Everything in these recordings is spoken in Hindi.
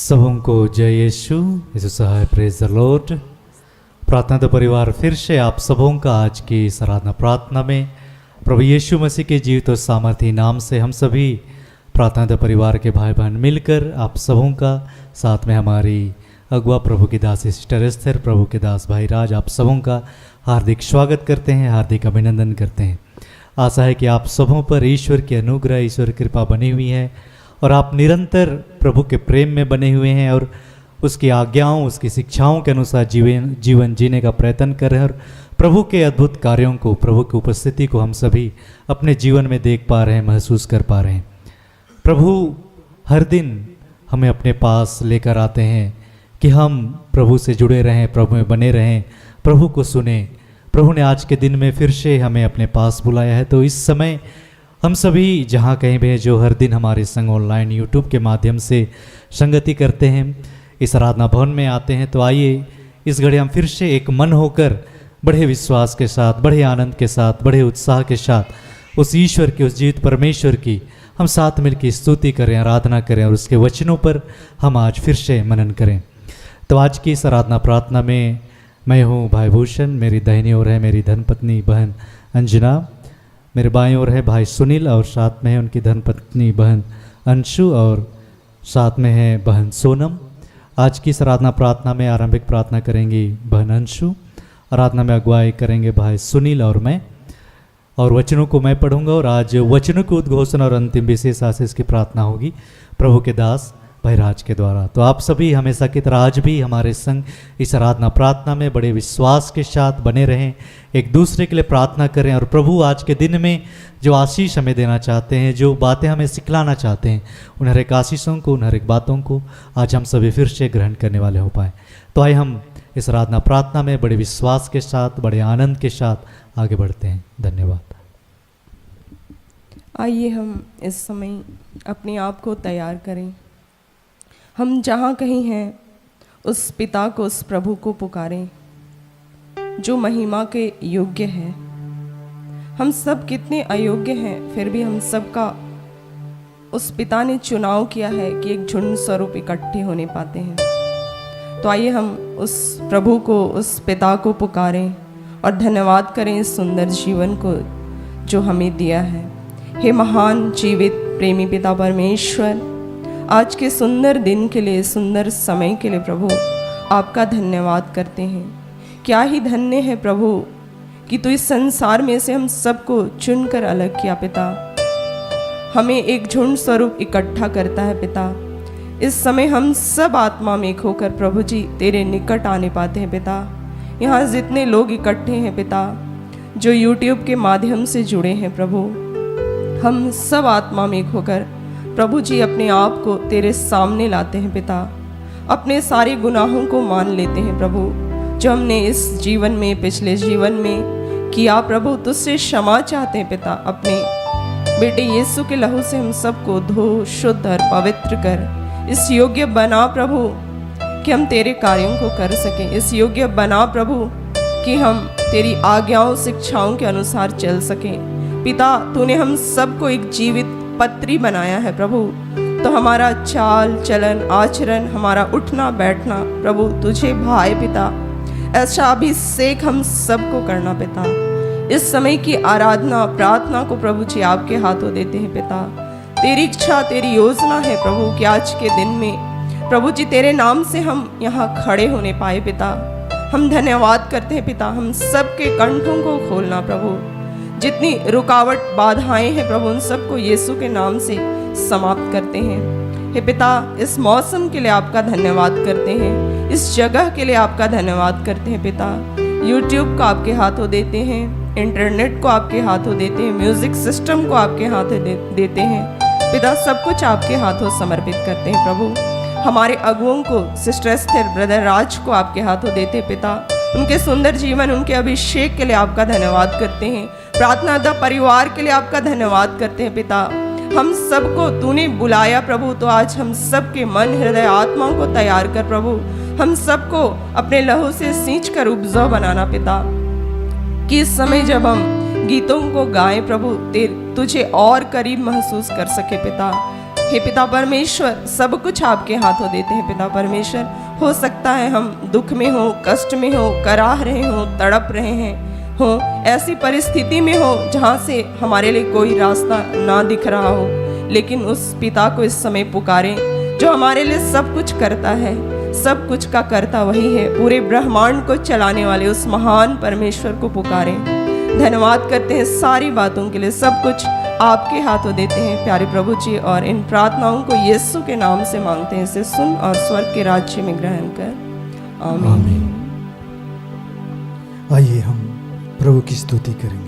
सबों को जय यीशु सहाय प्रेज द लॉर्ड। प्रार्थना तो परिवार फिर से आप सबों का आज की इस आराधना प्रार्थना में प्रभु यीशु मसीह के जीवित और सामर्थी नाम से हम सभी प्रार्थना तो परिवार के भाई बहन मिलकर आप सबों का साथ में हमारी अगुआ प्रभु की दास सिस्टर एस्थर, प्रभु के दास भाई राज, आप सबों का हार्दिक स्वागत करते हैं, हार्दिक अभिनंदन करते हैं। आशा है कि आप सबों पर ईश्वर की अनुग्रह, ईश्वर की कृपा बनी हुई है और आप निरंतर प्रभु के प्रेम में बने हुए हैं और उसकी आज्ञाओं, उसकी शिक्षाओं के अनुसार जीवन जीने का प्रयत्न कर रहे हैं और प्रभु के अद्भुत कार्यों को, प्रभु की उपस्थिति को हम सभी अपने जीवन में देख पा रहे हैं, महसूस कर पा रहे हैं। प्रभु हर दिन हमें अपने पास लेकर आते हैं कि हम प्रभु से जुड़े रहें, प्रभु में बने रहें, प्रभु को सुने। प्रभु ने आज के दिन में फिर से हमें अपने पास बुलाया है। तो इस समय हम सभी जहाँ कहीं भी हैं, जो हर दिन हमारे संग ऑनलाइन यूट्यूब के माध्यम से संगति करते हैं, इस आराधना भवन में आते हैं, तो आइए इस घड़ी हम फिर से एक मन होकर बड़े विश्वास के साथ, बड़े आनंद के साथ, बड़े उत्साह के साथ उस ईश्वर की, उस जीवित परमेश्वर की हम साथ मिलकर स्तुति करें, आराधना करें और उसके वचनों पर हम आज फिर से मनन करें। तो आज की इस आराधना प्रार्थना में मैं हूँ भाई भूषण, मेरी दाहिनी ओर है मेरी धर्मपत्नी बहन अंजना, मेरे बाएं ओर है भाई सुनील और साथ में है उनकी धर्मपत्नी बहन अंशु और साथ में है बहन सोनम। आज की इस आराधना प्रार्थना में आरंभिक प्रार्थना करेंगी बहन अंशु, आराधना में अगुवाई करेंगे भाई सुनील और मैं, और वचनों को मैं पढ़ूंगा और आज वचनों के उद्घोषण और अंतिम विशेष आशीष की प्रार्थना होगी प्रभु के दास भाई राज के द्वारा। तो आप सभी हमेशा की तरह आज भी हमारे संग इस आराधना प्रार्थना में बड़े विश्वास के साथ बने रहें, एक दूसरे के लिए प्रार्थना करें और प्रभु आज के दिन में जो आशीष हमें देना चाहते हैं, जो बातें हमें सिखलाना चाहते हैं, उन हर एक आशीषों को, उन हर एक बातों को आज हम सभी फिर से ग्रहण करने वाले हो पाए। तो आइए हम इस आराधना प्रार्थना में बड़े विश्वास के साथ, बड़े आनंद के साथ आगे बढ़ते हैं। धन्यवाद। आइए हम इस समय अपने आप को तैयार करें। हम जहाँ कहीं हैं उस पिता को, उस प्रभु को पुकारें जो महिमा के योग्य है। हम सब कितने अयोग्य हैं, फिर भी हम सबका उस पिता ने चुनाव किया है कि एक झुंड स्वरूप इकट्ठे होने पाते हैं। तो आइए हम उस प्रभु को, उस पिता को पुकारें और धन्यवाद करें इस सुंदर जीवन को जो हमें दिया है। हे महान जीवित प्रेमी पिता परमेश्वर, आज के सुंदर दिन के लिए, सुंदर समय के लिए प्रभु आपका धन्यवाद करते हैं। क्या ही धन्य है प्रभु कि तू इस संसार में से हम सबको चुनकर अलग किया पिता, हमें एक झुंड स्वरूप इकट्ठा करता है पिता। इस समय हम सब आत्मा में एक होकर प्रभु जी तेरे निकट आने पाते हैं पिता। यहाँ जितने लोग इकट्ठे हैं पिता, जो यूट्यूब के माध्यम से जुड़े हैं प्रभु, हम सब आत्मा में एक होकर प्रभु जी अपने आप को तेरे सामने लाते हैं पिता। अपने सारे गुनाहों को मान लेते हैं प्रभु, जो हमने इस जीवन में, पिछले जीवन में किया प्रभु, तुझसे क्षमा चाहते हैं पिता। अपने बेटे यीशु के लहू से हम सबको धो, शुद्ध और पवित्र कर इस योग्य बना प्रभु कि हम तेरे कार्यों को कर सकें। इस योग्य बना प्रभु कि हम तेरी आज्ञाओं, शिक्षाओं के अनुसार चल सकें। पिता, तूने हम सबको एक जीवित पत्री बनाया है प्रभु, तो हमारा चाल चलन, आचरण, हमारा उठना बैठना प्रभु तुझे भाई पिता, ऐसा अभिषेक हम सबको करना पिता। इस समय की आराधना, प्रार्थना को प्रभु जी आपके हाथों देते हैं पिता। तेरी इच्छा, तेरी योजना है प्रभु कि आज के दिन में प्रभु जी तेरे नाम से हम यहाँ खड़े होने पाए पिता। हम धन्यवाद करते हैं पिता। हम सबके कंठों को खोलना प्रभु, जितनी रुकावट, बाधाएं हैं प्रभु, उन सबको यीशु के नाम से समाप्त करते हैं। हे पिता, इस मौसम के लिए आपका धन्यवाद करते हैं, इस जगह के लिए आपका धन्यवाद करते हैं पिता। यूट्यूब को आपके हाथों देते हैं, इंटरनेट को आपके हाथों देते हैं, म्यूजिक सिस्टम को आपके हाथों देते हैं पिता। सब कुछ आपके हाथों समर्पित करते हैं प्रभु। हमारे अगुओं को, सिस्टर एस्थर, ब्रदर राज को आपके हाथों देते हैं पिता। उनके सुंदर जीवन, उनके अभिषेक के लिए आपका धन्यवाद करते हैं। प्रार्थना दा परिवार के लिए आपका धन्यवाद करते हैं पिता। हम सबको तूने बुलाया प्रभु, तो आज हम सबके मन, हृदय, आत्मा को तैयार कर प्रभु। हम सबको अपने लहू से सींच कर उपजाऊ बनाना पिता, कि इस समय जब हम गीतों को गाएं प्रभु, तुझे और करीब महसूस कर सके पिता। हे पिता परमेश्वर, सब कुछ आपके हाथों देते हैं पिता परमेश्वर। हो सकता है हम दुख में हो, कष्ट में हो, कराह रहे हो, तड़प रहे हैं हो, ऐसी परिस्थिति में हो जहाँ से हमारे लिए कोई रास्ता ना दिख रहा हो, लेकिन उस पिता को इस समय पुकारें जो हमारे लिए सब कुछ करता है। सब कुछ का करता वही है, पूरे ब्रह्मांड को चलाने वाले उस महान परमेश्वर को पुकारें। धन्यवाद करते हैं सारी बातों के लिए, सब कुछ आपके हाथों देते हैं प्यारे प्रभु जी, और इन प्रार्थनाओं को यीशु के नाम से मांगते हैं। इसे सुन और स्वर्ग के राज्य में ग्रहण कर, आमीन। आइए हम प्रभु की स्तुति करेंगे।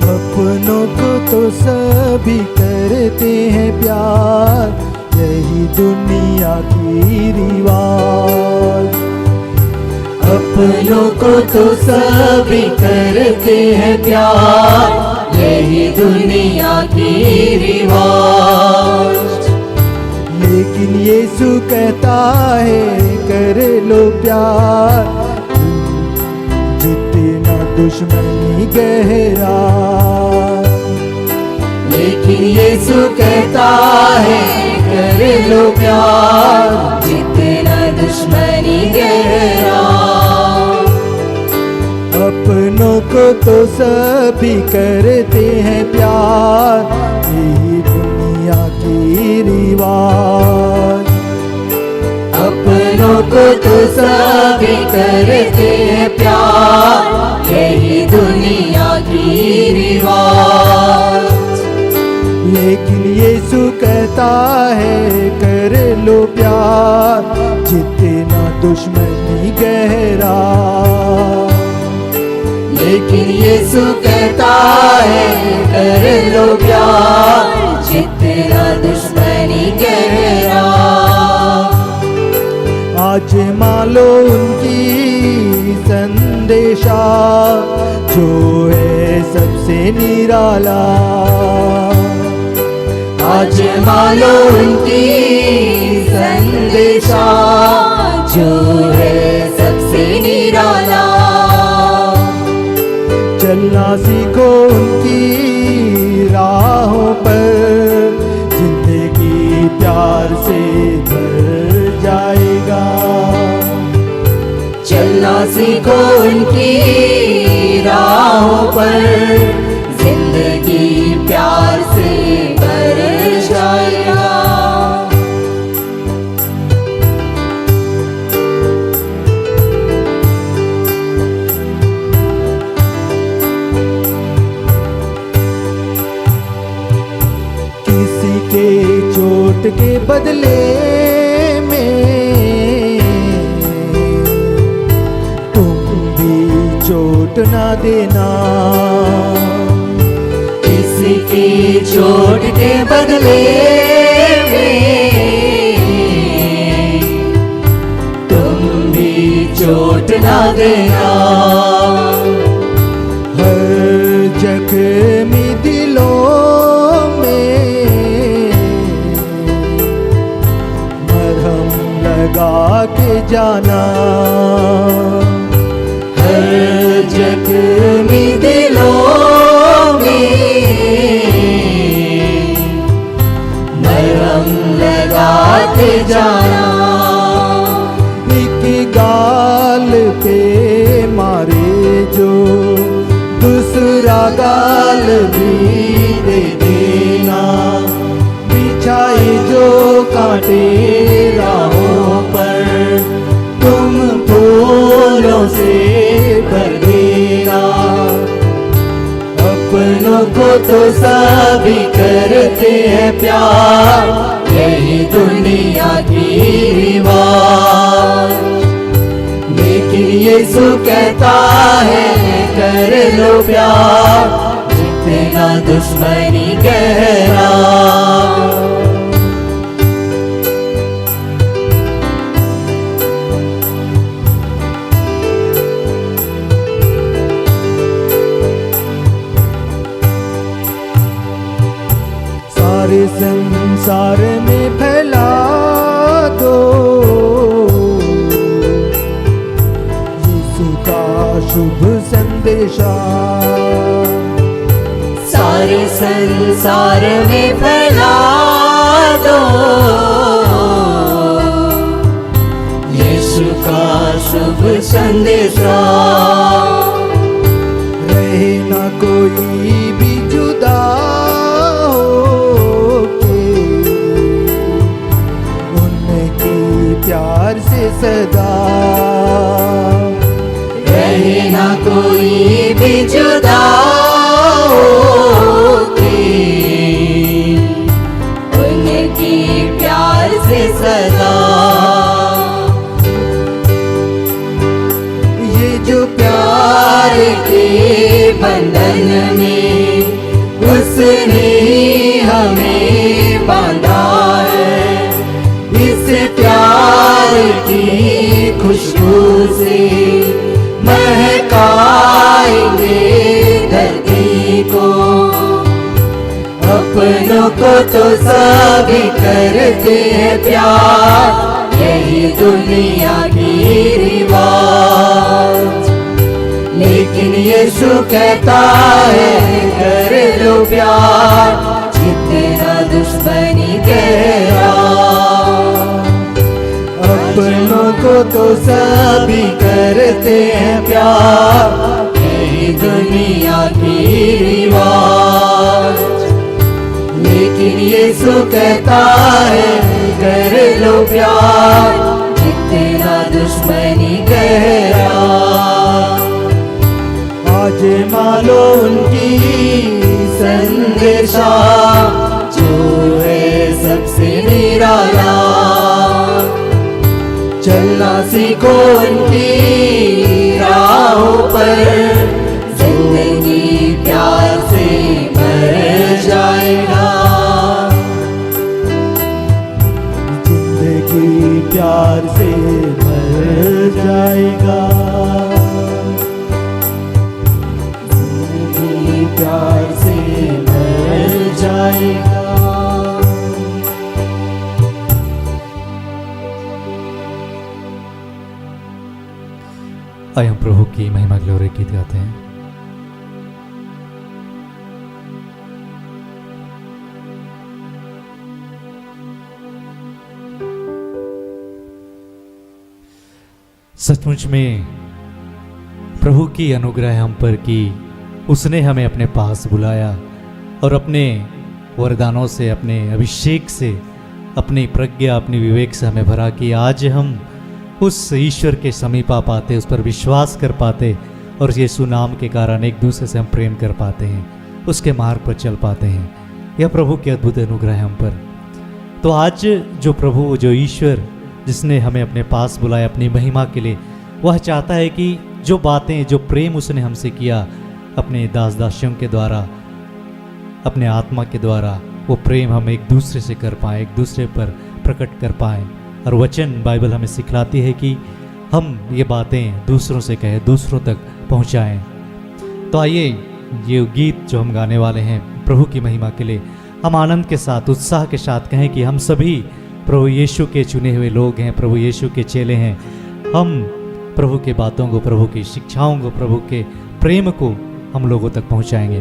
अपनों को तो सभी करते हैं प्यार, यही दुनिया की रिवाज। अपनों को तो सभी करते हैं प्यार, यही दुनिया की रिवाज। लेकिन यीशु कहता है कर लो प्यार, जितना दुश्मनी गहरा। लेकिन यीशु कहता है कर लो प्यार, जितना दुश्मनी गहरा। अपनों को तो सभी करते हैं प्यार, यही दुनिया की रिवाज। अपनों को तो सभी करते हैं प्यार, यही दुनिया की रिवाज। लेकिन यीशु कहता है कर लो प्यार, जितना दुश्मनी गहरा। लेकिन यीशु कहता है कर लो प्यार, जितना दुश्मनी गहरा। आज मालो उनकी संदेशा, जो है सबसे निराला। आज मानो उनकी संदेशा, जो है सबसे निराला। चलना सीखो उनकी राहों पर, जिंदगी प्यार से भर जाएगा। चलना सीखो उनकी राहों पर, जिंदगी प्यार से भर जाएगा। किसी के चोट के बदले में तुम भी चोट ना देना। किसी की चोट के बदले में तुम भी चोट ना देना। हर जख्मी दिलों में मरहम लगा के जाना। हर जख्मी दिलों में मरहम लगा के जाना। एक गाल पे मारे जो, दूसरा गाल भी दे देना। बिछाए जो कांटे राहों पर, तुम फूलों से भर देना। अपनों को तो सभी करते हैं प्यार, यही दुनिया की रिवाज। लेकिन यीशु कहता है कर लो प्यार, जितना दुश्मनी गहरा। सारे संसार में फैला दो यीशु का शुभ संदेशा। सारे संसार में फैला दो यीशु का शुभ संदेशा। रहे ना कोई भी जुदा होके उनकी प्यार से सदा। रहे ना कोई भी जुदा होके उनकी प्यार से सदा। ये जो प्यार के बंधन में उसने हमें बांधा है। इस प्यार की खुशबू से महकाएंगे धरती को। अपनों को तो सभी करते हैं प्यार, यही दुनिया की रिवाज। लेकिन यीशु कहता है कर लो प्यार जितना दुश्मनी गहरा। अपनों को तो सभी करते हैं प्यार, यही दुनिया की रिवाज। लेकिन यीशु कहता है कर लो प्यार जितना दुश्मनी गहरा। आज मानो उनकी संदेशा जो है सबसे निराला। चलना सीखो उनकी राहों पर, जिंदगी प्यार से भर जाएगा। जिंदगी प्यार से भर जाएगा। जिंदगी प्यार से भर जाएगा। आइए हम प्रभु की महिमा ग्लोरी गीत गाते हैं। सचमुच में प्रभु की अनुग्रह हम पर की, उसने हमें अपने पास बुलाया और अपने वरदानों से, अपने अभिषेक से, अपनी प्रज्ञा, अपनी विवेक से हमें भरा कि आज हम उस ईश्वर के समीप आ पाते, उस पर विश्वास कर पाते और यीशु नाम के कारण एक दूसरे से हम प्रेम कर पाते हैं, उसके मार्ग पर चल पाते हैं। यह प्रभु की अद्भुत अनुग्रह है हम पर। तो आज जो प्रभु, जो ईश्वर जिसने हमें अपने पास बुलाया अपनी महिमा के लिए, वह चाहता है कि जो बातें, जो प्रेम उसने हमसे किया अपने दास दासियों के द्वारा, अपने आत्मा के द्वारा, वो प्रेम हम एक दूसरे से कर पाएँ, एक दूसरे पर प्रकट कर पाएँ। और वचन बाइबल हमें सिखलाती है कि हम ये बातें दूसरों से कहें, दूसरों तक पहुंचाएं। तो आइए ये गीत जो हम गाने वाले हैं प्रभु की महिमा के लिए, हम आनंद के साथ, उत्साह के साथ कहें कि हम सभी प्रभु यीशु के चुने हुए लोग हैं, प्रभु यीशु के चेले हैं। हम प्रभु की बातों को, प्रभु की शिक्षाओं को, प्रभु के प्रेम को हम लोगों तक पहुंचाएंगे।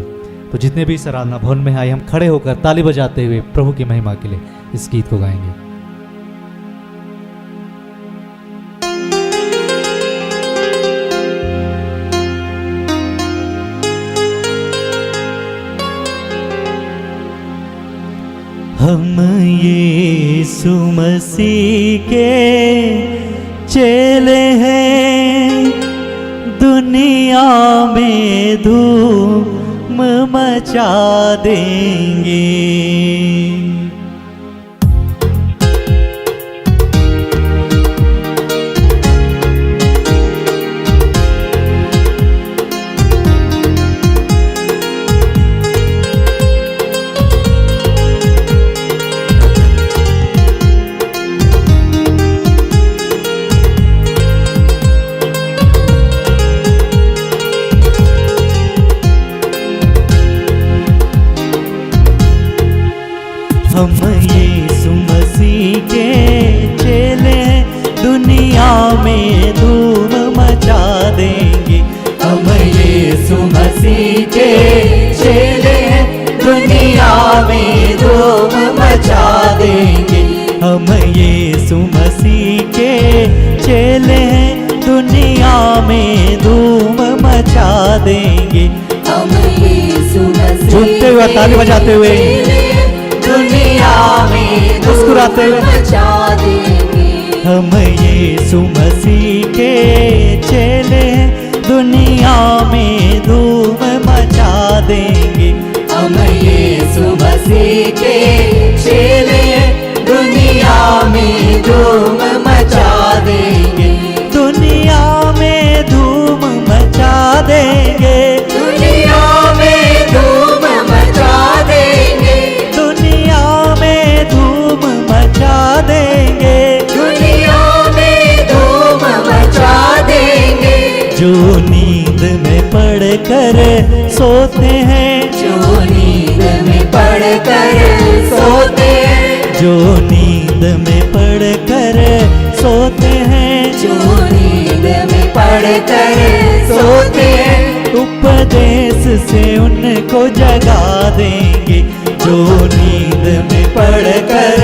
तो जितने भी इस आराधना भवन में आए, हम खड़े होकर ताली बजाते हुए प्रभु की महिमा के लिए इस गीत को गाएंगे। हम यीशु मसीह के चेले हैं, दुनिया में धूम मचा देंगे। हम यीशु मसीह के चेले हैं, दुनिया में धूम मचा देंगे। हम यीशु मसीह के चेले हैं, दुनिया में धूम मचा देंगे। हम यीशु मसीह के चेले हैं, दुनिया में धूम मचा देंगे। हम यीशु मसीह झूमते हुए ताली बजाते हुए दुनिया में मुस्कुराते हुए मचा देंगे। हम यीशु मसीह के चेले हैं, दुनिया में धूम मचा देंगे। हम यीशु मसीह के चेले हैं, दुनिया में धूम मचा देंगे। दुनिया में धूम मचा देंगे। दुनिया में धूम मचा देंगे। दुनिया में धूम मचा देंगे। दुनिया में धूम मचा देंगे। जो नींद में पड़कर सोते हैं, जो नींद में पड़कर सोते हैं, जो नींद में पड़कर सोते हैं, जो नींद में पड़कर सोते हैं, उपदेश से उनको जगा देंगे। जो नींद में पड़कर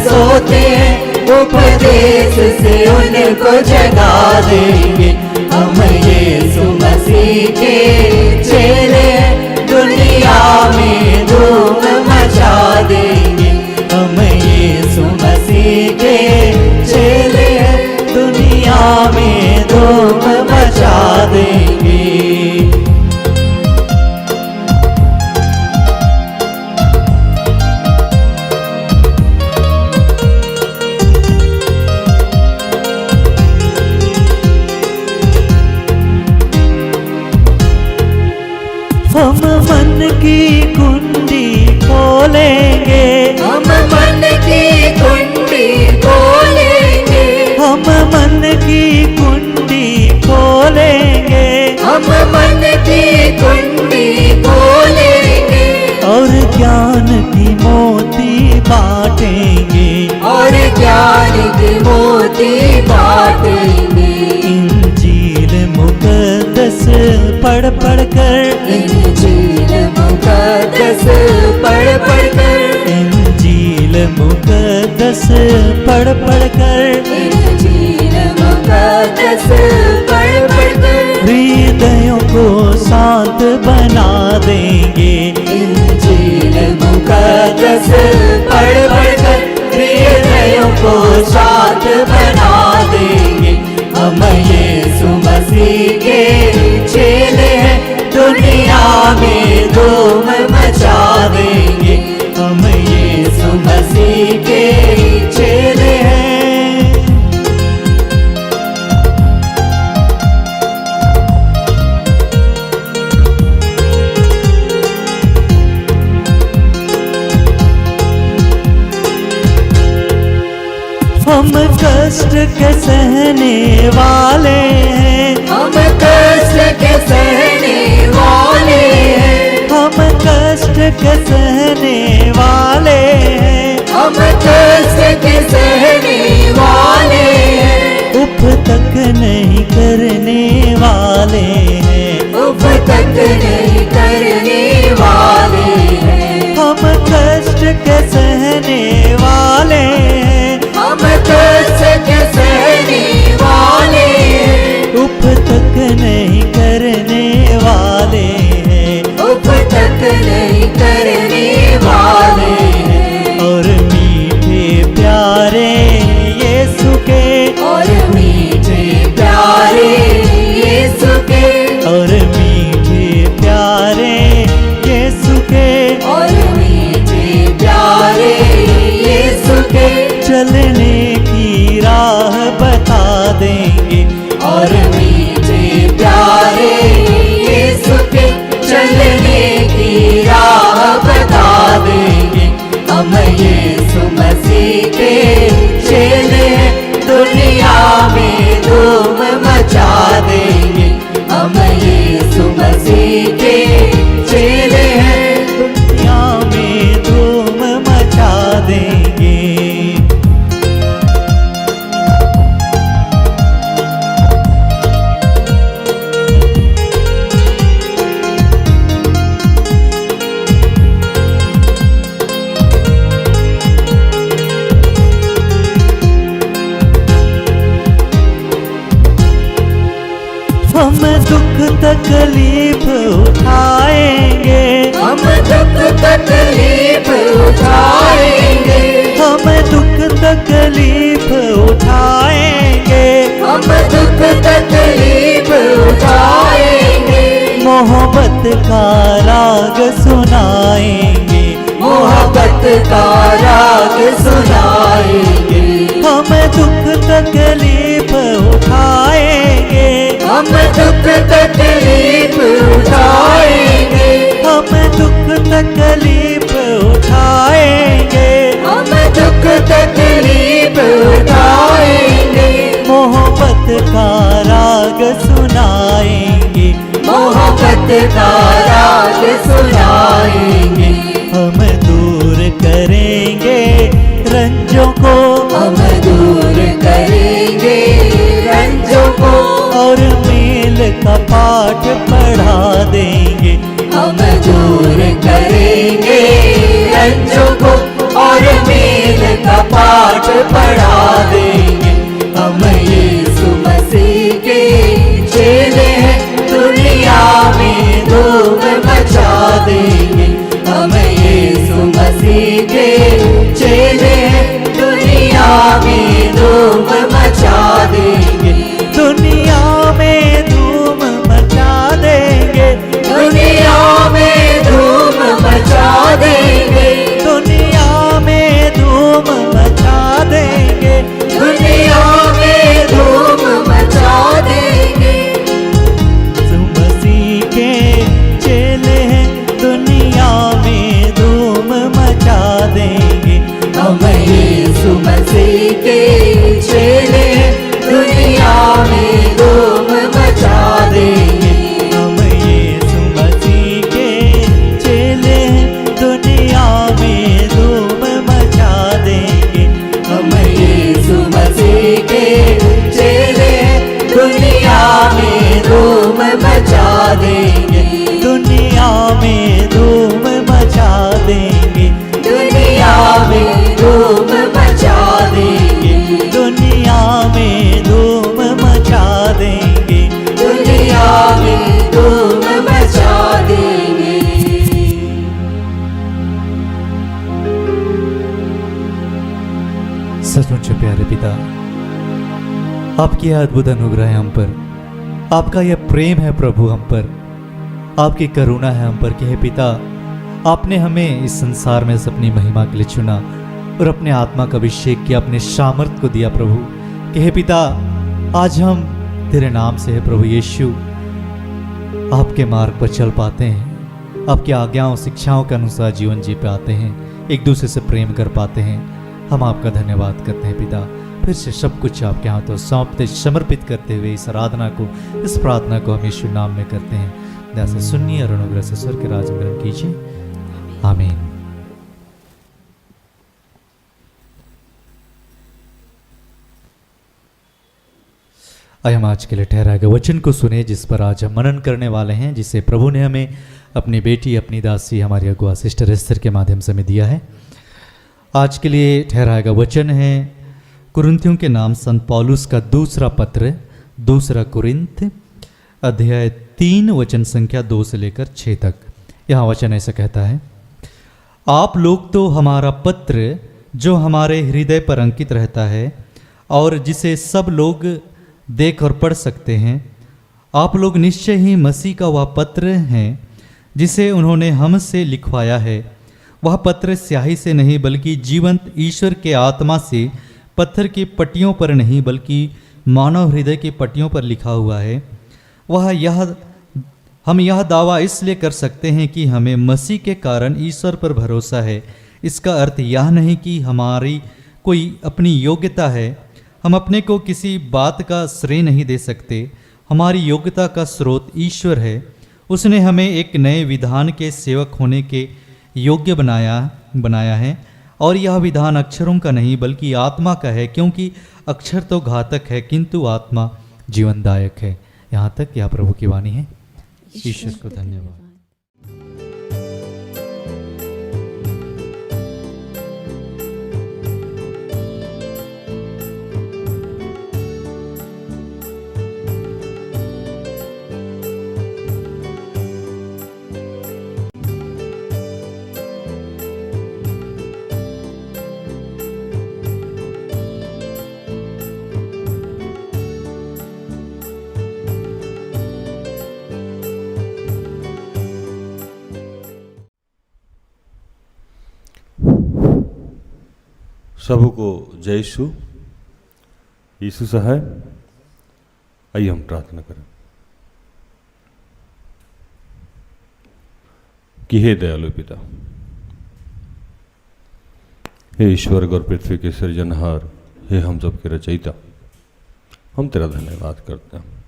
सोते हैं, उपदेश से उनको जगा देंगे। हम यीशु मसीह के चेले हैं, दुनिया में धूम मचा देंगे। हम यीशु मसीह के चेले हैं, दुनिया में धूम मचा देंगे। हम मन की कुंडी खोलेंगे। हम मन की कुंडी खोलेंगे। हम मन की कुंडी खोलेंगे। हम मन की कुंडी खोलेंगे। और ज्ञान की मोती बांटेंगे। और ज्ञान की मोती बांटेंगे। इंजील मुकद्दस पढ़ पढ़ कर, इंजील मुकद्दस पढ़ पढ़ कर, इंजील मुकद्दस पढ़ पढ़ कर, इंजील मुकद्दस पढ़ पढ़ कर, हृदयों को शांत बना देंगे। इंजील मुकद्दस पढ़ पढ़ कर, हृदयों को शांत बना देंगे। हम यीशु मसीह के चेले हैं, दुनिया में धूम मचा देंगे। हम यीशु मसीह के चेले हैं। हम कष्ट के सहने वाले हैं। हम कष्ट के सहने वाले हैं। हम कष्ट के सहने वाले हैं। हम कष्ट के सहने वाले हैं। उफ तक नहीं करने वाले हैं। उफ तक नहीं करने वाले हैं। हम कष्ट के सहने वाले हैं। हम कष्ट के सहने वाले हैं। उफ तक नहीं करने वाले हैं। उफ तक नहीं करने वाले हैं। और मीठे प्यारे यीशु के, और मीठे प्यारे यीशु के, और मीठे प्यारे यीशु के, और मीठे प्यारे यीशु के, चलने की राह बता देंगे। और मीठे प्यारे यीशु के, चलने की राह बता देंगे। हम यीशु मसीह के चेले हैं, दुनिया में धूम मचा देंगे। हम यीशु मसीह के चेले हैं, दुनिया में धूम मचा देंगे। हम दुख तकलीफ उठाएंगे, हम दुख तकलीफ उठाएंगे, हम दुख तकलीफ उठाएंगे, हम दुख तकलीफ उठाएंगे, मोहब्बत का राग सुनाएंगे, मोहब्बत का राग सुनाएंगे, हम दुख तकलीफ उठाएंगे, हम दुख तकलीफ उठाएंगे, हम दुख तकलीफ उठाएंगे, हम दुख तकलीफ उठाएंगे, मोहब्बत का राग सुनाएंगे, मोहब्बत का राग सुनाएंगे, हम दूर करेंगे रंजों को, हम दूर करेंगे रंजों को, और मेल का पाठ पढ़ा देंगे, हम दूर करेंगे रंजों को, और मेल का पाठ पढ़ा देंगे। हम यीशु मसीह के चेले हैं, दुनिया में धूम मचा देंगे। हम यीशु मसीह के चेले हैं, दुनिया में धूम मचा देंगे, दुनिया में धूम मचा देंगे, दुनिया में धूम मचा देंगे, दुनिया में धूम मचा देंगे, दुनिया में धूम मचा देंगे। यीशु मसीह के चेले हैं, दुनिया में धूम मचा देंगे, हम यीशु मसीह के चेले हैं, दुनिया में धूम मचा देंगे, हम यीशु मसीह के चेले हैं, दुनिया में धूम मचा देंगे, हम यीशु मसीह के चेले हैं, दुनिया में धूम मचा देंगे, दुनिया में धूम मचा देंगे, दुनिया में धूम मचा देंगे, दुनिया में धूम मचा देंगे, दुनिया में धूम मचा देंगे। सचमुच प्यारे पिता, आपकी यह अद्भुत अनुग्रह है हम पर, आपका यह प्रेम है प्रभु हम पर, आपकी करुणा है हम पर कि हे पिता, आपने हमें इस संसार में से अपनी महिमा के लिए चुना और अपने आत्मा का अभिषेक किया, अपने सामर्थ को दिया प्रभु कि हे पिता, आज हम तेरे नाम से है प्रभु यीशु आपके मार्ग पर चल पाते हैं, आपकी आज्ञाओं शिक्षाओं के अनुसार जीवन जी पाते हैं, एक दूसरे से प्रेम कर पाते हैं। हम आपका धन्यवाद करते हैं पिता, फिर से सब कुछ आपके हाथों सौंपते समर्पित करते हुए इस आराधना को, इस प्रार्थना को हम यीशु नाम में करते हैं। दया से सुनिए और अनुग्रह से स्वर्ग के राज में ग्रहण कीजिए। आमीन। आइए हम आज के लिए ठहराए गए वचन को सुने, जिस पर आज हम मनन करने वाले हैं, जिसे प्रभु ने हमें अपनी बेटी, अपनी दासी, हमारी अगुआ सिस्टर एस्तर के माध्यम से हमें दिया है। आज के लिए ठहराया गया वचन है कुरिन्थियों के नाम संत पौलुस का दूसरा पत्र, दूसरा कुरिन्थ अध्याय 3 वचन संख्या 2 से लेकर 6 तक। यहाँ वचन ऐसा कहता है, आप लोग तो हमारा पत्र जो हमारे हृदय पर अंकित रहता है और जिसे सब लोग देख और पढ़ सकते हैं, आप लोग निश्चय ही मसीह का वह पत्र हैं जिसे उन्होंने हमसे लिखवाया है। वह पत्र स्याही से नहीं बल्कि जीवंत ईश्वर के आत्मा से पत्थर की पट्टियों पर नहीं बल्कि मानव हृदय की पट्टियों पर लिखा हुआ है। हम यह दावा इसलिए कर सकते हैं कि हमें मसीह के कारण ईश्वर पर भरोसा है। इसका अर्थ यह नहीं कि हमारी कोई अपनी योग्यता है, हम अपने को किसी बात का श्रेय नहीं दे सकते। हमारी योग्यता का स्रोत ईश्वर है। उसने हमें एक नए विधान के सेवक होने के योग्य बनाया है। और यह विधान अक्षरों का नहीं बल्कि आत्मा का है, क्योंकि अक्षर तो घातक है किंतु आत्मा जीवनदायक है। यहाँ तक यह प्रभु की वाणी है। ईश्वर को धन्यवाद। सबको जय यीशु। यीशु सहाय। आइए हम प्रार्थना करें कि हे दयालु पिता, हे ईश्वर और पृथ्वी के सृजनहार, हे हम सब के रचयिता, हम तेरा धन्यवाद करते हैं।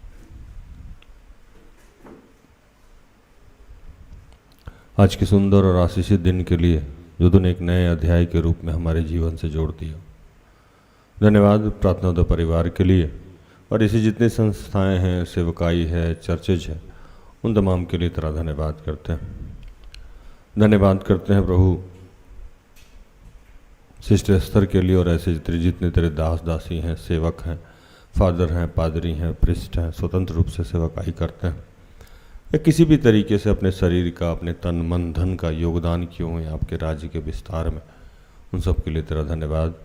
आज के सुंदर और आशीषित दिन के लिए जो तूने एक नए अध्याय के रूप में हमारे जीवन से जोड़ दिया। धन्यवाद प्रार्थना परिवार के लिए, और ऐसी जितनी संस्थाएं हैं, सेवकाई है, चर्चेज है, उन तमाम के लिए तेरा धन्यवाद करते हैं। धन्यवाद करते हैं प्रभु सिस्टर स्तर के लिए, और ऐसे जितने तेरे दास दासी हैं, सेवक हैं, फादर हैं, पादरी हैं, प्रिस्ट हैं, स्वतंत्र रूप से सेवकाई करते हैं या किसी भी तरीके से अपने शरीर का, अपने तन मन धन का योगदान किए हुए आपके राज्य के विस्तार में, उन सब के लिए तेरा धन्यवाद।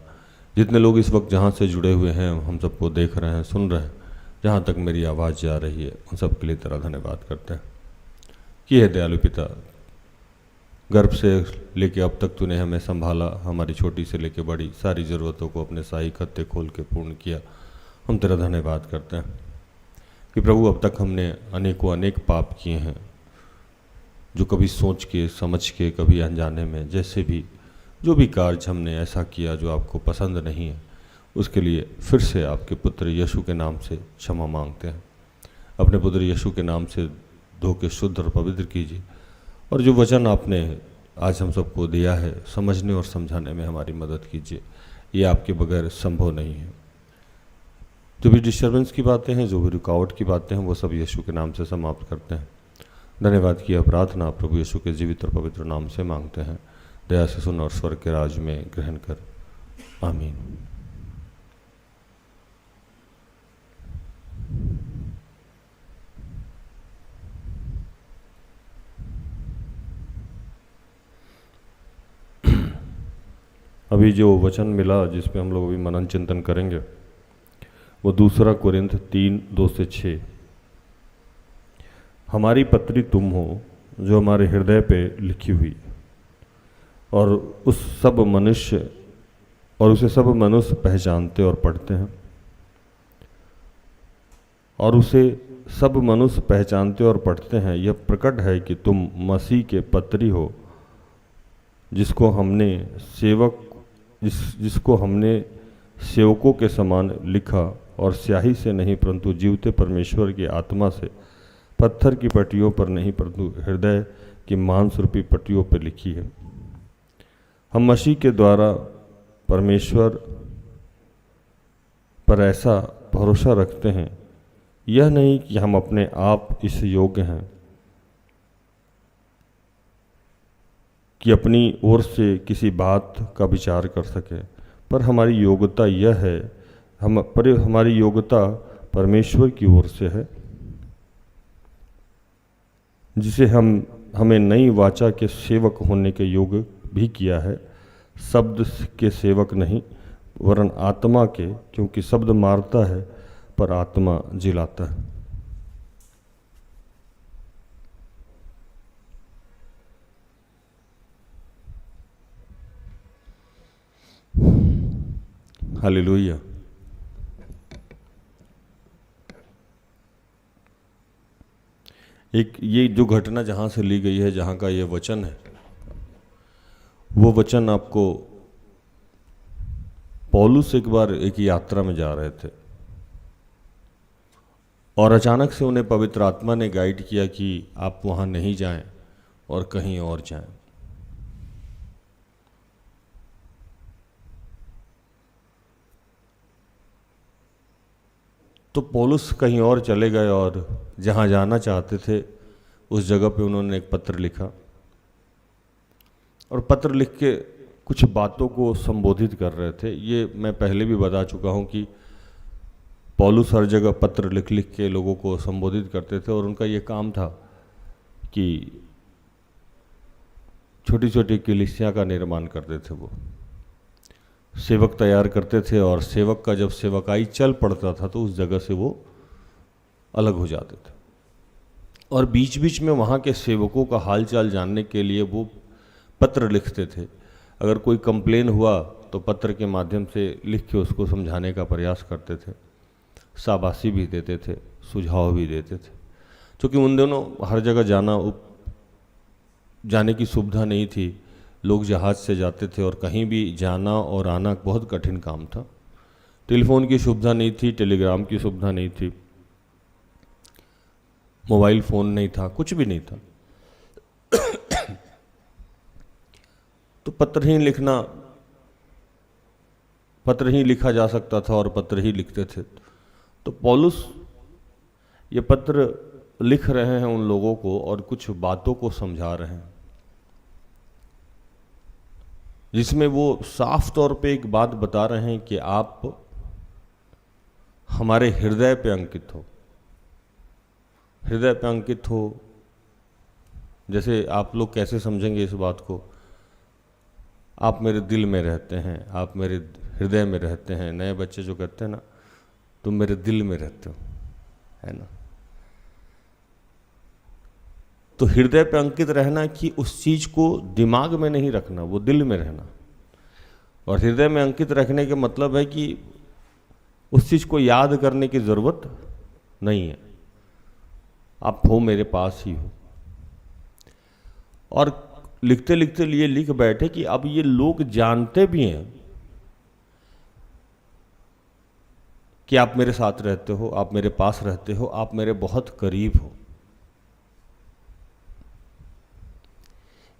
जितने लोग इस वक्त जहाँ से जुड़े हुए हैं, हम सबको देख रहे हैं, सुन रहे हैं, जहाँ तक मेरी आवाज़ जा रही है, उन सब के लिए तेरा धन्यवाद करते हैं कि हे दयालु पिता, गर्भ से लेके अब तक तूने हमें संभाला, हमारी छोटी से लेके बड़ी सारी ज़रूरतों को अपने साई खत्ते खोल के पूर्ण किया। हम तेरा धन्यवाद करते हैं कि प्रभु अब तक हमने अनेकों अनेक पाप किए हैं, जो कभी सोच के, समझ के, कभी अनजाने में, जैसे भी जो भी कार्य हमने ऐसा किया जो आपको पसंद नहीं है, उसके लिए फिर से आपके पुत्र यीशु के नाम से क्षमा मांगते हैं। अपने पुत्र यीशु के नाम से धो के शुद्ध और पवित्र कीजिए, और जो वचन आपने आज हम सबको दिया है, समझने और समझाने में हमारी मदद कीजिए। ये आपके बगैर संभव नहीं है। जो भी डिस्टर्बेंस की बातें हैं, जो भी रुकावट की बातें हैं, वो सब यीशु के नाम से समाप्त करते हैं। धन्यवाद की प्रार्थना प्रभु यीशु के जीवित और पवित्र नाम से मांगते हैं। दया से सुन और स्वर्ग के राज में ग्रहण कर। आमीन। अभी जो वचन मिला जिसपे हम लोग अभी मनन चिंतन करेंगे, वो 2 कोरिन्थ 3:2-6। हमारी पत्री तुम हो जो हमारे हृदय पे लिखी हुई, और उसे सब मनुष्य पहचानते और पढ़ते हैं, और उसे सब मनुष्य पहचानते और पढ़ते हैं। यह प्रकट है कि तुम मसीह के पत्री हो, जिसको हमने सेवकों के समान लिखा, और स्याही से नहीं परंतु जीवते परमेश्वर की आत्मा से, पत्थर की पट्टियों पर नहीं परंतु हृदय की मांस रूपी पट्टियों पर लिखी है। हम मसीह के द्वारा परमेश्वर पर ऐसा भरोसा रखते हैं, यह नहीं कि हम अपने आप इस योग्य हैं कि अपनी ओर से किसी बात का विचार कर सके, पर हमारी योग्यता यह है, हमारी योग्यता परमेश्वर की ओर से है, जिसे हमें नई वाचा के सेवक होने के योग्य भी किया है, शब्द के सेवक नहीं वरन आत्मा के, क्योंकि शब्द मारता है पर आत्मा जिलाता है। हालेलुया। एक ये जो घटना जहाँ से ली गई है, जहाँ का ये वचन है, वो वचन आपको पौलुस एक बार एक यात्रा में जा रहे थे, और अचानक से उन्हें पवित्र आत्मा ने गाइड किया कि आप वहाँ नहीं जाएं और कहीं और जाएं। तो पौलुस कहीं और चले गए और जहाँ जाना चाहते थे उस जगह पे उन्होंने एक पत्र लिखा, और पत्र लिख के कुछ बातों को संबोधित कर रहे थे। ये मैं पहले भी बता चुका हूँ कि पौलुस हर जगह पत्र लिख लिख के लोगों को संबोधित करते थे, और उनका ये काम था कि छोटी छोटी कलीसिया का निर्माण करते थे। वो सेवक तैयार करते थे, और सेवक का जब सेवकाई चल पड़ता था तो उस जगह से वो अलग हो जाते थे, और बीच बीच में वहाँ के सेवकों का हालचाल जानने के लिए वो पत्र लिखते थे। अगर कोई कंप्लेन हुआ तो पत्र के माध्यम से लिख के उसको समझाने का प्रयास करते थे, शाबाशी भी देते थे, सुझाव भी देते थे। क्योंकि उन दिनों हर जगह जाने की सुविधा नहीं थी, लोग जहाज़ से जाते थे, और कहीं भी जाना और आना बहुत कठिन काम था। टेलीफोन की सुविधा नहीं थी, टेलीग्राम की सुविधा नहीं थी, मोबाइल फ़ोन नहीं था, कुछ भी नहीं था। तो पत्र ही लिखा जा सकता था, और पत्र ही लिखते थे। तो पौलुस ये पत्र लिख रहे हैं उन लोगों को, और कुछ बातों को समझा रहे हैं, जिसमें वो साफ तौर पे एक बात बता रहे हैं कि आप हमारे हृदय पे अंकित हो। हृदय पे अंकित हो, जैसे आप लोग कैसे समझेंगे इस बात को? आप मेरे दिल में रहते हैं, आप मेरे हृदय में रहते हैं। नए बच्चे जो कहते हैं ना, तुम मेरे दिल में रहते हो, है ना। तो हृदय पे अंकित रहना कि उस चीज को दिमाग में नहीं रखना, वो दिल में रहना। और हृदय में अंकित रखने के मतलब है कि उस चीज को याद करने की जरूरत नहीं है, आप हो मेरे पास ही हो। और लिखते लिखते लिए लिख बैठे कि अब ये लोग जानते भी हैं कि आप मेरे साथ रहते हो, आप मेरे पास रहते हो, आप मेरे बहुत करीब हो।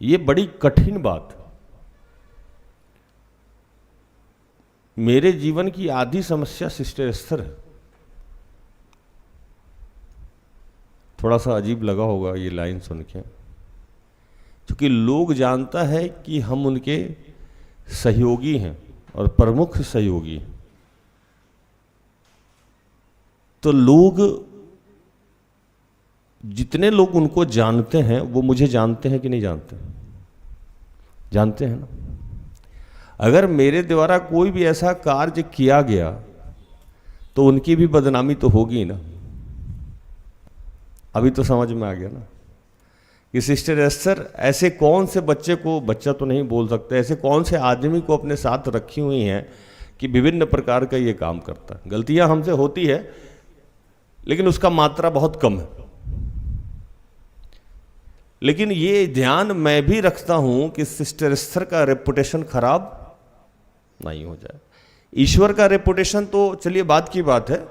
ये बड़ी कठिन बात। मेरे जीवन की आधी समस्या सिस्टर एस्थर है। थोड़ा सा अजीब लगा होगा ये लाइन सुन के, क्योंकि लोग जानता है कि हम उनके सहयोगी हैं और प्रमुख सहयोगी हैं। तो लोग, जितने लोग उनको जानते हैं वो मुझे जानते हैं कि नहीं जानते? जानते हैं ना। अगर मेरे द्वारा कोई भी ऐसा कार्य किया गया तो उनकी भी बदनामी तो होगी ना। अभी तो समझ में आ गया ना कि सिस्टर एस्थर ऐसे कौन से बच्चे को, बच्चा तो नहीं बोल सकते, ऐसे कौन से आदमी को अपने साथ रखी हुई हैं कि विभिन्न प्रकार का ये काम करता है। गलतियां हमसे होती है लेकिन उसका मात्रा बहुत कम है। लेकिन ये ध्यान मैं भी रखता हूं कि सिस्टर एस्थर का रेपुटेशन खराब नहीं हो जाए। ईश्वर का रेपुटेशन तो चलिए बात की बात है,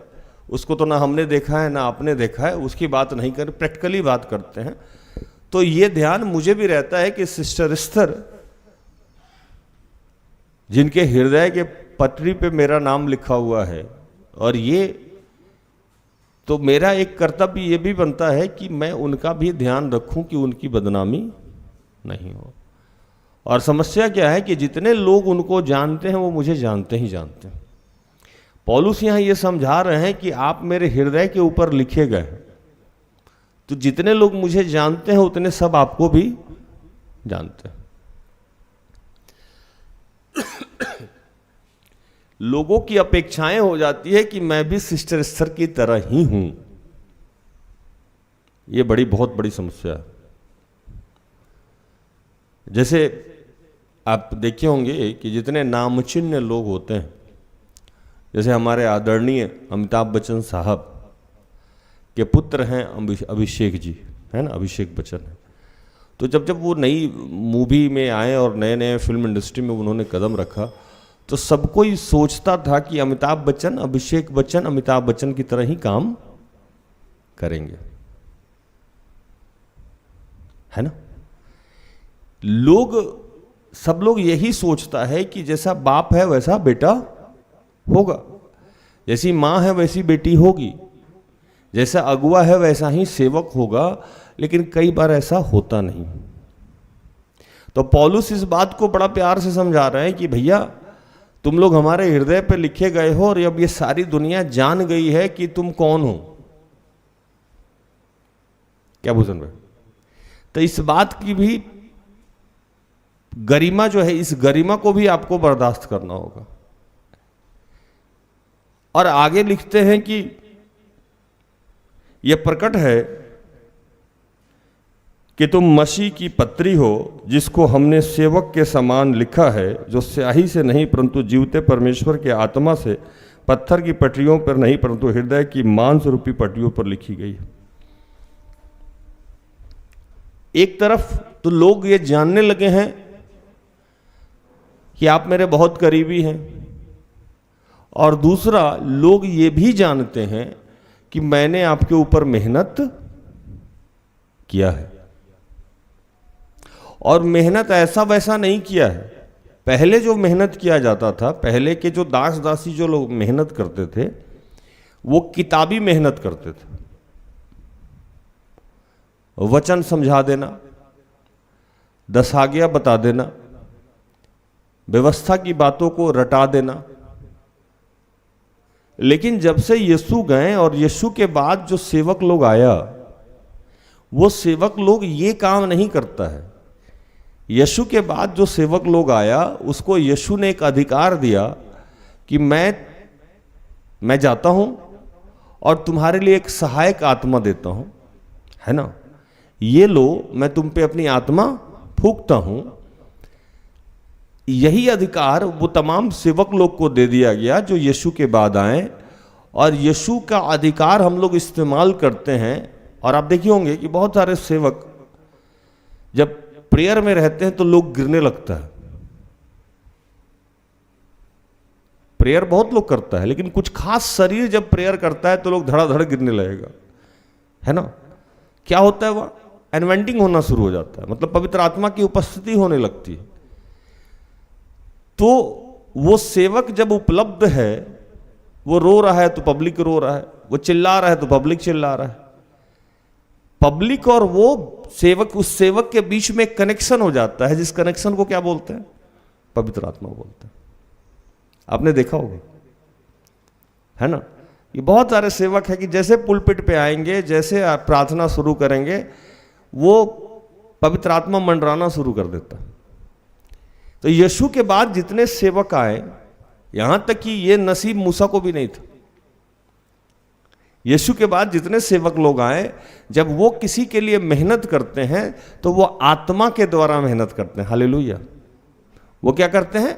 उसको तो ना हमने देखा है ना आपने देखा है, उसकी बात नहीं कर, प्रैक्टिकली बात करते हैं। तो ये ध्यान मुझे भी रहता है कि सिस्टर एस्थर, जिनके हृदय के पटरी पे मेरा नाम लिखा हुआ है, और ये तो मेरा एक कर्तव्य ये भी बनता है कि मैं उनका भी ध्यान रखूं कि उनकी बदनामी नहीं हो। और समस्या क्या है कि जितने लोग उनको जानते हैं वो मुझे जानते ही जानते हैं। पौलुस यहां ये समझा रहे हैं कि आप मेरे हृदय के ऊपर लिखे गए हैं, तो जितने लोग मुझे जानते हैं उतने सब आपको भी जानते हैं। लोगों की अपेक्षाएं हो जाती है कि मैं भी सिस्टर एस्थर की तरह ही हूं। यह बहुत बड़ी समस्या है। जैसे आप देखे होंगे कि जितने नामचिन्ह लोग होते हैं, जैसे हमारे आदरणीय अमिताभ बच्चन साहब के पुत्र हैं अभिषेक जी, है ना, अभिषेक बच्चन है। तो जब वो नई मूवी में आए और नए नए फिल्म इंडस्ट्री में उन्होंने कदम रखा, तो सबको ही सोचता था कि अमिताभ बच्चन, अभिषेक बच्चन अमिताभ बच्चन की तरह ही काम करेंगे, है ना। सब लोग यही सोचता है कि जैसा बाप है वैसा बेटा होगा। जैसी माँ है वैसी बेटी होगी, जैसा अगुआ है वैसा ही सेवक होगा, लेकिन कई बार ऐसा होता नहीं। तो पौलुस इस बात को बड़ा प्यार से समझा रहे हैं कि भैया तुम लोग हमारे हृदय पे लिखे गए हो, और अब ये सारी दुनिया जान गई है कि तुम कौन हो। क्या भूषण भाई? तो इस बात की भी गरिमा जो है, इस गरिमा को भी आपको बर्दाश्त करना होगा। और आगे लिखते हैं कि यह प्रकट है कि तुम मसीह की पत्री हो, जिसको हमने सेवक के समान लिखा है, जो स्याही से नहीं परंतु जीवते परमेश्वर के आत्मा से, पत्थर की पटरियों पर नहीं परंतु हृदय की मांस रूपी पटरियों पर लिखी गई है। एक तरफ तो लोग ये जानने लगे हैं कि आप मेरे बहुत करीबी हैं, और दूसरा लोग ये भी जानते हैं कि मैंने आपके ऊपर मेहनत किया है, और मेहनत ऐसा वैसा नहीं किया है। पहले जो मेहनत किया जाता था, पहले के जो दास दासी जो लोग मेहनत करते थे, वो किताबी मेहनत करते थे। वचन समझा देना, 10 आज्ञा बता देना, व्यवस्था की बातों को रटा देना। लेकिन जब से यीशु गए और यीशु के बाद जो सेवक लोग आया, वो सेवक लोग ये काम नहीं करता है। यीशु के बाद जो सेवक लोग आया, उसको यीशु ने एक अधिकार दिया कि मैं जाता हूं और तुम्हारे लिए एक सहायक आत्मा देता हूं, है ना, ये लो, मैं तुम पे अपनी आत्मा फूंकता हूं। यही अधिकार वो तमाम सेवक लोग को दे दिया गया जो यीशु के बाद आए, और यीशु का अधिकार हम लोग इस्तेमाल करते हैं। और आप देखिए होंगे कि बहुत सारे सेवक जब प्रेयर में रहते हैं तो लोग गिरने लगता है। प्रेयर बहुत लोग करता है, लेकिन कुछ खास शरीर जब प्रेयर करता है तो लोग धड़ाधड़ गिरने लगेगा, है ना। क्या होता है? वह एनवेंटिंग होना शुरू हो जाता है, मतलब पवित्र आत्मा की उपस्थिति होने लगती है। तो वो सेवक जब उपलब्ध है, वो रो रहा है तो पब्लिक रो रहा है, वो चिल्ला रहा है तो पब्लिक चिल्ला रहा है। पब्लिक और वो सेवक, उस सेवक के बीच में कनेक्शन हो जाता है, जिस कनेक्शन को क्या बोलते हैं? पवित्र आत्मा बोलते हैं। आपने देखा होगा, है ना। ये बहुत सारे सेवक है कि जैसे पुलपिट पे आएंगे, जैसे प्रार्थना शुरू करेंगे, वो पवित्र आत्मा मंडराना शुरू कर देता। तो यीशु के बाद जितने सेवक आए, यहां तक कि ये नसीब मूसा को भी नहीं था। यीशु के बाद जितने सेवक लोग आए, जब वो किसी के लिए मेहनत करते हैं तो वो आत्मा के द्वारा मेहनत करते हैं। हालेलुया। वो क्या करते हैं?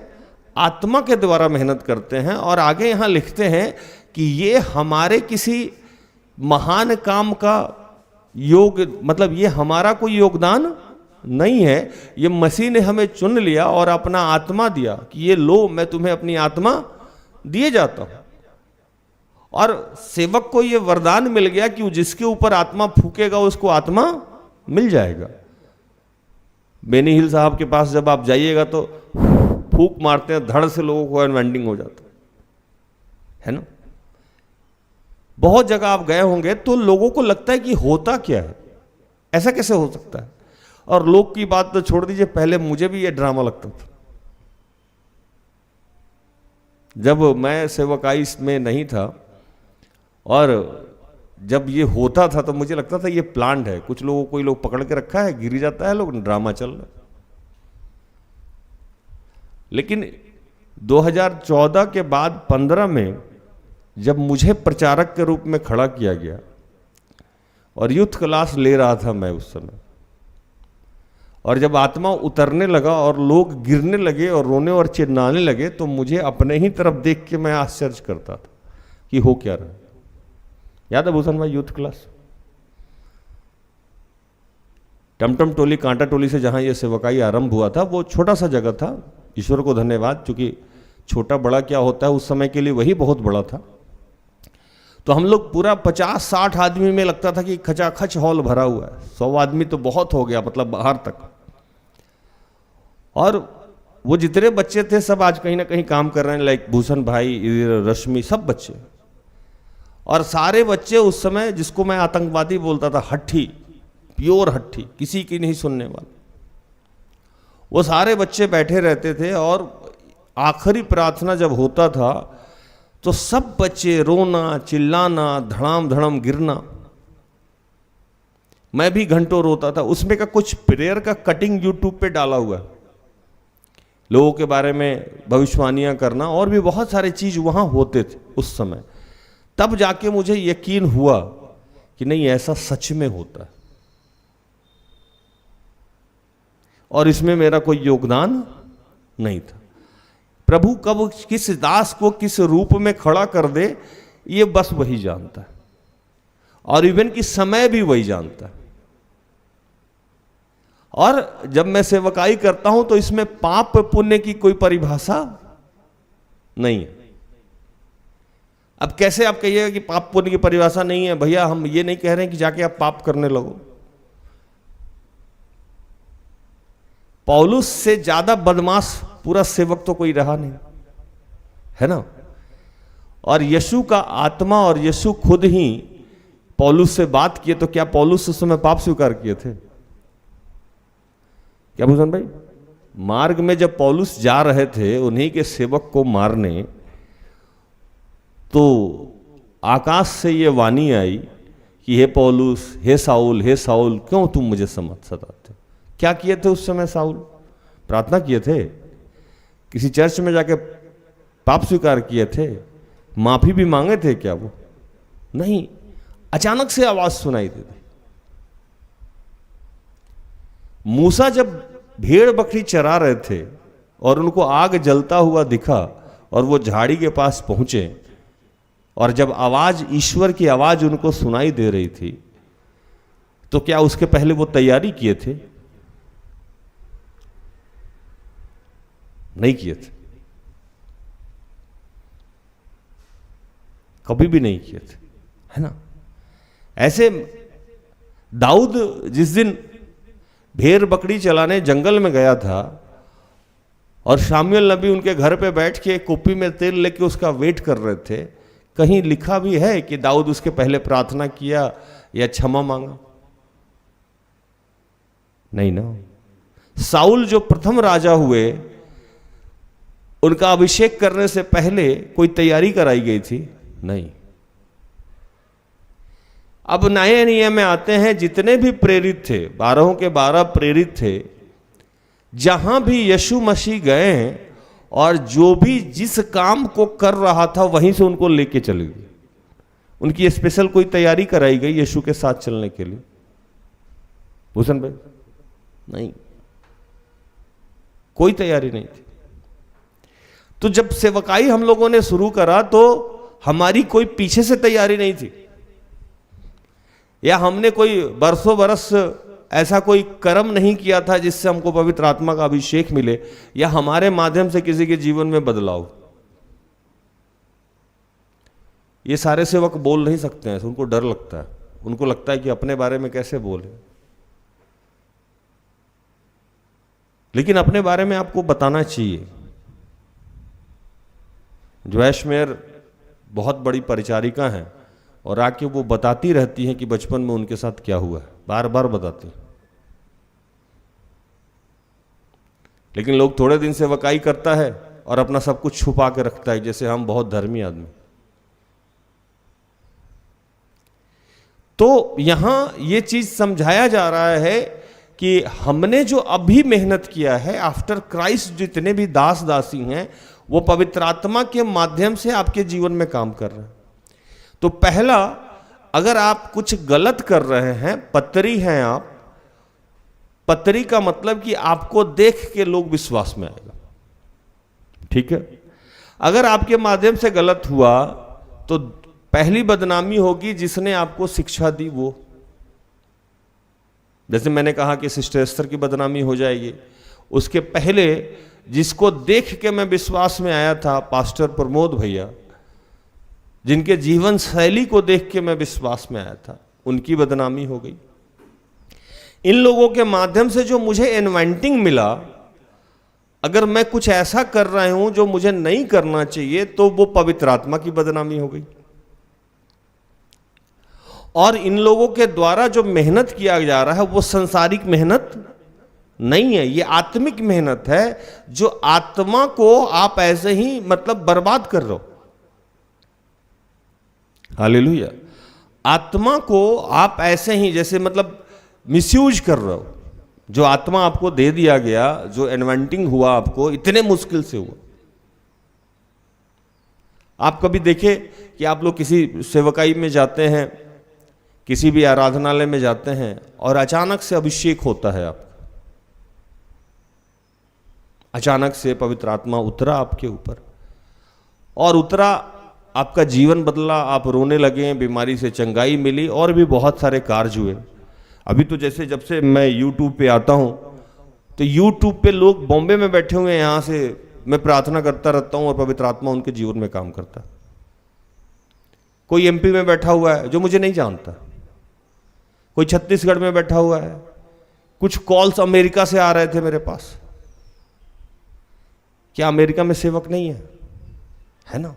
आत्मा के द्वारा मेहनत करते हैं। और आगे यहां लिखते हैं कि ये हमारे किसी महान काम का योग, मतलब ये हमारा कोई योगदान नहीं है, ये मसीह ने हमें चुन लिया और अपना आत्मा दिया कि ये लो, मैं तुम्हें अपनी आत्मा दिए जाता हूं। और सेवक को ये वरदान मिल गया कि जिसके ऊपर आत्मा फूकेगा उसको आत्मा मिल जाएगा। बेनी हिल साहब के पास जब आप जाइएगा तो फूक मारते हैं, धड़ से लोगों को अनवेंडिंग हो जाता है ना। बहुत जगह आप गए होंगे तो लोगों को लगता है कि होता क्या है, ऐसा कैसे हो सकता है। और लोग की बात तो छोड़ दीजिए, पहले मुझे भी ये ड्रामा लगता था। जब मैं सेवकाई में नहीं था और जब ये होता था तो मुझे लगता था ये प्लांट है, कुछ लोगों कोई लोग पकड़ के रखा है, गिर जाता है, लोग ड्रामा चल रहा है। लेकिन 2014 के बाद 15 में जब मुझे प्रचारक के रूप में खड़ा किया गया और यूथ क्लास ले रहा था मैं उस समय, और जब आत्मा उतरने लगा और लोग गिरने लगे और रोने और चिल्लाने लगे, तो मुझे अपने ही तरफ देख के मैं आश्चर्य करता था कि हो क्या रहा है। याद है भूषण भाई, यूथ क्लास टमटम टोली, कांटा टोली से जहां ये सेवकाई आरंभ हुआ था, वो छोटा सा जगह था। ईश्वर को धन्यवाद, क्योंकि छोटा बड़ा क्या होता है, उस समय के लिए वही बहुत बड़ा था। तो हम लोग पूरा 50-60 आदमी में लगता था कि खचाखच हॉल भरा हुआ है। 100 आदमी तो बहुत हो गया, मतलब बाहर तक। और वो जितने बच्चे थे सब आज कहीं ना कहीं काम कर रहे हैं, लाइक भूषण भाई, रश्मि, सब बच्चे और सारे बच्चे उस समय, जिसको मैं आतंकवादी बोलता था, हट्ठी, प्योर हट्ठी, किसी की नहीं सुनने वाले, वो सारे बच्चे बैठे रहते थे और आखिरी प्रार्थना जब होता था तो सब बच्चे रोना, चिल्लाना, धड़ाम धड़ाम गिरना। मैं भी घंटों रोता था। उसमें का कुछ प्रेयर का कटिंग यूट्यूब पे डाला हुआ है, लोगों के बारे में भविष्यवाणियां करना, और भी बहुत सारे चीज वहां होते थे उस समय। तब जाके मुझे यकीन हुआ कि नहीं, ऐसा सच में होता है और इसमें मेरा कोई योगदान नहीं था। प्रभु कब किस दास को किस रूप में खड़ा कर दे, ये बस वही जानता है, और इवन कि समय भी वही जानता है। और जब मैं सेवकाई करता हूं तो इसमें पाप पुण्य की कोई परिभाषा नहीं है। अब कैसे आप कहिएगा कि पाप पुण्य की परिभाषा नहीं है? भैया, हम ये नहीं कह रहे हैं कि जाके आप पाप करने लगो। पौलुस से ज्यादा बदमाश पूरा सेवक तो कोई रहा नहीं, है ना? और यीशु का आत्मा और यीशु खुद ही पौलुस से बात किए, तो क्या पौलुस उस समय पाप स्वीकार किए थे? क्या भूषण भाई, मार्ग में जब पौलुस जा रहे थे उन्हीं के सेवक को मारने, तो आकाश से ये वाणी आई कि हे पौलुस, हे साउल, क्यों तुम मुझे सताते हो? क्या किए थे उस समय साउल? प्रार्थना किए थे? किसी चर्च में जाके पाप स्वीकार किए थे? माफी भी मांगे थे क्या वो? नहीं, अचानक से आवाज सुनाई दी। मूसा जब भेड़ बकरी चरा रहे थे और उनको आग जलता हुआ दिखा और वो झाड़ी के पास पहुंचे, और जब आवाज, ईश्वर की आवाज उनको सुनाई दे रही थी, तो क्या उसके पहले वो तैयारी किए थे? नहीं किए थे, कभी भी नहीं किए थे, है ना? ऐसे दाऊद जिस दिन भेड़ बकरी चलाने जंगल में गया था और शामुएल नबी उनके घर पे बैठ के कुप्पी में तेल लेके उसका वेट कर रहे थे, कहीं लिखा भी है कि दाऊद उसके पहले प्रार्थना किया या क्षमा मांगा? नहीं ना। साउल जो प्रथम राजा हुए, उनका अभिषेक करने से पहले कोई तैयारी कराई गई थी? नहीं। अब नए नियम में आते हैं, जितने भी प्रेरित थे, 12 के 12 प्रेरित थे, जहां भी यीशु मसीह गए हैं और जो भी जिस काम को कर रहा था वहीं से उनको लेके चले गए। उनकी स्पेशल कोई तैयारी कराई गई यीशु के साथ चलने के लिए? भूषण भाई, नहीं, कोई तैयारी नहीं थी। तो जब सेवकाई हम लोगों ने शुरू करा तो हमारी कोई पीछे से तैयारी नहीं थी, या हमने कोई बरसों बरस ऐसा कोई कर्म नहीं किया था जिससे हमको पवित्र आत्मा का अभिषेक मिले, या हमारे माध्यम से किसी के जीवन में बदलाव। ये सारे सेवक बोल नहीं सकते हैं, उनको डर लगता है, उनको लगता है कि अपने बारे में कैसे बोले। लेकिन अपने बारे में आपको बताना चाहिए। जॉयश मेयर बहुत बड़ी परिचारिका हैं और आके वो बताती रहती हैं कि बचपन में उनके साथ क्या हुआ है, बार बार बताती। लेकिन लोग थोड़े दिन से वकाई करता है और अपना सब कुछ छुपा के रखता है, जैसे हम बहुत धर्मी आदमी। तो यहां ये चीज समझाया जा रहा है कि हमने जो अभी मेहनत किया है, आफ्टर क्राइस्ट जितने भी दास दासी हैं, वो पवित्र आत्मा के माध्यम से आपके जीवन में काम कर रहे हैं। तो पहला, अगर आप कुछ गलत कर रहे हैं, पतरी हैं आप, पतरी का मतलब कि आपको देख के लोग विश्वास में आएगा, ठीक है? अगर आपके माध्यम से गलत हुआ तो पहली बदनामी होगी जिसने आपको शिक्षा दी वो। जैसे मैंने कहा कि सिस्टर एस्तर की बदनामी हो जाएगी, उसके पहले जिसको देख के मैं विश्वास में आया था, पास्टर प्रमोद भैया, जिनके जीवन शैली को देख के मैं विश्वास में आया था, उनकी बदनामी हो गई। इन लोगों के माध्यम से जो मुझे इन्वेंटिंग मिला, अगर मैं कुछ ऐसा कर रहा हूं जो मुझे नहीं करना चाहिए, तो वो पवित्र आत्मा की बदनामी हो गई। और इन लोगों के द्वारा जो मेहनत किया जा रहा है वो संसारिक मेहनत नहीं है, ये आत्मिक मेहनत है, जो आत्मा को आप ऐसे ही मतलब बर्बाद कर रहे हो। हालेलुया। आत्मा को आप ऐसे ही जैसे मतलब मिसयूज कर रहे हो। जो आत्मा आपको दे दिया गया, जो इन्वेंटिंग हुआ आपको इतने मुश्किल से हुआ। आप कभी देखे कि आप लोग किसी सेवकाई में जाते हैं, किसी भी आराधनालय में जाते हैं और अचानक से अभिषेक होता है, आप अचानक से पवित्र आत्मा उतरा आपके ऊपर और उतरा, आपका जीवन बदला, आप रोने लगे, बीमारी से चंगाई मिली और भी बहुत सारे कार्य हुए। अभी तो जैसे जब से मैं YouTube पे आता हूं तो YouTube पे लोग बॉम्बे में बैठे हुए हैं, यहां से मैं प्रार्थना करता रहता हूं और पवित्र आत्मा उनके जीवन में काम करता है। कोई MP में बैठा हुआ है जो मुझे नहीं जानता, कोई छत्तीसगढ़ में बैठा हुआ है, कुछ कॉल्स अमेरिका से आ रहे थे मेरे पास। क्या अमेरिका में सेवक नहीं है? है ना,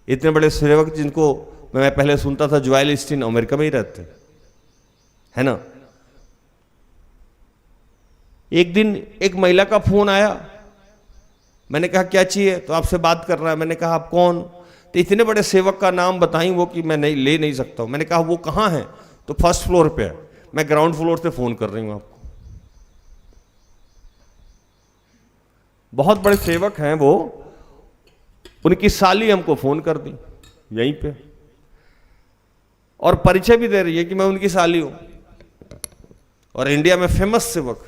इतने बड़े सेवक जिनको मैं पहले सुनता था, जोएल ऑस्टीन अमेरिका में ही रहते, है ना। एक दिन एक महिला का फोन आया, मैंने कहा क्या चाहिए? तो आपसे बात कर रहा है। मैंने कहा आप कौन? तो इतने बड़े सेवक का नाम बताई वो कि मैं नहीं ले नहीं सकता हूं। मैंने कहा वो कहाँ है? तो फर्स्ट फ्लोर पे है। मैं ग्राउंड फ्लोर से फोन कर रही हूं आपको। बहुत बड़े सेवक हैं वो, उनकी साली हमको फोन कर दी यहीं पे और परिचय भी दे रही है कि मैं उनकी साली हूं और इंडिया में फेमस सेवक।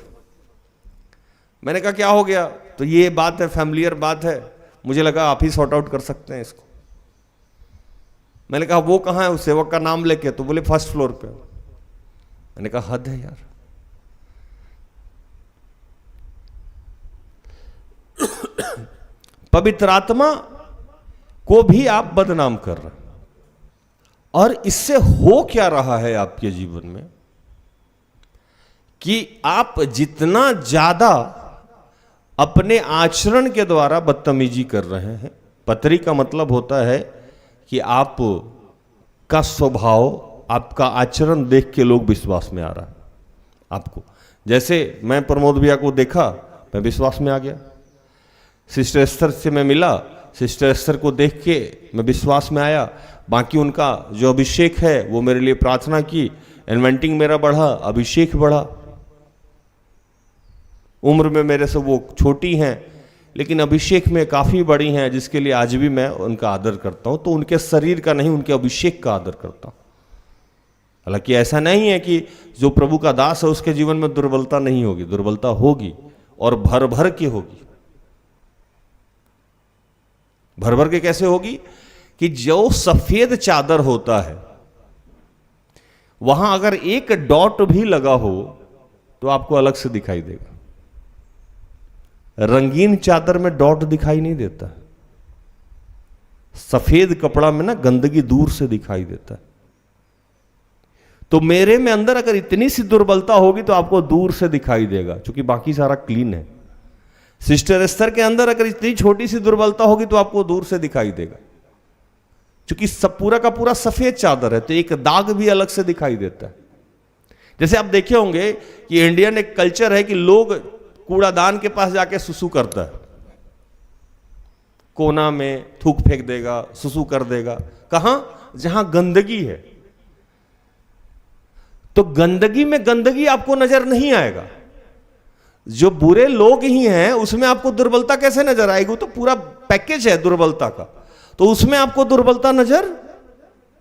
मैंने कहा क्या हो गया? तो ये बात है, फैमिलियर बात है, मुझे लगा आप ही सॉर्ट आउट कर सकते हैं इसको। मैंने कहा वो कहाँ है? उस सेवक का नाम लेके। तो बोले फर्स्ट फ्लोर पे। मैंने कहा हद है यार। पवित्र आत्मा को भी आप बदनाम कर रहे हैं। और इससे हो क्या रहा है आपके जीवन में कि आप जितना ज्यादा अपने आचरण के द्वारा बदतमीजी कर रहे हैं। पतरी का मतलब होता है कि आप का स्वभाव, आपका आचरण देख के लोग विश्वास में आ रहा है आपको। जैसे मैं प्रमोद भैया को देखा, मैं विश्वास में आ गया। सिस्टर एस्तर से मैं मिला, सिस्टर एस्तर को देख के मैं विश्वास में आया। बाकी उनका जो अभिषेक है वो मेरे लिए प्रार्थना की, इन्वेंटिंग मेरा बढ़ा, अभिषेक बढ़ा। उम्र में मेरे से वो छोटी हैं लेकिन अभिषेक में काफ़ी बड़ी हैं, जिसके लिए आज भी मैं उनका आदर करता हूँ। तो उनके शरीर का नहीं, उनके अभिषेक का आदर करता हूँ। हालांकि ऐसा नहीं है कि जो प्रभु का दास है उसके जीवन में दुर्बलता नहीं होगी, दुर्बलता होगी और भर भर के होगी। भर भर के कैसे होगी? कि जो सफेद चादर होता है वहां अगर एक डॉट भी लगा हो तो आपको अलग से दिखाई देगा। रंगीन चादर में डॉट दिखाई नहीं देता, सफेद कपड़ा में ना गंदगी दूर से दिखाई देता है। तो मेरे में अंदर अगर इतनी सी दुर्बलता होगी तो आपको दूर से दिखाई देगा, क्योंकि बाकी सारा क्लीन है। सिस्टर एस्तर के अंदर अगर इतनी छोटी सी दुर्बलता होगी तो आपको दूर से दिखाई देगा, क्योंकि सब पूरा का पूरा सफेद चादर है, तो एक दाग भी अलग से दिखाई देता है। जैसे आप देखे होंगे कि इंडियन एक कल्चर है कि लोग कूड़ादान के पास जाके सुसु करता है, कोना में थूक फेंक देगा, सुसु कर देगा। कहां? जहां गंदगी है। तो गंदगी में गंदगी आपको नजर नहीं आएगा। जो बुरे लोग ही हैं उसमें आपको दुर्बलता कैसे नजर आएगी? वो तो पूरा पैकेज है दुर्बलता का, तो उसमें आपको दुर्बलता नजर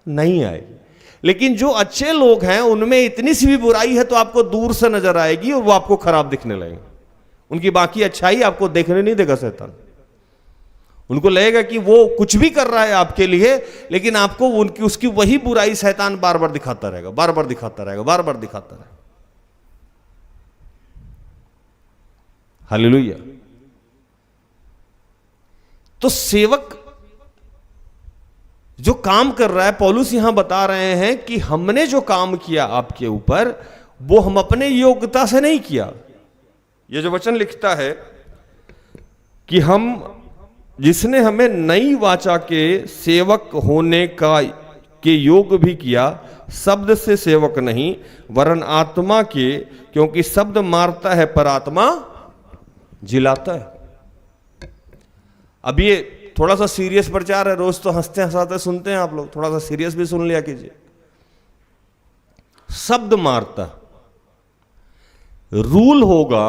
नहीं आएगी। लेकिन जो अच्छे लोग हैं उनमें इतनी सी भी बुराई है तो आपको दूर से नजर आएगी और वो आपको खराब दिखने लगेगी। उनकी बाकी अच्छाई आपको देखने नहीं देगा शैतान। उनको लगेगा कि वो कुछ भी कर रहा है आपके लिए, लेकिन आपको उनकी उसकी वही बुराई शैतान बार बार दिखाता रहेगा, बार बार दिखाता रहेगा, बार बार दिखाता रहेगा। हालेलुया। तो सेवक जो काम कर रहा है, पौलुस यहां बता रहे हैं कि हमने जो काम किया आपके ऊपर वो हम अपने योग्यता से नहीं किया। ये जो वचन लिखता है कि हम जिसने हमें नई वाचा के सेवक होने का के योग भी किया, शब्द से सेवक नहीं वरन आत्मा के, क्योंकि शब्द मारता है पर आत्मा जिलाता है। अब ये थोड़ा सा सीरियस प्रचार है, रोज तो हंसते हंसाते सुनते हैं आप लोग, थोड़ा सा सीरियस भी सुन लिया कीजिए। शब्द मारता, रूल होगा,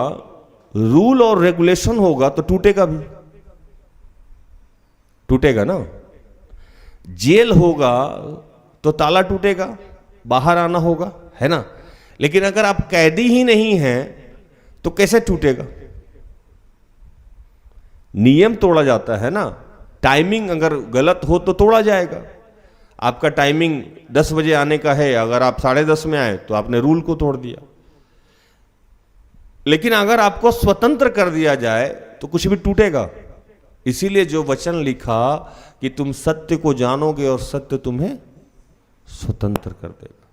रूल और रेगुलेशन होगा तो टूटेगा भी, टूटेगा ना। जेल होगा तो ताला टूटेगा, बाहर आना होगा, है ना। लेकिन अगर आप कैदी ही नहीं हैं तो कैसे टूटेगा? नियम तोड़ा जाता है ना। टाइमिंग अगर गलत हो तो तोड़ा जाएगा। आपका टाइमिंग 10 बजे आने का है, अगर आप 10:30 में आए तो आपने रूल को तोड़ दिया। लेकिन अगर आपको स्वतंत्र कर दिया जाए तो कुछ भी टूटेगा। इसीलिए जो वचन लिखा कि तुम सत्य को जानोगे और सत्य तुम्हें स्वतंत्र कर देगा।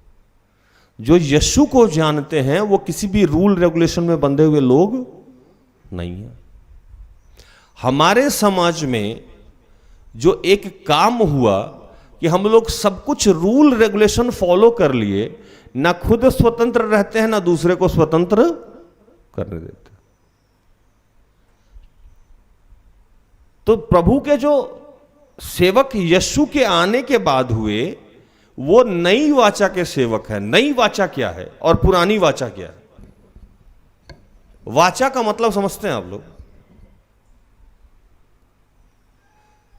जो यीशु को जानते हैं वो किसी भी रूल रेगुलेशन में बंधे हुए लोग नहीं है। हमारे समाज में जो एक काम हुआ कि हम लोग सब कुछ रूल रेगुलेशन फॉलो कर लिए, ना खुद स्वतंत्र रहते हैं ना दूसरे को स्वतंत्र करने देते। तो प्रभु के जो सेवक यीशु के आने के बाद हुए वो नई वाचा के सेवक है। नई वाचा क्या है और पुरानी वाचा क्या है? वाचा का मतलब समझते हैं आप लोग?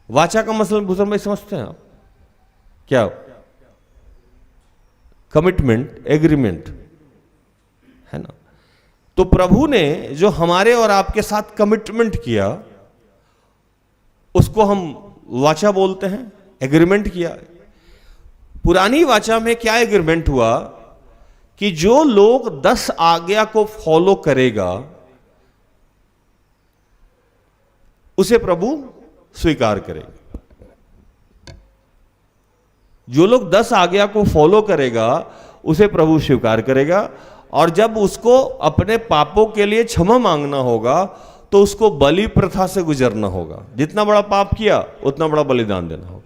वाचा का मतलब भूषण भाई समझते हैं आप क्या? कमिटमेंट, एग्रीमेंट, है ना। तो प्रभु ने जो हमारे और आपके साथ कमिटमेंट किया उसको हम वाचा बोलते हैं, एग्रीमेंट किया। पुरानी वाचा में क्या एग्रीमेंट हुआ कि जो लोग 10 आज्ञा को फॉलो करेगा उसे प्रभु स्वीकार करेगा। जो लोग 10 आज्ञा को फॉलो करेगा उसे प्रभु स्वीकार करेगा। और जब उसको अपने पापों के लिए क्षमा मांगना होगा तो उसको बलि प्रथा से गुजरना होगा। जितना बड़ा पाप किया उतना बड़ा बलिदान देना होगा।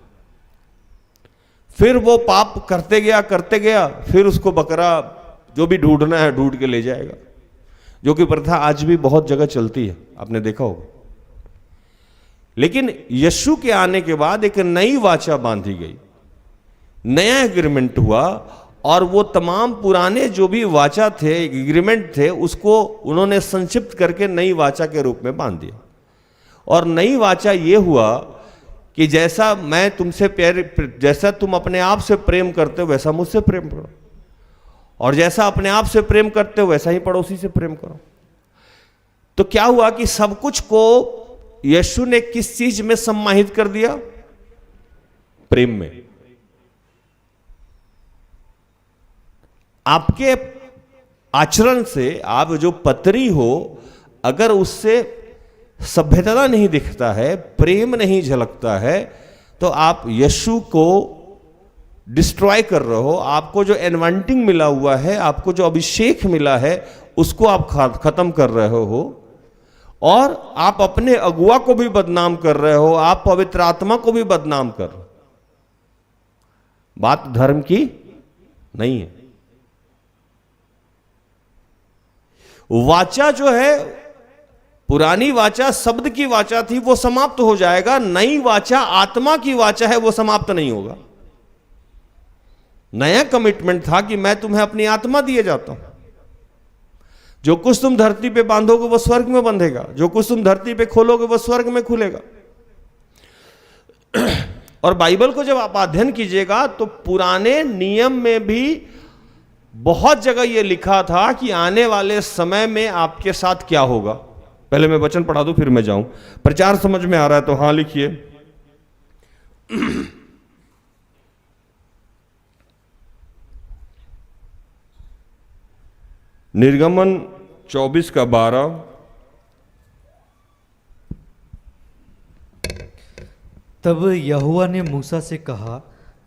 फिर वो पाप करते गया, फिर उसको बकरा जो भी ढूंढना है ढूंढ के ले जाएगा, जो कि प्रथा आज भी बहुत जगह चलती है, आपने देखा होगा। लेकिन यीशु के आने के बाद एक नई वाचा बांधी गई, नया एग्रीमेंट हुआ, और वो तमाम पुराने जो भी वाचा थे, एग्रीमेंट थे, उसको उन्होंने संक्षिप्त करके नई वाचा के रूप में बांध दिया। और नई वाचा ये हुआ कि जैसा मैं तुमसे जैसा तुम अपने आप से प्रेम करते हो वैसा मुझसे प्रेम करो, और जैसा अपने आप से प्रेम करते हो वैसा ही पड़ोसी से प्रेम करो। तो क्या हुआ कि सब कुछ को यीशु ने किस चीज में सम्मानित कर दिया? प्रेम में। आपके आचरण से, आप जो पत्री हो, अगर उससे सभ्यता नहीं दिखता है, प्रेम नहीं झलकता है, तो आप यीशु को डिस्ट्रॉय कर रहे हो। आपको जो एनवांटिंग मिला हुआ है, आपको जो अभिषेक मिला है, उसको आप खत्म कर रहे हो। और आप अपने अगुआ को भी बदनाम कर रहे हो, आप पवित्र आत्मा को भी बदनाम कर रहे हो। बात धर्म की नहीं है। वाचा जो है, पुरानी वाचा शब्द की वाचा थी, वो समाप्त हो जाएगा। नई वाचा आत्मा की वाचा है, वो समाप्त नहीं होगा। नया कमिटमेंट था कि मैं तुम्हें अपनी आत्मा दिए जाता हूं। जो कुछ तुम धरती पे बांधोगे वो स्वर्ग में बंधेगा, जो कुछ तुम धरती पे खोलोगे वो स्वर्ग में खुलेगा। और बाइबल को जब आप अध्ययन कीजिएगा तो पुराने नियम में भी बहुत जगह यह लिखा था कि आने वाले समय में आपके साथ क्या होगा। पहले मैं वचन पढ़ा दूं फिर मैं जाऊं। प्रचार समझ में आ रहा है तो हां लिखिए। निर्गमन 24:12। तब यहोवा ने मूसा से कहा,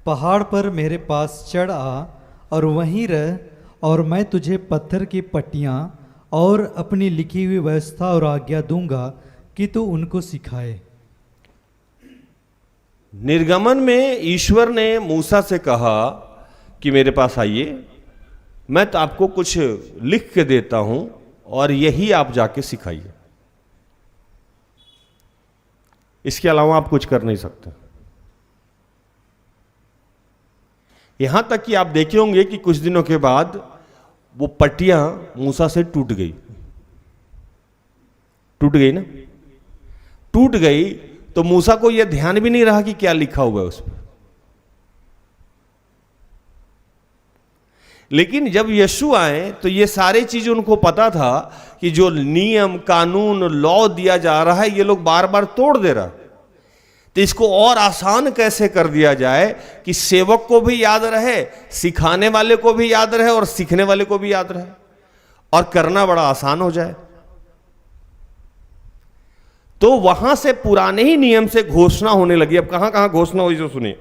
पहाड़ पर मेरे पास चढ़ आ और वहीं रह, और मैं तुझे पत्थर की पट्टियां और अपनी लिखी हुई व्यवस्था और आज्ञा दूंगा कि तू उनको सिखाए। निर्गमन में ईश्वर ने मूसा से कहा कि मेरे पास आइए, मैं तो आपको कुछ लिख के देता हूं और यही आप जाके सिखाइए, इसके अलावा आप कुछ कर नहीं सकते। यहां तक कि आप देखे होंगे कि कुछ दिनों के बाद वो पट्टियां मूसा से टूट गई ना, टूट गई तो मूसा को यह ध्यान भी नहीं रहा कि क्या लिखा हुआ है उस पर। लेकिन जब यीशु आए तो ये सारी चीजें उनको पता था कि जो नियम कानून लॉ दिया जा रहा है ये लोग बार बार तोड़ दे रहा, तो इसको और आसान कैसे कर दिया जाए कि सेवक को भी याद रहे, सिखाने वाले को भी याद रहे और सीखने वाले को भी याद रहे और करना बड़ा आसान हो जाए। तो वहां से पुराने ही नियम से घोषणा होने लगी। अब कहां कहां घोषणा हुई जो सुनिए,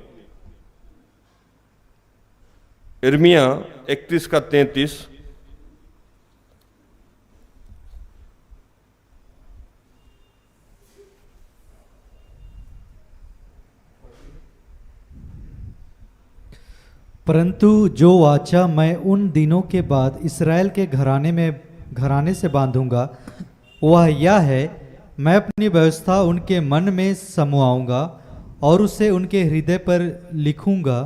यिर्मयाह 31 का 33, परंतु जो वाचा मैं उन दिनों के बाद इस्राएल के घराने से बांधूंगा वह यह है, मैं अपनी व्यवस्था उनके मन में समवाऊंगा और उसे उनके हृदय पर लिखूंगा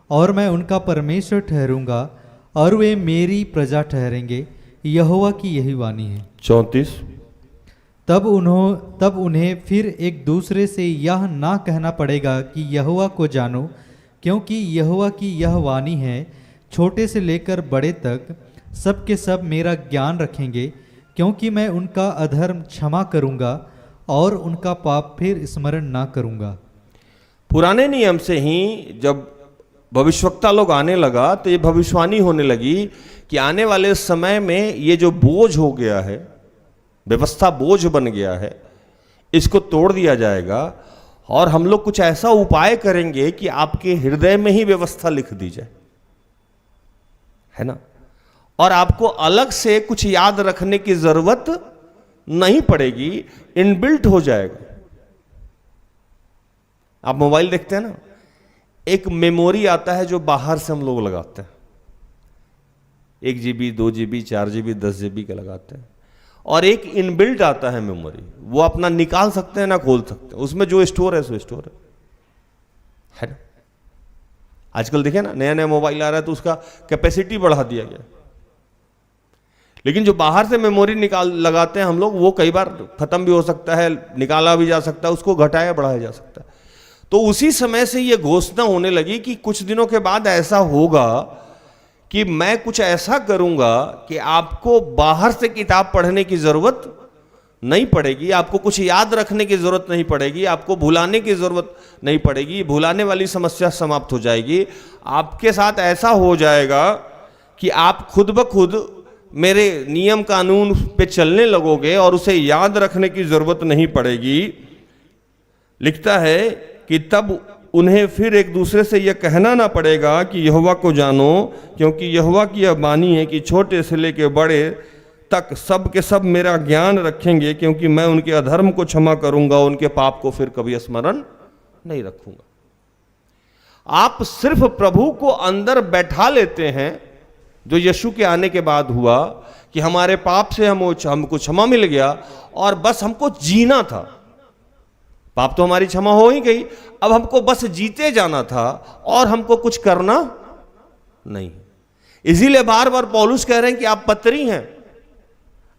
और मैं उनका परमेश्वर ठहरूंगा और वे मेरी प्रजा ठहरेंगे। यहोवा की यही वाणी है। 34, तब उन्हें फिर एक दूसरे से यह ना कहना पड़ेगा कि यहोवा को जानो, क्योंकि यहोवा की यह वाणी है, छोटे से लेकर बड़े तक सब के सब मेरा ज्ञान रखेंगे, क्योंकि मैं उनका अधर्म क्षमा करूंगा और उनका पाप फिर स्मरण ना करूंगा। पुराने नियम से ही जब भविष्यवक्ता लोग आने लगा तो ये भविष्यवाणी होने लगी कि आने वाले समय में ये जो बोझ हो गया है, व्यवस्था बोझ बन गया है, इसको तोड़ दिया जाएगा और हम लोग कुछ ऐसा उपाय करेंगे कि आपके हृदय में ही व्यवस्था लिख दी जाए, है ना, और आपको अलग से कुछ याद रखने की जरूरत नहीं पड़ेगी, इनबिल्ट हो जाएगा। आप मोबाइल देखते हैं ना, एक मेमोरी आता है जो बाहर से हम लोग लगाते हैं, 1 GB 2 GB 4 GB 10 GB का लगाते हैं, और एक इनबिल्ट आता है मेमोरी, वो अपना निकाल सकते हैं ना खोल सकते हैं, उसमें जो स्टोर है सो स्टोर है ना। आजकल देखिए ना, नया नया मोबाइल आ रहा है तो उसका कैपेसिटी बढ़ा दिया गया, लेकिन जो बाहर से मेमोरी निकाल लगाते हैं हम लोग, वो कई बार खत्म भी हो सकता है, निकाला भी जा सकता है, उसको घटाया बढ़ाया जा सकता है। तो उसी समय से ये घोषणा होने लगी कि कुछ दिनों के बाद ऐसा होगा कि मैं कुछ ऐसा करूंगा कि आपको बाहर से किताब पढ़ने की जरूरत नहीं पड़ेगी, आपको कुछ याद रखने की जरूरत नहीं पड़ेगी, आपको भुलाने की जरूरत नहीं पड़ेगी, भुलाने वाली समस्या समाप्त हो जाएगी। आपके साथ ऐसा हो जाएगा कि आप खुद ब खुद मेरे नियम कानून पे चलने लगोगे और उसे याद रखने की जरूरत नहीं पड़ेगी। लिखता है कि तब उन्हें फिर एक दूसरे से यह कहना ना पड़ेगा कि यहोवा को जानो, क्योंकि यहोवा की यह वाणी है कि छोटे से लेकर बड़े तक सब के सब मेरा ज्ञान रखेंगे, क्योंकि मैं उनके अधर्म को क्षमा करूंगा, उनके पाप को फिर कभी स्मरण नहीं रखूंगा। आप सिर्फ प्रभु को अंदर बैठा लेते हैं, जो यीशु के आने के बाद हुआ कि हमारे पाप से हमको क्षमा मिल गया और बस हमको जीना था। पाप तो हमारी क्षमा हो ही गई, अब हमको बस जीते जाना था और हमको कुछ करना नहीं। इसीलिए बार बार पौलुस कह रहे हैं कि आप पत्री हैं,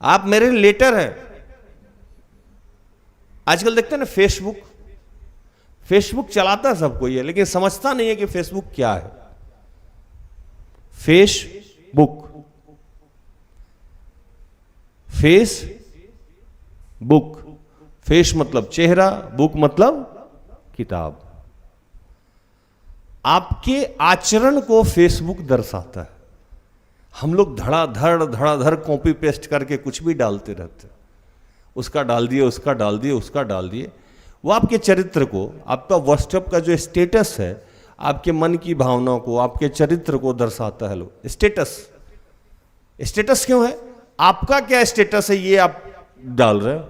आप मेरे लेटर हैं। आजकल देखते हैं ना, फेसबुक चलाता सब कोई है, लेकिन समझता नहीं है कि फेसबुक क्या है। फेस मतलब चेहरा, बुक मतलब किताब। आपके आचरण को फेसबुक दर्शाता है। हम लोग धड़ाधड़ कॉपी पेस्ट करके कुछ भी डालते रहते हैं, उसका डाल दिए, उसका डाल दिए, उसका डाल दिए। वो आपके चरित्र को, आपका व्हाट्सएप का जो स्टेटस है, आपके मन की भावनाओं को, आपके चरित्र को दर्शाता है। लोग स्टेटस क्यों है? आपका क्या स्टेटस है ये आप डाल रहे हो।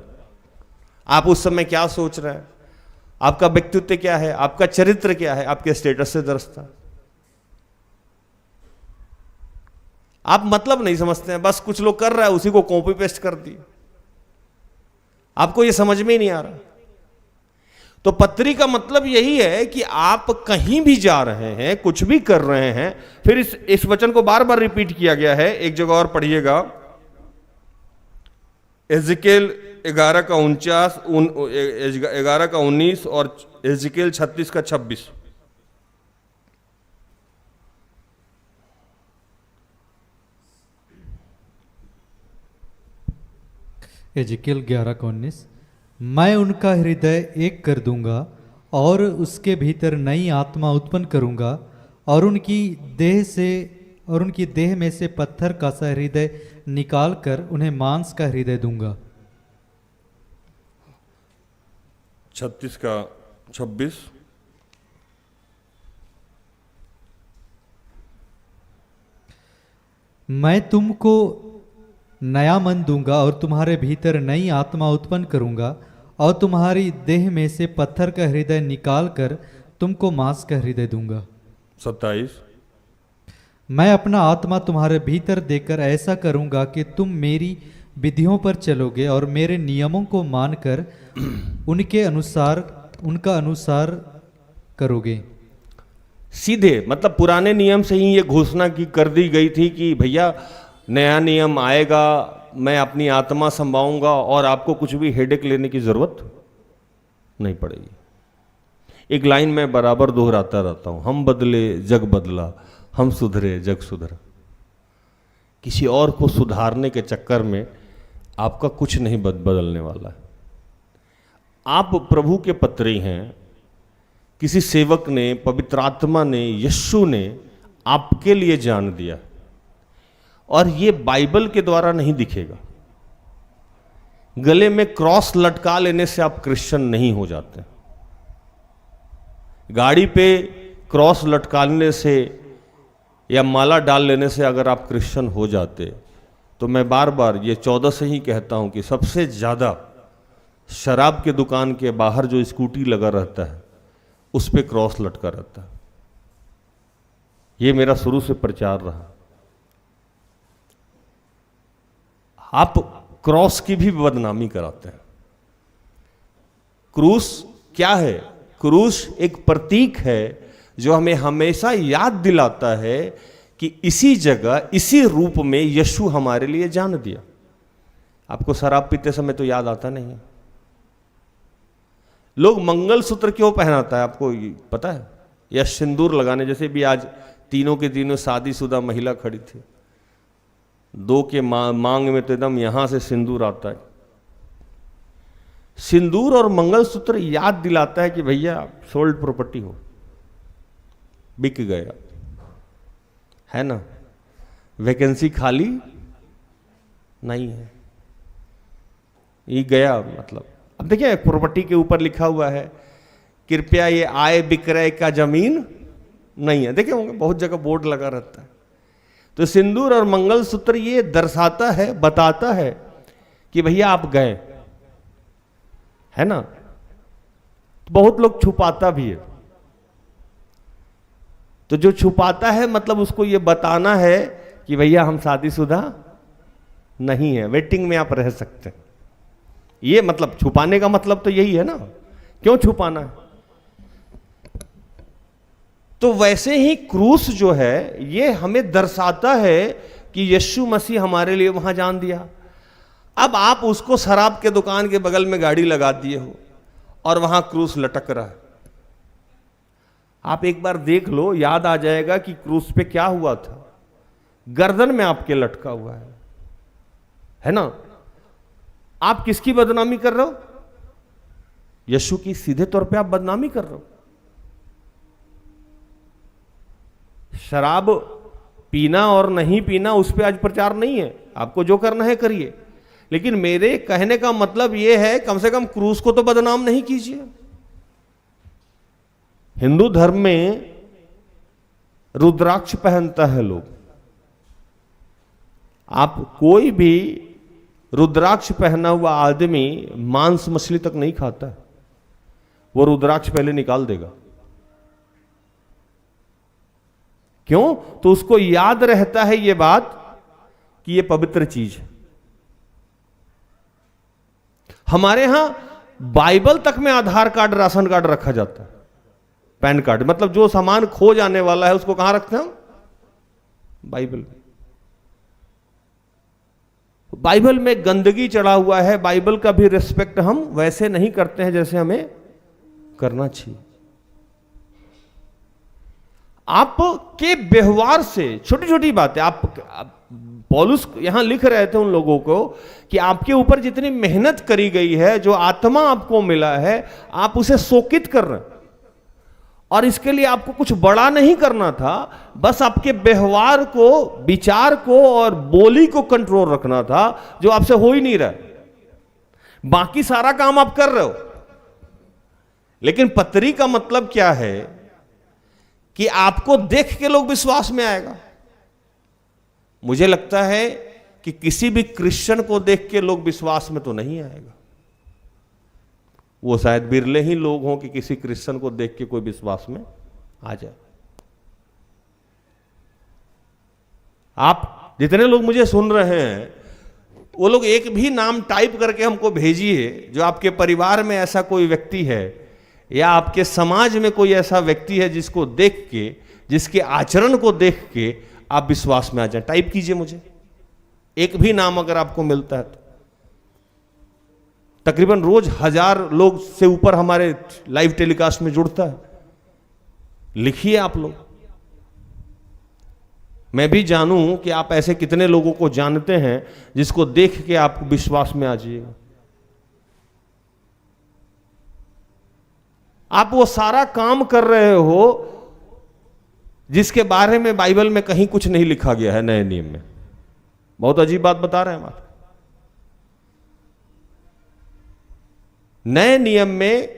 आप उस समय क्या सोच रहे हैं, आपका व्यक्तित्व क्या है, आपका चरित्र क्या है, आपके स्टेटस से दर्शता है। आप मतलब नहीं समझते हैं, बस कुछ लोग कर रहा है उसी को कॉपी पेस्ट कर दिए, आपको ये समझ में ही नहीं आ रहा। तो पत्री का मतलब यही है कि आप कहीं भी जा रहे हैं, कुछ भी कर रहे हैं। फिर इस वचन को बार बार रिपीट किया गया है, एक जगह और पढ़िएगा, एजिकेल 11 का 49, 11 का 19 और एजिकेल 36 का 26। एजिकेल 11 का 19, मैं उनका हृदय एक कर दूंगा और उसके भीतर नई आत्मा उत्पन्न करूंगा और उनकी देह में से पत्थर का सा हृदय निकाल कर उन्हें मांस का हृदय दूंगा। 36 का 26, मैं तुमको नया मन दूंगा और तुम्हारे भीतर नई आत्मा उत्पन्न करूंगा और तुम्हारी देह में से पत्थर का हृदय निकाल कर तुमको मांस का हृदय दूंगा। 27, मैं अपना आत्मा तुम्हारे भीतर देकर ऐसा करूंगा कि तुम मेरी विधियों पर चलोगे और मेरे नियमों को मानकर उनका अनुसार करोगे। सीधे मतलब पुराने नियम से ही ये घोषणा की कर दी गई थी कि भैया नया नियम आएगा, मैं अपनी आत्मा संभालूंगा और आपको कुछ भी हेडेक लेने की जरूरत नहीं पड़ेगी। एक लाइन में बराबर दोहराता रहता हूं, हम बदले जग बदला, हम सुधरे जग सुधरा। किसी और को सुधारने के चक्कर में आपका कुछ नहीं बदलने वाला है। आप प्रभु के पत्री हैं, किसी सेवक ने, पवित्र आत्मा ने, यीशु ने आपके लिए जान दिया और ये बाइबल के द्वारा नहीं दिखेगा। गले में क्रॉस लटका लेने से आप क्रिश्चियन नहीं हो जाते। गाड़ी पे क्रॉस लटकाने से या माला डाल लेने से अगर आप क्रिश्चियन हो जाते, तो मैं बार बार ये 14 से ही कहता हूं कि सबसे ज्यादा शराब के दुकान के बाहर जो स्कूटी लगा रहता है उस पे क्रॉस लटका रहता है। ये मेरा शुरू से प्रचार रहा। आप क्रॉस की भी बदनामी कराते हैं। क्रूस क्या है? क्रूस एक प्रतीक है जो हमें हमेशा याद दिलाता है कि इसी जगह, इसी रूप में यीशु हमारे लिए जान दिया। आपको शराब पीते समय तो याद आता नहीं है। लोग मंगलसूत्र क्यों पहनाता है आपको पता है? या सिंदूर लगाने, जैसे भी आज तीनों के तीनों शादीशुदा महिला खड़ी थी, दो के मांग में तो एकदम यहां से सिंदूर आता है। सिंदूर और मंगलसूत्र याद दिलाता है कि भैया सोल्ड प्रॉपर्टी हो, बिक गया है ना, वैकेंसी खाली नहीं है, ये गया। मतलब अब देखिए प्रॉपर्टी के ऊपर लिखा हुआ है कृपया ये आय विक्रय का जमीन नहीं है। देखिए होंगे बहुत जगह बोर्ड लगा रहता है। तो सिंदूर और मंगलसूत्र ये दर्शाता है, बताता है कि भैया आप गए, है ना। तो बहुत लोग छुपाता भी है। तो जो छुपाता है मतलब उसको ये बताना है कि भैया हम शादीशुदा नहीं है, वेटिंग में आप रह सकते हैं। ये मतलब छुपाने का मतलब तो यही है ना, क्यों छुपाना है। तो वैसे ही क्रूस जो है ये हमें दर्शाता है कि यीशु मसीह हमारे लिए वहां जान दिया। अब आप उसको शराब के दुकान के बगल में गाड़ी लगा दिए हो और वहां क्रूस लटक रहा है। आप एक बार देख लो, याद आ जाएगा कि क्रूस पे क्या हुआ था। गर्दन में आपके लटका हुआ है ना। आप किसकी बदनामी कर रहे हो? यीशु की सीधे तौर पे आप बदनामी कर रहे हो। शराब पीना और नहीं पीना उस पर आज प्रचार नहीं है, आपको जो करना है करिए, लेकिन मेरे कहने का मतलब यह है कम से कम क्रूस को तो बदनाम नहीं कीजिए। हिंदू धर्म में रुद्राक्ष पहनता है लोग। आप कोई भी रुद्राक्ष पहना हुआ आदमी मांस मछली तक नहीं खाता है, वो रुद्राक्ष पहले निकाल देगा। क्यों? तो उसको याद रहता है ये बात कि ये पवित्र चीज है। हमारे यहां बाइबल तक में आधार कार्ड, राशन कार्ड रखा जाता है, पैन कार्ड, मतलब जो सामान खो जाने वाला है उसको कहां रखते हैं हम? बाइबल में। बाइबल में गंदगी चढ़ा हुआ है, बाइबल का भी रिस्पेक्ट हम वैसे नहीं करते हैं जैसे हमें करना चाहिए। आपके व्यवहार से छोटी छोटी बातें, आप पौलुस यहां लिख रहे थे उन लोगों को कि आपके ऊपर जितनी मेहनत करी गई है, जो आत्मा आपको मिला है, आप उसे शोकित कर रहे हैं, और इसके लिए आपको कुछ बड़ा नहीं करना था, बस आपके व्यवहार को, विचार को और बोली को कंट्रोल रखना था, जो आपसे हो ही नहीं रहा। बाकी सारा काम आप कर रहे हो। लेकिन पत्री का मतलब क्या है कि आपको देख के लोग विश्वास में आएगा। मुझे लगता है कि किसी भी क्रिश्चियन को देख के लोग विश्वास में तो नहीं आएगा। वो शायद बिरले ही लोग हों कि किसी क्रिश्चियन को देख के कोई विश्वास में आ जाए। आप जितने लोग मुझे सुन रहे हैं, वो लोग एक भी नाम टाइप करके हमको भेजिए जो आपके परिवार में ऐसा कोई व्यक्ति है या आपके समाज में कोई ऐसा व्यक्ति है जिसको देख के, जिसके आचरण को देख के आप विश्वास में आ जाए। टाइप कीजिए मुझे एक भी नाम अगर आपको मिलता है तो। तकरीबन रोज 1000 लोग से ऊपर हमारे लाइव टेलीकास्ट में जुड़ता है। लिखिए आप लोग, मैं भी जानूं कि आप ऐसे कितने लोगों को जानते हैं जिसको देख के आप विश्वास में आ जाइएगा। आप वो सारा काम कर रहे हो जिसके बारे में बाइबल में कहीं कुछ नहीं लिखा गया है नए नियम में। बहुत अजीब बात बता रहे हैं हम आप। नए नियम में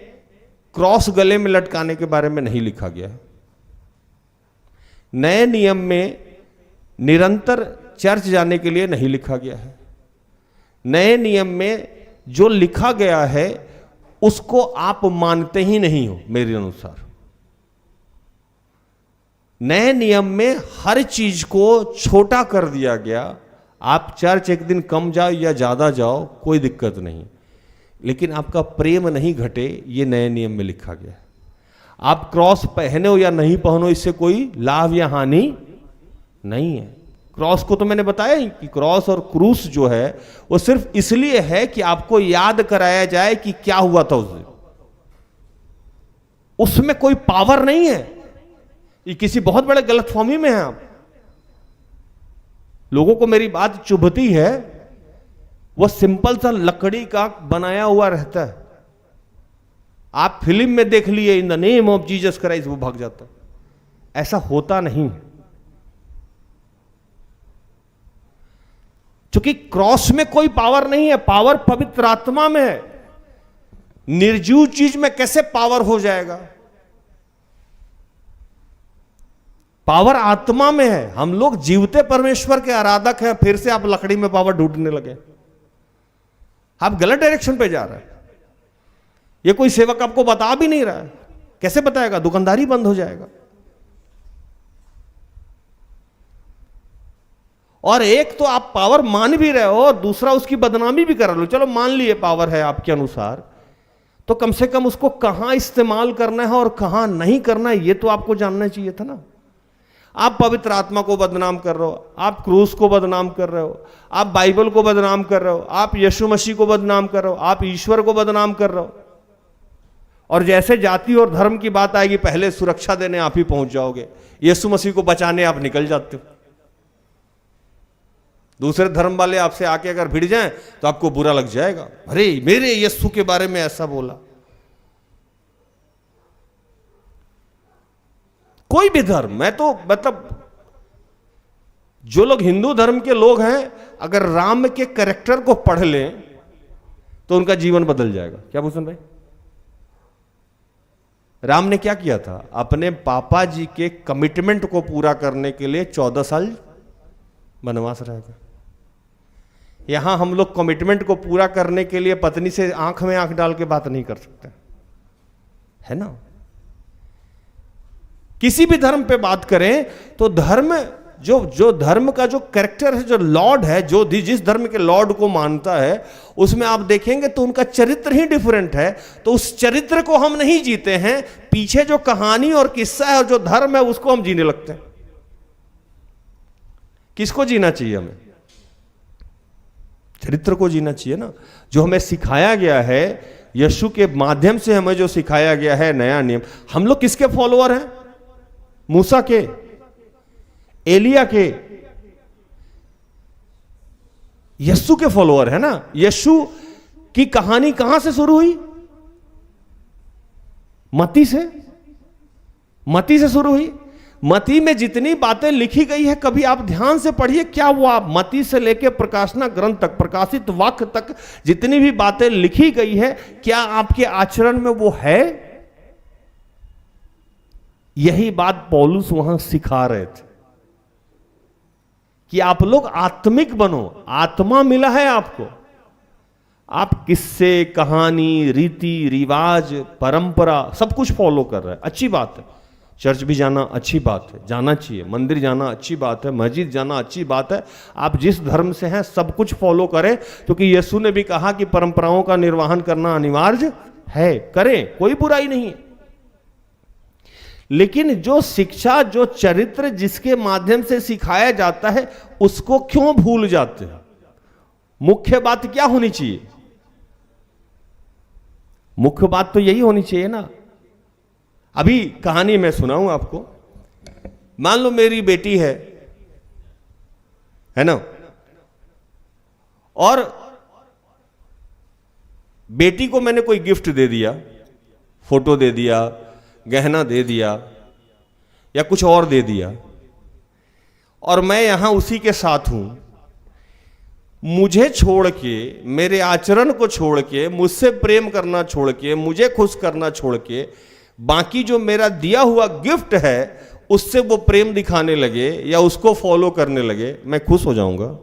क्रॉस गले में लटकाने के बारे में नहीं लिखा गया है। नए नियम में निरंतर चर्च जाने के लिए नहीं लिखा गया है। नए नियम में जो लिखा गया है उसको आप मानते ही नहीं हो मेरे अनुसार। नए नियम में हर चीज को छोटा कर दिया गया। आप चर्च एक दिन कम जाओ या ज्यादा जाओ कोई दिक्कत नहीं, लेकिन आपका प्रेम नहीं घटे, ये नए नियम में लिखा गया है। आप क्रॉस पहने हो या नहीं पहनो, इससे कोई लाभ या हानि नहीं है। क्रॉस को तो मैंने बताया ही कि क्रॉस और क्रूस जो है वो सिर्फ इसलिए है कि आपको याद कराया जाए कि क्या हुआ था उस दिन। उसमें कोई पावर नहीं है। ये किसी बहुत बड़े गलतफहमी में है आप। लोगों को मेरी बात चुभती है, वो सिंपल सा लकड़ी का बनाया हुआ रहता है। आप फिल्म में देख लिए in the name of Jesus Christ, वो भाग जाता है। ऐसा होता नहीं। क्योंकि क्रॉस में कोई पावर नहीं है, पावर पवित्र आत्मा में है। निर्जीव चीज में कैसे पावर हो जाएगा? पावर आत्मा में है। हम लोग जीवते परमेश्वर के आराधक हैं, फिर से आप लकड़ी में पावर ढूंढने लगे। आप गलत डायरेक्शन पे जा रहे हैं। ये कोई सेवक आपको बता भी नहीं रहा है, कैसे बताएगा? दुकानदारी बंद हो जाएगा। और एक तो आप पावर मान भी रहे हो और दूसरा उसकी बदनामी भी कर रहे हो। चलो मान लिए पावर है आपके अनुसार, तो कम से कम उसको कहां इस्तेमाल करना है और कहां नहीं करना है ये तो आपको जानना चाहिए था ना। आप पवित्र आत्मा को बदनाम कर रहे हो, आप क्रूस को बदनाम कर रहे हो, आप बाइबल को बदनाम कर रहे हो, आप यीशु मसीह को बदनाम कर रहे हो, आप ईश्वर को बदनाम कर रहे हो। और जैसे जाति और धर्म की बात आएगी, पहले सुरक्षा देने आप ही पहुंच जाओगे, यीशु मसीह को बचाने आप निकल जाते हो। दूसरे धर्म वाले आपसे आके अगर भिड़ जाएं तो आपको बुरा लग जाएगा, अरे मेरे यीशु के बारे में ऐसा बोला। कोई भी धर्म, मैं तो मतलब जो लोग हिंदू धर्म के लोग हैं, अगर राम के कैरेक्टर को पढ़ लें तो उनका जीवन बदल जाएगा। क्या भूषण भाई? राम ने क्या किया था? अपने पापा जी के कमिटमेंट को पूरा करने के लिए 14 साल वनवास रह गए। यहां हम लोग कमिटमेंट को पूरा करने के लिए पत्नी से आंख में आंख डाल के बात नहीं कर सकते, है ना? किसी भी धर्म पे बात करें तो धर्म जो धर्म का जो कैरेक्टर है, जो लॉर्ड है, जो जिस धर्म के लॉर्ड को मानता है, उसमें आप देखेंगे तो उनका चरित्र ही डिफरेंट है। तो उस चरित्र को हम नहीं जीते हैं, पीछे जो कहानी और किस्सा है और जो धर्म है उसको हम जीने लगते हैं। किसको जीना चाहिए? हमें चरित्र को जीना चाहिए ना, जो हमें सिखाया गया है यीशु के माध्यम से, हमें जो सिखाया गया है नया नियम। हम लोग किसके फॉलोअर हैं? मूसा के, एलिया के, यीशु के फॉलोअर है ना। यीशु की कहानी कहां से शुरू हुई? मत्ती से शुरू हुई। मत्ती में जितनी बातें लिखी गई है, कभी आप ध्यान से पढ़िए क्या हुआ। मत्ती से लेकर प्रकाशना ग्रंथ तक, प्रकाशित वाक्य तक जितनी भी बातें लिखी गई है, क्या आपके आचरण में वो है? यही बात पौलुस वहां सिखा रहे थे कि आप लोग आत्मिक बनो। आत्मा मिला है आपको। आप किस्से, कहानी, रीति रिवाज, परंपरा सब कुछ फॉलो कर रहे हैं, अच्छी बात है। चर्च भी जाना अच्छी बात है, जाना चाहिए। मंदिर जाना अच्छी बात है, मस्जिद जाना अच्छी बात है। आप जिस धर्म से हैं सब कुछ फॉलो करें, क्योंकि यीशु ने भी कहा कि परंपराओं का निर्वहन करना अनिवार्य है। करें, कोई बुराई नहीं। लेकिन जो शिक्षा, जो चरित्र जिसके माध्यम से सिखाया जाता है, उसको क्यों भूल जाते हैं? मुख्य बात क्या होनी चाहिए? मुख्य बात तो यही होनी चाहिए ना। अभी कहानी मैं सुनाऊं आपको। मान लो मेरी बेटी है ना, और बेटी को मैंने कोई गिफ्ट दे दिया, फोटो दे दिया, गहना दे दिया या कुछ और दे दिया, और मैं यहां उसी के साथ हूं। मुझे छोड़ के, मेरे आचरण को छोड़ के, मुझसे प्रेम करना छोड़ के, मुझे खुश करना छोड़ के, बाकी जो मेरा दिया हुआ गिफ्ट है उससे वो प्रेम दिखाने लगे या उसको फॉलो करने लगे, मैं खुश हो जाऊंगा?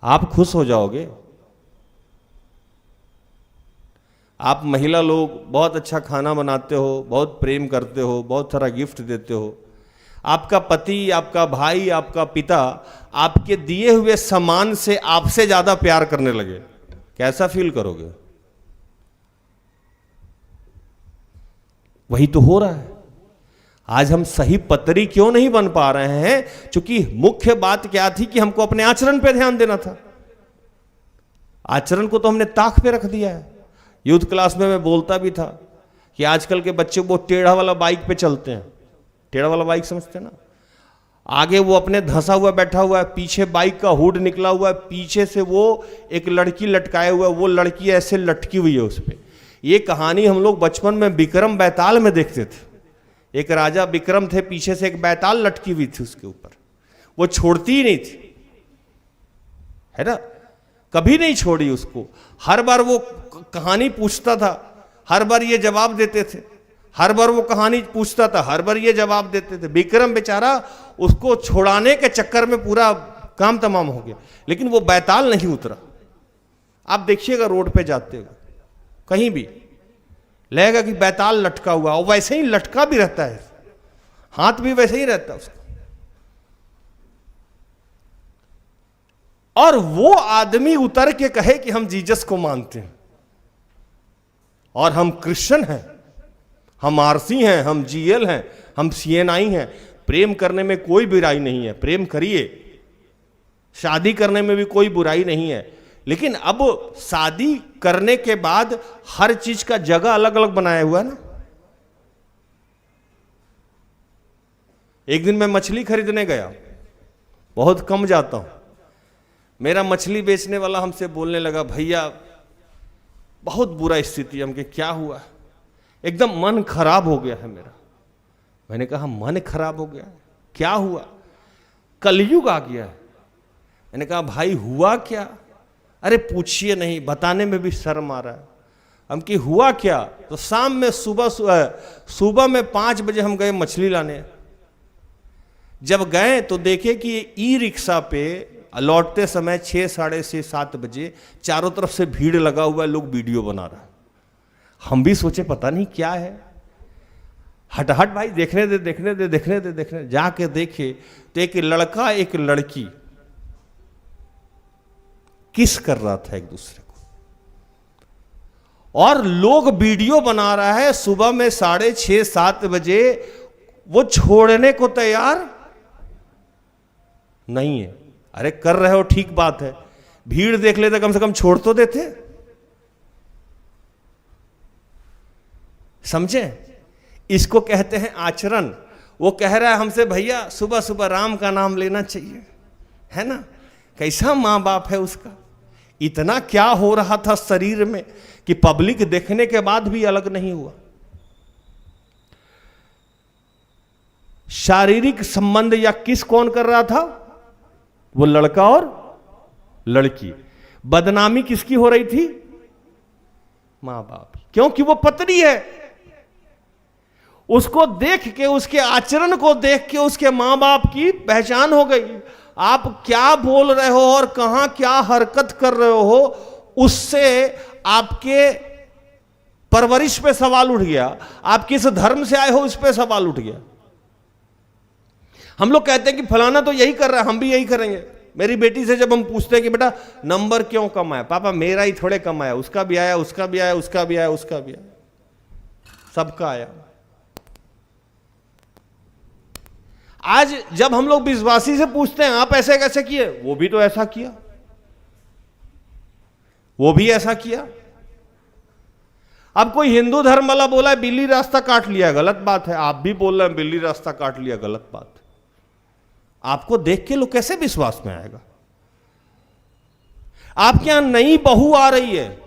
आप खुश हो जाओगे? आप महिला लोग बहुत अच्छा खाना बनाते हो, बहुत प्रेम करते हो, बहुत सारा गिफ्ट देते हो। आपका पति, आपका भाई, आपका पिता आपके दिए हुए सामान से आपसे ज्यादा प्यार करने लगे, कैसा फील करोगे? वही तो हो रहा है। आज हम सही पतरी क्यों नहीं बन पा रहे हैं? क्योंकि मुख्य बात क्या थी कि हमको अपने आचरण पे ध्यान देना था। आचरण को तो हमने ताक पे रख दिया है। यूथ क्लास में मैं बोलता भी था कि आजकल के बच्चे वो टेढ़ा वाला बाइक पे चलते हैं। टेढ़ा वाला बाइक समझते हैं ना? आगे वो अपने धंसा हुआ बैठा हुआ है, पीछे बाइक का हुड निकला हुआ है, पीछे से वो एक लड़की लटकाए हुआ है, वो लड़की ऐसे लटकी हुई है उस पर। ये कहानी हम लोग बचपन में विक्रम बेताल में देखते थे। एक राजा विक्रम थे, पीछे से एक बेताल लटकी हुई थी उसके ऊपर, वो छोड़ती ही नहीं थी, है ना? कभी नहीं छोड़ी उसको। हर बार वो कहानी पूछता था, हर बार ये जवाब देते थे। हर बार वो कहानी पूछता था, हर बार ये जवाब देते थे। विक्रम बेचारा उसको छुड़ाने के चक्कर में पूरा काम तमाम हो गया, लेकिन वो बेताल नहीं उतरा। आप देखिएगा रोड पे जाते हुए कहीं भी लगेगा कि बेताल लटका हुआ, और वैसे ही लटका भी रहता है, हाथ भी वैसे ही रहता है उसका। और वो आदमी उतर के कहे कि हम जीसस को मानते हैं और हम क्रिश्चियन हैं, हम आरसी हैं, हम जीएल हैं, हम सीएनआई हैं। प्रेम करने में कोई बुराई नहीं है, प्रेम करिए। शादी करने में भी कोई बुराई नहीं है, लेकिन अब शादी करने के बाद हर चीज का जगह अलग अलग बनाया हुआ है ना। एक दिन मैं मछली खरीदने गया, बहुत कम जाता हूं। मेरा मछली बेचने वाला हमसे बोलने लगा, भैया बहुत बुरा स्थिति है। हमके क्या हुआ? एकदम मन खराब हो गया है मेरा। मैंने कहा मन खराब हो गया, क्या हुआ? कलयुग आ गया है। मैंने कहा भाई हुआ क्या? अरे पूछिए नहीं, बताने में भी शर्म आ रहा है। हम कि हुआ क्या? तो शाम में सुबह में 5 बजे हम गए मछली लाने। जब गए तो देखे कि ई रिक्शा पे लौटते समय 6, साढ़े 6, 7 बजे चारों तरफ से भीड़ लगा हुआ है, लोग वीडियो बना रहा है। हम भी सोचे पता नहीं क्या है। हट भाई, देखने दे। जाके देखे तो एक लड़का एक लड़की किस कर रहा था एक दूसरे को, और लोग वीडियो बना रहा है। सुबह में 6:30-7 बजे वो छोड़ने को तैयार नहीं है। अरे कर रहे हो ठीक बात है, भीड़ देख लेते कम से कम छोड़ तो देते। समझे? इसको कहते हैं आचरण। वो कह रहा है हमसे, भैया सुबह सुबह राम का नाम लेना चाहिए, है ना? कैसा मां बाप है उसका। इतना क्या हो रहा था शरीर में कि पब्लिक देखने के बाद भी अलग नहीं हुआ। शारीरिक संबंध या किस कौन कर रहा था? वो लड़का और लड़की। बदनामी किसकी हो रही थी? मां बाप, क्योंकि वो पत्नी है। उसको देख के, उसके आचरण को देख के उसके मां बाप की पहचान हो गई। आप क्या बोल रहे हो और कहां क्या हरकत कर रहे हो, उससे आपके परवरिश पे सवाल उठ गया। आप किस धर्म से आए हो इस पे सवाल उठ गया। हम लोग कहते हैं कि फलाना तो यही कर रहा है, हम भी यही करेंगे। मेरी बेटी से जब हम पूछते हैं कि बेटा नंबर क्यों कम आया, पापा मेरा ही थोड़े कम आया, उसका भी आया, उसका भी आया, उसका भी आया, उसका भी आया, सबका आया। आज जब हम लोग विश्वासी से पूछते हैं आप ऐसे कैसे किए, वो भी तो ऐसा किया, वो भी ऐसा किया। अब कोई हिंदू धर्म वाला बोला है बिल्ली रास्ता काट लिया, गलत बात है। आप भी बोल रहे हैं बिल्ली रास्ता काट लिया, गलत बात। आपको देख के लोग कैसे विश्वास में आएगा? आपके यहां नई बहू आ रही है,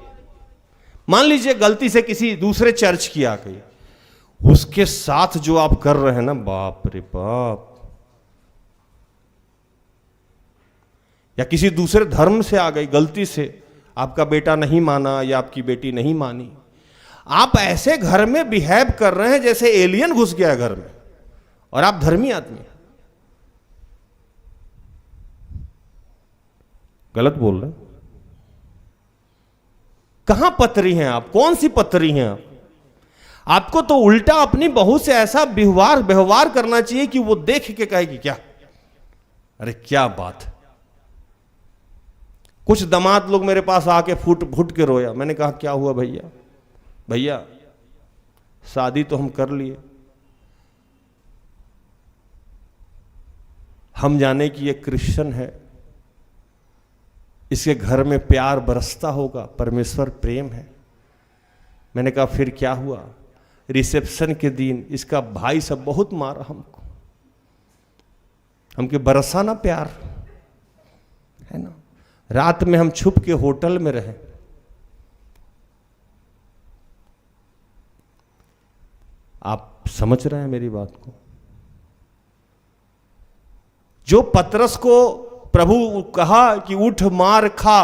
मान लीजिए गलती से किसी दूसरे चर्च की आ गई, उसके साथ जो आप कर रहे हैं ना, बाप रे बाप। या किसी दूसरे धर्म से आ गई गलती से, आपका बेटा नहीं माना या आपकी बेटी नहीं मानी, आप ऐसे घर में बिहेव कर रहे हैं जैसे एलियन घुस गया घर में, और आप धर्मी आदमी। गलत बोल रहे हैं। कहां पतरी हैं आप? कौन सी पतरी हैं आप? आपको तो उल्टा अपनी बहू से ऐसा व्यवहार करना चाहिए कि वो देख के कहे कि क्या, अरे क्या बात है। कुछ दामाद लोग मेरे पास आके फुट के रोया। मैंने कहा क्या हुआ भैया? भैया शादी तो हम कर लिए, हम जाने कि ये क्रिश्चियन है, इसके घर में प्यार बरसता होगा, परमेश्वर प्रेम है। मैंने कहा फिर क्या हुआ? रिसेप्शन के दिन इसका भाई सब बहुत मारा हमको, हमके बरसा ना प्यार, है ना। रात में हम छुप के होटल में रहे। आप समझ रहे हैं मेरी बात को? जो पतरस को प्रभु कहा कि उठ मार खा,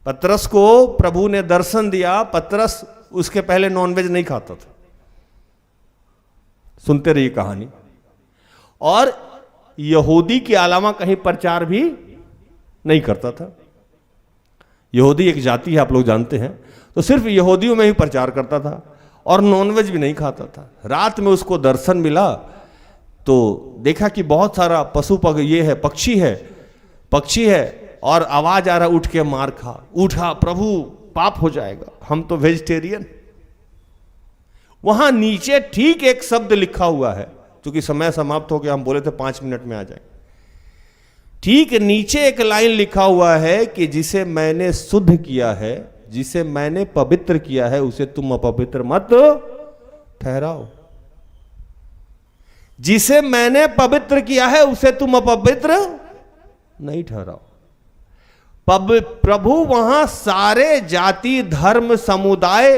पतरस को प्रभु ने दर्शन दिया। पतरस उसके पहले नॉनवेज नहीं खाता था, सुनते रहिए कहानी। और यहूदी के अलावा कहीं प्रचार भी नहीं करता था। यहूदी एक जाति है, आप लोग जानते हैं, तो सिर्फ यहूदियों में ही प्रचार करता था और नॉनवेज भी नहीं खाता था। रात में उसको दर्शन मिला तो देखा कि बहुत सारा पक्षी है और आवाज आ रहा, उठ के मार खा। उठा, प्रभु पाप हो जाएगा, हम तो वेजिटेरियन। वहां नीचे ठीक एक शब्द लिखा हुआ है, क्योंकि समय समाप्त हो गया, हम बोले थे 5 मिनट में आ जाए। ठीक नीचे एक लाइन लिखा हुआ है कि जिसे मैंने शुद्ध किया है, जिसे मैंने पवित्र किया है, उसे तुम अपवित्र मत ठहराओ। जिसे मैंने पवित्र किया है उसे तुम अपवित्र नहीं ठहराओ। प्रभु वहां सारे जाति धर्म समुदाय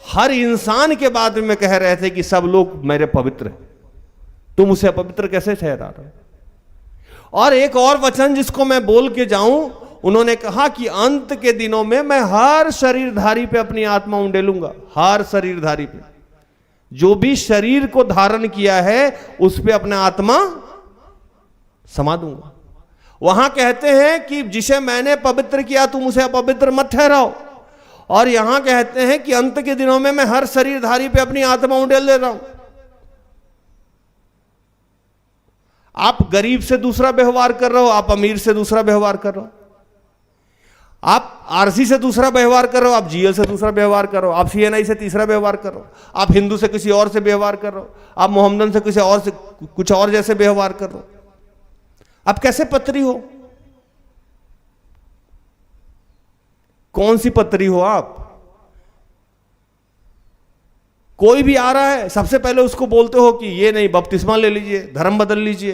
हर इंसान के बारे में कह रहे थे कि सब लोग मेरे पवित्र हैं, तुम उसे अपवित्र कैसे ठहरा रहे हो। और एक और वचन जिसको मैं बोल के जाऊं, उन्होंने कहा कि अंत के दिनों में मैं हर शरीरधारी पे अपनी आत्मा उंडेलूंगा। हर शरीरधारी पे, जो भी शरीर को धारण किया है उस पे अपना आत्मा समा दूंगा। वहां कहते हैं कि जिसे मैंने पवित्र किया तुम उसे अपवित्र मत ठहराओ। और यहां कहते हैं कि अंत के दिनों में मैं हर शरीरधारी पे अपनी आत्मा उंडेल दे रहा हूं। आप गरीब से दूसरा व्यवहार कर रहे हो, आप अमीर से दूसरा व्यवहार कर रहे हो, आप आरसी से दूसरा व्यवहार कर रहे हो, आप जीएल से दूसरा व्यवहार कर रहे हो, आप सीएनआई से तीसरा व्यवहार कर रहे हो, आप हिंदू से किसी और से व्यवहार कर रहे हो, आप मोहम्मदन से किसी और से कुछ और जैसे व्यवहार कर रहे हो। आप कैसे पत्री हो? कौन सी पत्री हो आप? कोई भी आ रहा है, सबसे पहले उसको बोलते हो कि ये नहीं, बपतिस्मा ले लीजिए, धर्म बदल लीजिए,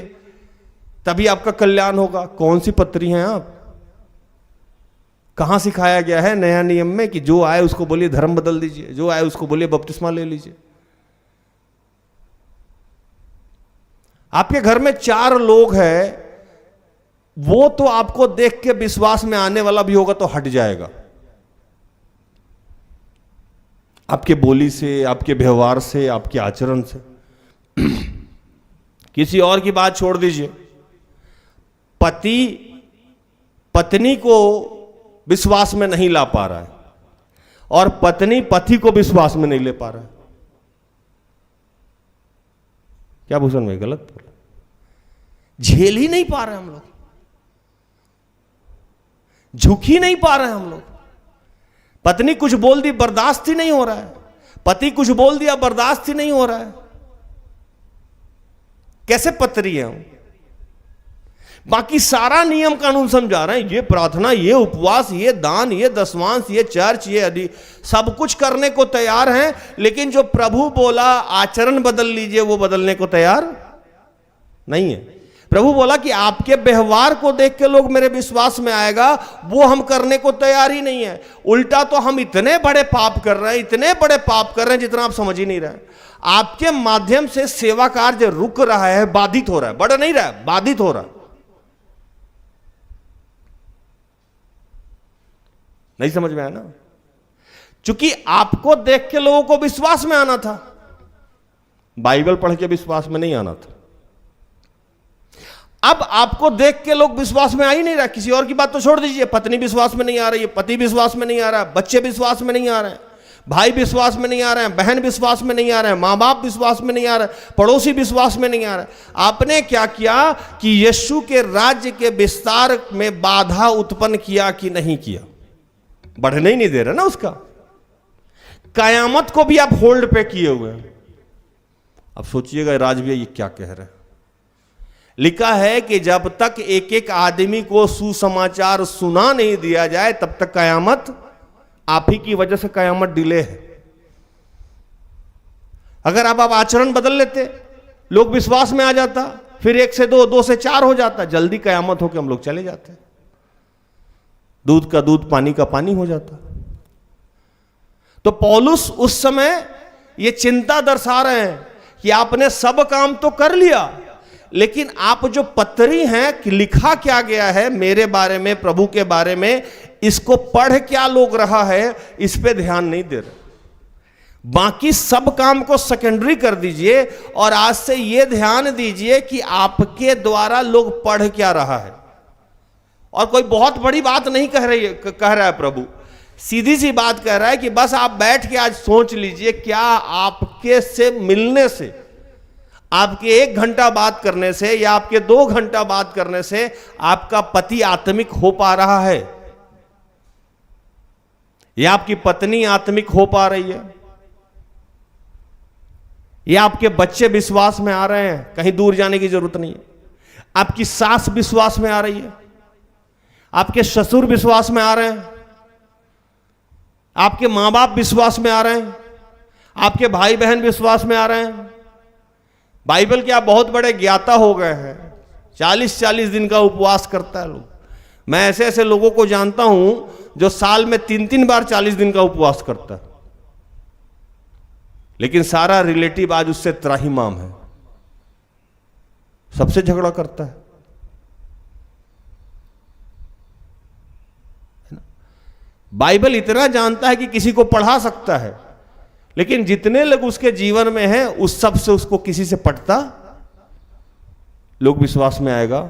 तभी आपका कल्याण होगा। कौन सी पत्री हैं आप? कहां सिखाया गया है नया नियम में कि जो आए उसको बोलिए धर्म बदल दीजिए, जो आए उसको बोलिए बपतिस्मा ले लीजिए? आपके घर में 4 लोग हैं, वो तो आपको देख के विश्वास में आने वाला भी होगा तो हट जाएगा, आपके बोली से, आपके व्यवहार से, आपके आचरण से। किसी और की बात छोड़ दीजिए, पति पत्नी को विश्वास में नहीं ला पा रहा है और पत्नी पति को विश्वास में नहीं ले पा रहा है। क्या भूषण भाई गलत बोला? झेल ही नहीं पा रहे हम लोग, झुक ही नहीं पा रहे हम लोग। पत्नी कुछ बोल दी, बर्दाश्त ही नहीं हो रहा है, पति कुछ बोल दिया, बर्दाश्त ही नहीं हो रहा है। कैसे पत्री है हम? बाकी सारा नियम कानून समझा रहे हैं, ये प्रार्थना, ये उपवास, ये दान, ये दशमांश, ये चर्च, ये आदि सब कुछ करने को तैयार हैं, लेकिन जो प्रभु बोला आचरण बदल लीजिए, वो बदलने को तैयार नहीं है। प्रभु बोला कि आपके व्यवहार को देख के लोग मेरे विश्वास में आएगा, वो हम करने को तैयार ही नहीं है। उल्टा तो हम इतने बड़े पाप कर रहे हैं, इतने बड़े पाप कर रहे हैं जितना आप समझ ही नहीं रहे। आपके माध्यम से सेवा कार्य रुक रहा है, बाधित हो रहा है, बढ़ नहीं रहा है, बाधित हो रहा है। नहीं समझ में आया ना? क्योंकि आपको देख के लोगों को विश्वास में आना था, बाइबल पढ़ के विश्वास में नहीं आना था। अब आपको देख के लोग विश्वास में आ ही नहीं रहा। किसी और की बात तो छोड़ दीजिए, पत्नी विश्वास में नहीं आ रही है, पति विश्वास में नहीं आ रहा है, बच्चे विश्वास में नहीं आ रहे हैं, भाई विश्वास में नहीं आ रहे हैं, बहन विश्वास में नहीं आ रहे हैं, माँ बाप विश्वास में नहीं आ रहे, पड़ोसी विश्वास में नहीं आ रहे। आपने क्या किया कि यीशु के राज्य के विस्तार में बाधा उत्पन्न किया कि नहीं किया? बढ़ने ही नहीं दे रहा ना उसका। कयामत को भी आप होल्ड पे किए हुए हैं। अब सोचिएगा राज भैया ये क्या कह रहे हैं। लिखा है कि जब तक एक एक आदमी को सुसमाचार सुना नहीं दिया जाए तब तक कयामत, आप ही की वजह से कयामत डिले है। अगर आप आचरण बदल लेते, लोग विश्वास में आ जाता, फिर 1 से 2, 2 से 4 हो जाता, जल्दी कयामत होकर हम लोग चले जाते, दूध का दूध पानी का पानी हो जाता। तो पौलुस उस समय ये चिंता दर्शा रहे हैं कि आपने सब काम तो कर लिया, लेकिन आप जो पत्री हैं कि लिखा क्या गया है मेरे बारे में, प्रभु के बारे में, इसको पढ़ क्या लोग रहा है, इस पे ध्यान नहीं दे रहे। बाकी सब काम को सेकेंडरी कर दीजिए और आज से ये ध्यान दीजिए कि आपके द्वारा लोग पढ़ क्या रहा है। और कोई बहुत बड़ी बात नहीं कह रहा है प्रभु, सीधी सी बात कह रहा है कि बस आप बैठ के आज सोच लीजिए, क्या आपके से मिलने से, आपके 1 घंटा बात करने से या आपके 2 घंटा बात करने से आपका पति आत्मिक हो पा रहा है, या आपकी पत्नी आत्मिक हो पा रही है, या आपके बच्चे विश्वास में आ रहे हैं, कहीं दूर जाने की जरूरत नहीं है, आपकी सास विश्वास में आ रही है, आपके ससुर विश्वास में आ रहे हैं, आपके मां बाप विश्वास में आ रहे हैं, आपके भाई बहन विश्वास में आ रहे हैं। बाइबल के आप बहुत बड़े ज्ञाता हो गए हैं, 40-40 दिन का उपवास करता है लोग। मैं ऐसे ऐसे लोगों को जानता हूं जो साल में 3-3 बार 40 दिन का उपवास करता है, लेकिन सारा रिलेटिव आज उससे त्राहिमाम है, सबसे झगड़ा करता है। बाइबल इतना जानता है कि किसी को पढ़ा सकता है, लेकिन जितने लोग उसके जीवन में हैं उस सब से उसको किसी से पटता लोग विश्वास में आएगा।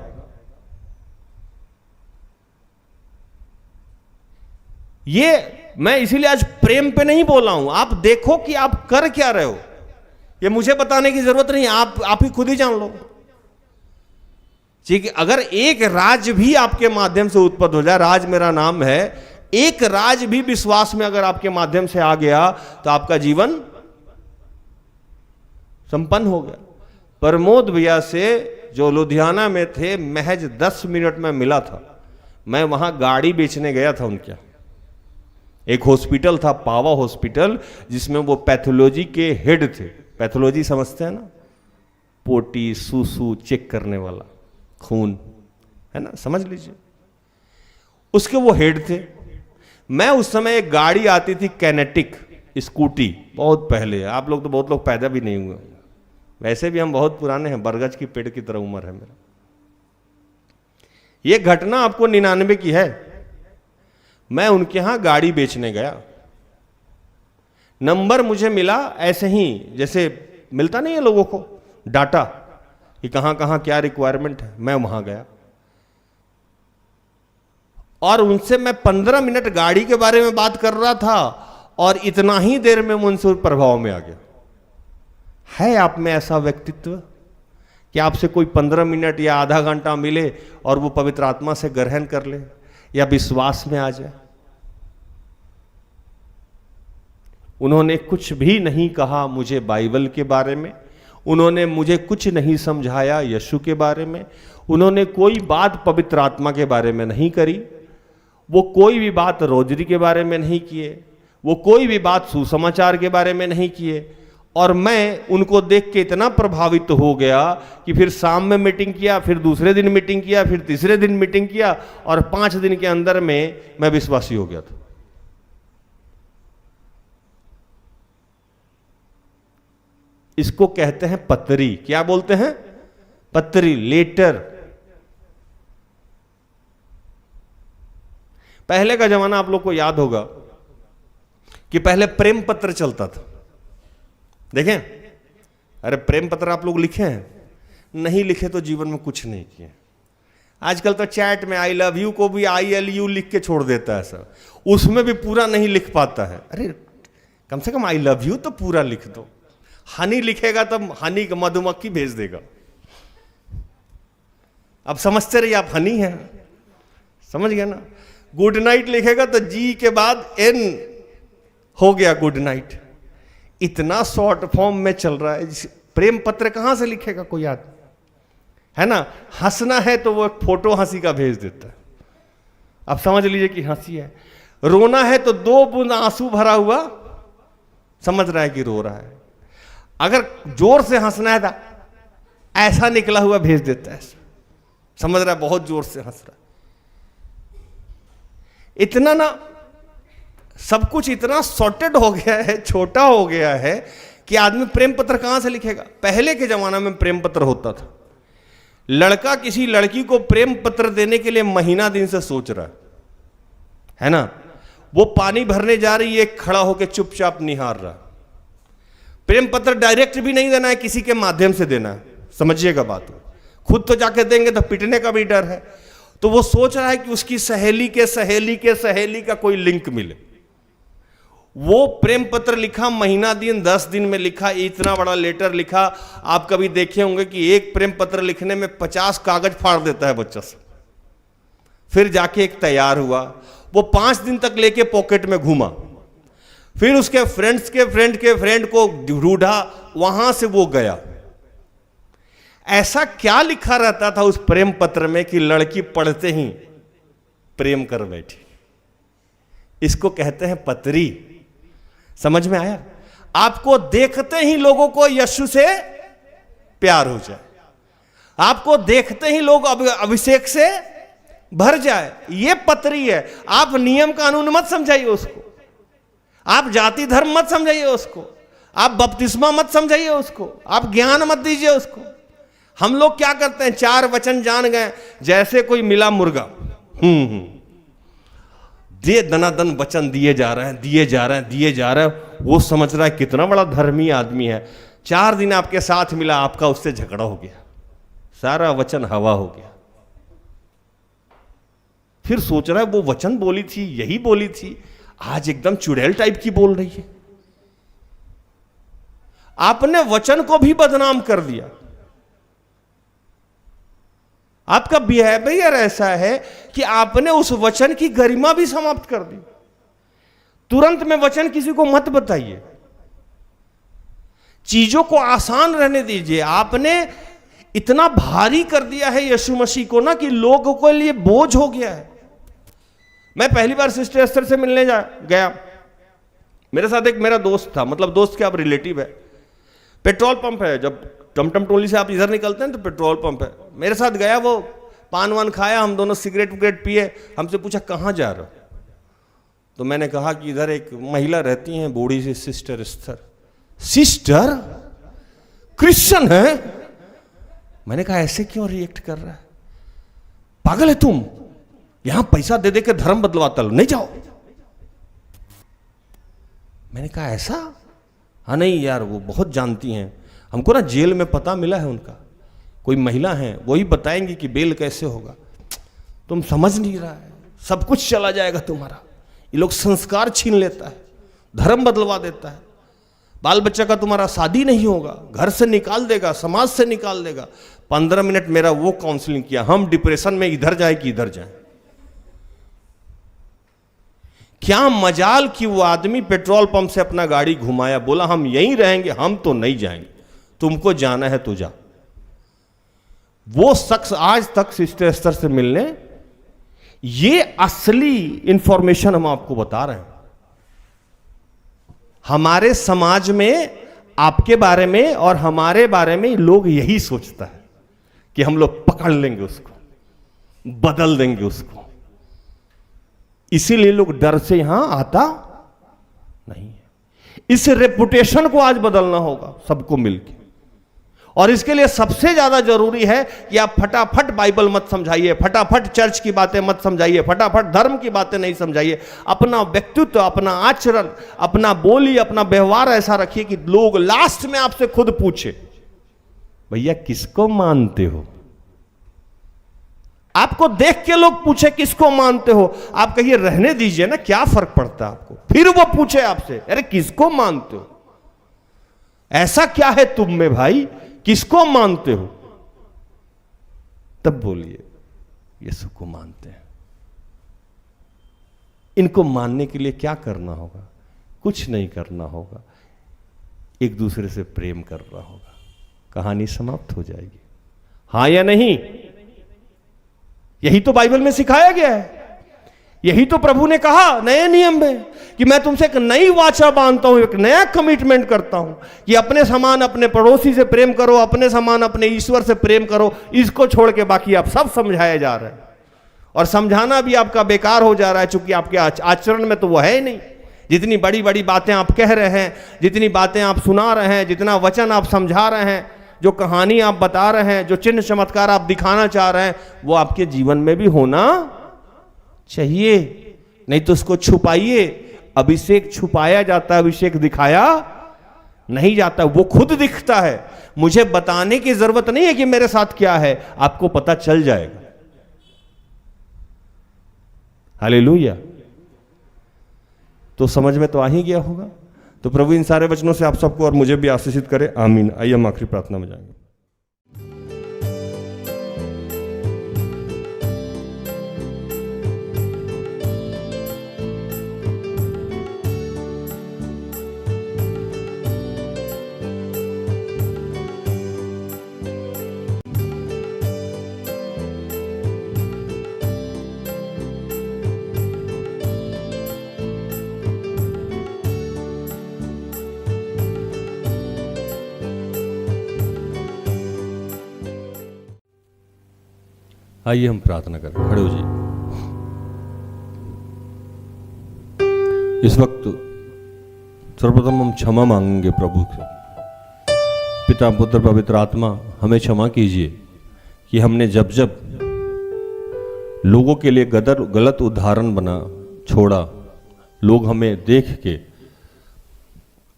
ये मैं इसीलिए आज प्रेम पे नहीं बोला हूं, आप देखो कि आप कर क्या रहे हो, ये मुझे बताने की जरूरत नहीं, आप ही खुद ही जान लो। ठीक है, अगर एक राज भी आपके माध्यम से उत्पन्न हो जाए, राज मेरा नाम है, एक राज भी विश्वास में अगर आपके माध्यम से आ गया तो आपका जीवन संपन्न हो गया। प्रमोद भैया से जो लुधियाना में थे, महज 10 मिनट में मिला था। मैं वहां गाड़ी बेचने गया था उनके। एक हॉस्पिटल था, पावा हॉस्पिटल, जिसमें वो पैथोलॉजी के हेड थे। पैथोलॉजी समझते हैं ना, पोटी सूसू चेक करने वाला, खून है ना, समझ लीजिए, उसके वो हेड थे। मैं उस समय एक गाड़ी आती थी कैनेटिक स्कूटी, बहुत पहले, आप लोग तो बहुत लोग पैदा भी नहीं हुए, वैसे भी हम बहुत पुराने हैं, बरगद की पेड़ की तरह उम्र है मेरा। ये घटना आपको 99 की है। मैं उनके यहां गाड़ी बेचने गया, नंबर मुझे मिला ऐसे ही, जैसे मिलता नहीं है लोगों को डाटा कि कहां कहां क्या रिक्वायरमेंट है। मैं वहां गया और उनसे मैं 15 मिनट गाड़ी के बारे में बात कर रहा था और इतना ही देर में उनसे प्रभाव में आ गया। है आप में ऐसा व्यक्तित्व कि आपसे कोई 15 मिनट या आधा घंटा मिले और वो पवित्र आत्मा से ग्रहण कर ले या विश्वास में आ जाए? उन्होंने कुछ भी नहीं कहा मुझे बाइबल के बारे में, उन्होंने मुझे कुछ नहीं समझाया यीशु के बारे में, उन्होंने कोई बात पवित्र आत्मा के बारे में नहीं करी, वो कोई भी बात रोजरी के बारे में नहीं किए, वो कोई भी बात सुसमाचार के बारे में नहीं किए। और मैं उनको देख के इतना प्रभावित हो गया कि फिर शाम में मीटिंग किया, फिर दूसरे दिन मीटिंग किया, फिर तीसरे दिन मीटिंग किया और 5 दिन के अंदर में मैं विश्वासी हो गया था। इसको कहते हैं पत्री। क्या बोलते हैं? पत्री, लेटर। पहले का जमाना आप लोग को याद होगा कि पहले प्रेम पत्र चलता था। देखें, अरे प्रेम पत्र आप लोग लिखे हैं? नहीं लिखे तो जीवन में कुछ नहीं किए। आजकल तो चैट में आई लव यू को भी ILU लिख के छोड़ देता है सब, उसमें भी पूरा नहीं लिख पाता है। अरे कम से कम आई लव यू तो पूरा लिख दो। हनी लिखेगा तो हनी का मधुमक्खी भेज देगा। अब समझते रहिए आप, हनी है, समझ गया ना। गुड नाइट लिखेगा तो जी के बाद N हो गया गुड नाइट। इतना शॉर्ट फॉर्म में चल रहा है। प्रेम पत्र कहां से लिखेगा कोई आदमी, है ना। हंसना है तो वो एक फोटो हंसी का भेज देता है, अब समझ लीजिए कि हंसी है। रोना है तो 2 बूंद आंसू भरा हुआ समझ रहा है कि रो रहा है। अगर जोर से हंसना है तो ऐसा निकला हुआ भेज देता है, समझ रहा है बहुत जोर से हंस रहा है। इतना ना सब कुछ इतना सॉर्टेड हो गया है, छोटा हो गया है कि आदमी प्रेम पत्र कहां से लिखेगा। पहले के जमाना में प्रेम पत्र होता था, लड़का किसी लड़की को प्रेम पत्र देने के लिए महीना दिन से सोच रहा है ना। वो पानी भरने जा रही है, खड़ा होकर चुपचाप निहार रहा। प्रेम पत्र डायरेक्ट भी नहीं देना है, किसी के माध्यम से देना है, समझिएगा बात। खुद तो जाके देंगे तो पिटने का भी डर है, तो वो सोच रहा है कि उसकी सहेली के सहेली के सहेली का कोई लिंक मिले। वो प्रेम पत्र लिखा, महीना दिन 10 दिन में लिखा, इतना बड़ा लेटर लिखा। आप कभी देखे होंगे कि एक प्रेम पत्र लिखने में 50 कागज फाड़ देता है बच्चा से। फिर जाके एक तैयार हुआ, वो 5 दिन तक लेके पॉकेट में घूमा, फिर उसके फ्रेंड्स के फ्रेंड के फ्रेंड को ढूंढा, वहां से वो गया। ऐसा क्या लिखा रहता था उस प्रेम पत्र में कि लड़की पढ़ते ही प्रेम कर बैठी। इसको कहते हैं पत्री। समझ में आया? आपको देखते ही लोगों को यीशु से प्यार हो जाए, आपको देखते ही लोग अभिषेक से भर जाए, ये पत्री है। आप नियम कानून मत समझाइए उसको, आप जाति धर्म मत समझाइए उसको, आप बपतिस्मा मत समझाइए उसको, आप ज्ञान मत दीजिए उसको। हम लोग क्या करते हैं, 4 वचन जान गए, जैसे कोई मिला मुर्गा, दे दनादन वचन दिए जा रहे हैं, दिए जा रहे हैं, दिए जा रहे हैं। वो समझ रहा है कितना बड़ा धर्मी आदमी है। 4 दिन आपके साथ मिला, आपका उससे झगड़ा हो गया, सारा वचन हवा हो गया। फिर सोच रहा है वो वचन बोली थी, यही बोली थी। आज एकदम चुड़ैल टाइप की बोल रही है। आपने वचन को भी बदनाम कर दिया। आपका बिहेवियर ऐसा है कि आपने उस वचन की गरिमा भी समाप्त कर दी। तुरंत में वचन किसी को मत बताइए, चीजों को आसान रहने दीजिए। आपने इतना भारी कर दिया है यीशु मसीह को ना कि लोगों के लिए बोझ हो गया है। मैं पहली बार सिस्टर एस्टर से मिलने गया। मेरे साथ एक मेरा दोस्त था, मतलब दोस्त के आप रिलेटिव है। पेट्रोल पंप है, जब टमटम टोली से आप इधर निकलते हैं तो पेट्रोल पंप है। मेरे साथ गया, वो पान वान खाया, हम दोनों सिगरेट विगरेट पिए। हमसे पूछा कहाँ जा रहे हो? तो मैंने कहा कि इधर एक महिला रहती हैं बूढ़ी सी, सिस्टर एस्टर। सिस्टर क्रिश्चियन है? मैंने कहा ऐसे क्यों रिएक्ट कर रहा है, पागल है तुम, यहां पैसा दे दे के धर्म बदलवाता लो, नहीं जाओ। मैंने कहा ऐसा? हाँ नहीं यार, वो बहुत जानती हैं हमको ना, जेल में पता मिला है उनका, कोई महिला है, वही बताएंगी कि बेल कैसे होगा। तुम समझ नहीं रहा है, सब कुछ चला जाएगा तुम्हारा। ये लोग संस्कार छीन लेता है, धर्म बदलवा देता है, बाल बच्चा का तुम्हारा शादी नहीं होगा, घर से निकाल देगा, समाज से निकाल देगा। 15 मिनट मेरा वो काउंसलिंग किया, हम डिप्रेशन में इधर जाए कि इधर जाए। क्या मजाल कि वो आदमी पेट्रोल पंप से अपना गाड़ी घुमाया, बोला हम यहीं रहेंगे, हम तो नहीं जाएंगे, तुमको जाना है तो जा। वो शख्स आज तक सिस्टर एस्टर से मिलने, ये असली इंफॉर्मेशन हम आपको बता रहे हैं। हमारे समाज में आपके बारे में और हमारे बारे में लोग यही सोचता है कि हम लोग पकड़ लेंगे उसको, बदल देंगे उसको, इसीलिए लोग डर से यहां आता नहीं है। इस रेपुटेशन को आज बदलना होगा सबको मिलकर, और इसके लिए सबसे ज्यादा जरूरी है कि आप फटाफट बाइबल मत समझाइए, फटाफट चर्च की बातें मत समझाइए, फटाफट धर्म की बातें नहीं समझाइए। अपना व्यक्तित्व, अपना आचरण, अपना बोली, अपना व्यवहार ऐसा रखिए कि लोग लास्ट में आपसे खुद पूछे, भैया किसको मानते हो? आपको देख के लोग पूछे किसको मानते हो, आप कहिए रहने दीजिए ना, क्या फर्क पड़ता है आपको। फिर वो पूछे आपसे, अरे किसको मानते हो, ऐसा क्या है तुम में भाई, किसको मानते हो? तब बोलिए यीशु को मानते हैं। इनको मानने के लिए क्या करना होगा? कुछ नहीं करना होगा, एक दूसरे से प्रेम करना होगा, कहानी समाप्त हो जाएगी। हां या नहीं? यही तो बाइबल में सिखाया गया है, यही तो प्रभु ने कहा नए नियम में कि मैं तुमसे एक नई वाचा बांधता हूं, एक नया कमिटमेंट करता हूं कि अपने समान अपने पड़ोसी से प्रेम करो, अपने समान अपने ईश्वर से प्रेम करो। इसको छोड़ के बाकी आप सब समझाया जा रहा है, और समझाना भी आपका बेकार हो जा रहा है, चूंकि आपके आचरण में तो वो है ही नहीं। जितनी बड़ी बड़ी बातें आप कह रहे हैं, जितनी बातें आप सुना रहे हैं, जितना वचन आप समझा रहे हैं, जो कहानी आप बता रहे हैं, जो चिन्ह चमत्कार आप दिखाना चाह रहे हैं, वो आपके जीवन में भी होना चाहिए। नहीं तो उसको छुपाइए। अभिषेक छुपाया जाता है, अभिषेक दिखाया नहीं जाता, वो खुद दिखता है। मुझे बताने की जरूरत नहीं है कि मेरे साथ क्या है, आपको पता चल जाएगा। हालेलुया। तो समझ में तो आ ही गया होगा। तो प्रभु इन सारे वचनों से आप सबको और मुझे भी आशीषित करे, आमीन। आइए हम आखिरी प्रार्थना में जाएंगे। आइए हम प्रार्थना करें, खड़े हो जाइए। इस वक्त सर्वप्रथम हम क्षमा मांगेंगे प्रभु से। पिता पुत्र पवित्र आत्मा, हमें क्षमा कीजिए कि हमने जब जब लोगों के लिए गलत उदाहरण बना छोड़ा, लोग हमें देख के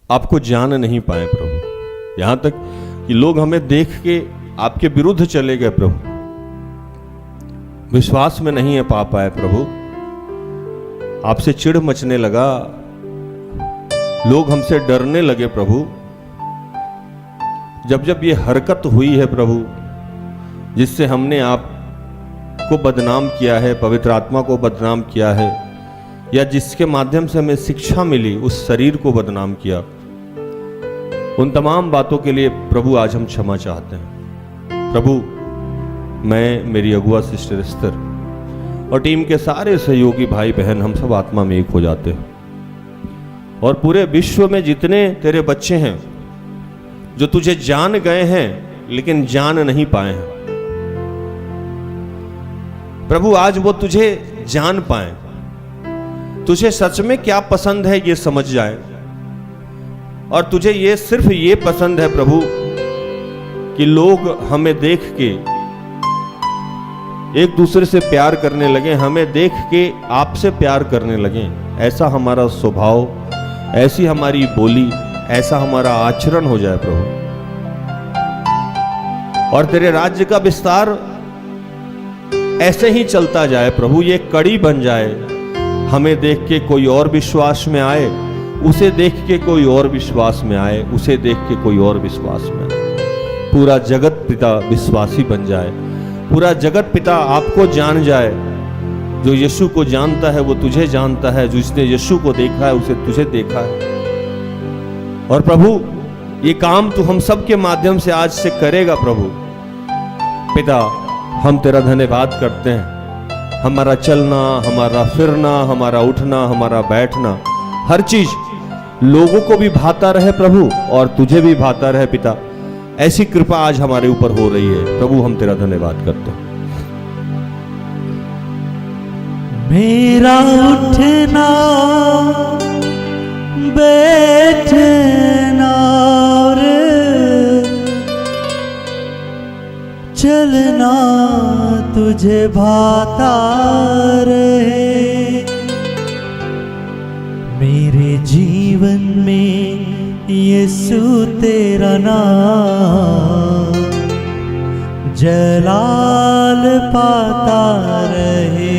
आपको जान नहीं पाए प्रभु, यहां तक कि लोग हमें देख के आपके विरुद्ध चले गए प्रभु, विश्वास में नहीं है पा पाए प्रभु। आपसे चिढ़ मचने लगा, लोग हमसे डरने लगे प्रभु। जब जब ये हरकत हुई है प्रभु, जिससे हमने आपको बदनाम किया है, पवित्र आत्मा को बदनाम किया है, या जिसके माध्यम से हमें शिक्षा मिली उस शरीर को बदनाम किया, उन तमाम बातों के लिए प्रभु आज हम क्षमा चाहते हैं। प्रभु, मैं, मेरी अगुआ सिस्टर एस्तर और टीम के सारे सहयोगी भाई बहन, हम सब आत्मा में एक हो जाते हैं, और पूरे विश्व में जितने तेरे बच्चे हैं जो तुझे जान गए हैं लेकिन जान नहीं पाए हैं, प्रभु आज वो तुझे जान पाए, तुझे सच में क्या पसंद है ये समझ जाए, और तुझे ये सिर्फ ये पसंद है प्रभु कि लोग हमें देख के एक दूसरे से प्यार करने लगे, हमें देख के आपसे प्यार करने लगे। ऐसा हमारा स्वभाव, ऐसी हमारी बोली, ऐसा हमारा आचरण हो जाए प्रभु, और तेरे राज्य का विस्तार ऐसे ही चलता जाए प्रभु। ये कड़ी बन जाए, हमें देख के कोई और विश्वास में आए, उसे देख के कोई और विश्वास में आए, उसे देख के कोई और विश्वास में आए। पूरा जगत पिता विश्वासी बन जाए, पूरा जगत पिता आपको जान जाए। जो यीशु को जानता है वो तुझे जानता है, जिसने यीशु को देखा है उसे तुझे देखा है। और प्रभु, ये काम तू हम सब के माध्यम से आज से करेगा प्रभु। पिता, हम तेरा धन्यवाद करते हैं। हमारा चलना, हमारा फिरना, हमारा उठना, हमारा बैठना, हर चीज लोगों को भी भाता रहे प्रभु, और तुझे भी भाता रहे पिता। ऐसी कृपा आज हमारे ऊपर हो रही है प्रभु, हम तेरा धन्यवाद करते हैं। मेरा उठना बैठना और चलना तुझे भाता रहे। मेरे जीवन में यीशु तेरा नाम जलाल पाता रहे।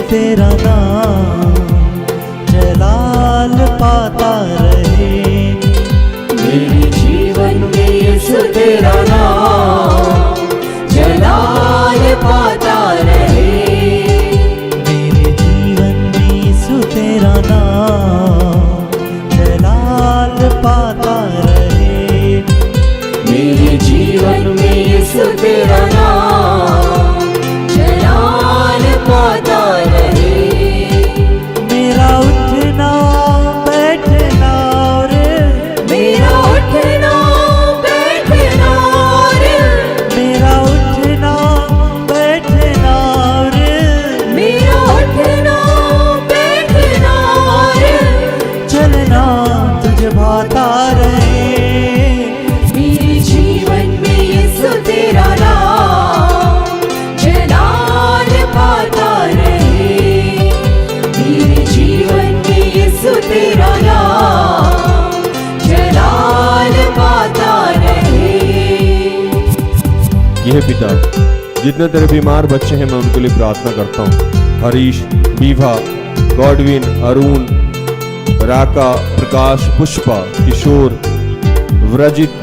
तेरा नाम जलाल पाता रहे। मेरे जीवन में यीशु तेरा नाम जलाल पाता रहे। मेरे जीवन में यीशु तेरा नाम जलाल पाता रहे। मेरे जीवन में यीशु तेरा नाम जलाल पाता रहे। मेरा उठना बैठना और मेरा उठना बैठना और मेरा उठना बैठना और मेरा उठना बैठना और चलना तुझे भाता रहे। मेरे जीवन में यीशु तेरा नाम जलाल पाता रहे। मेरे जीवन में यीशु तेरा नाम जलाल पाता रहे। यह पिता, जितने तेरे बीमार बच्चे हैं मैं उनके लिए प्रार्थना करता हूँ। हरीश, बीभा, गॉडविन, अरुण, राका, प्रकाश, पुष्पा, किशोर, व्रजित,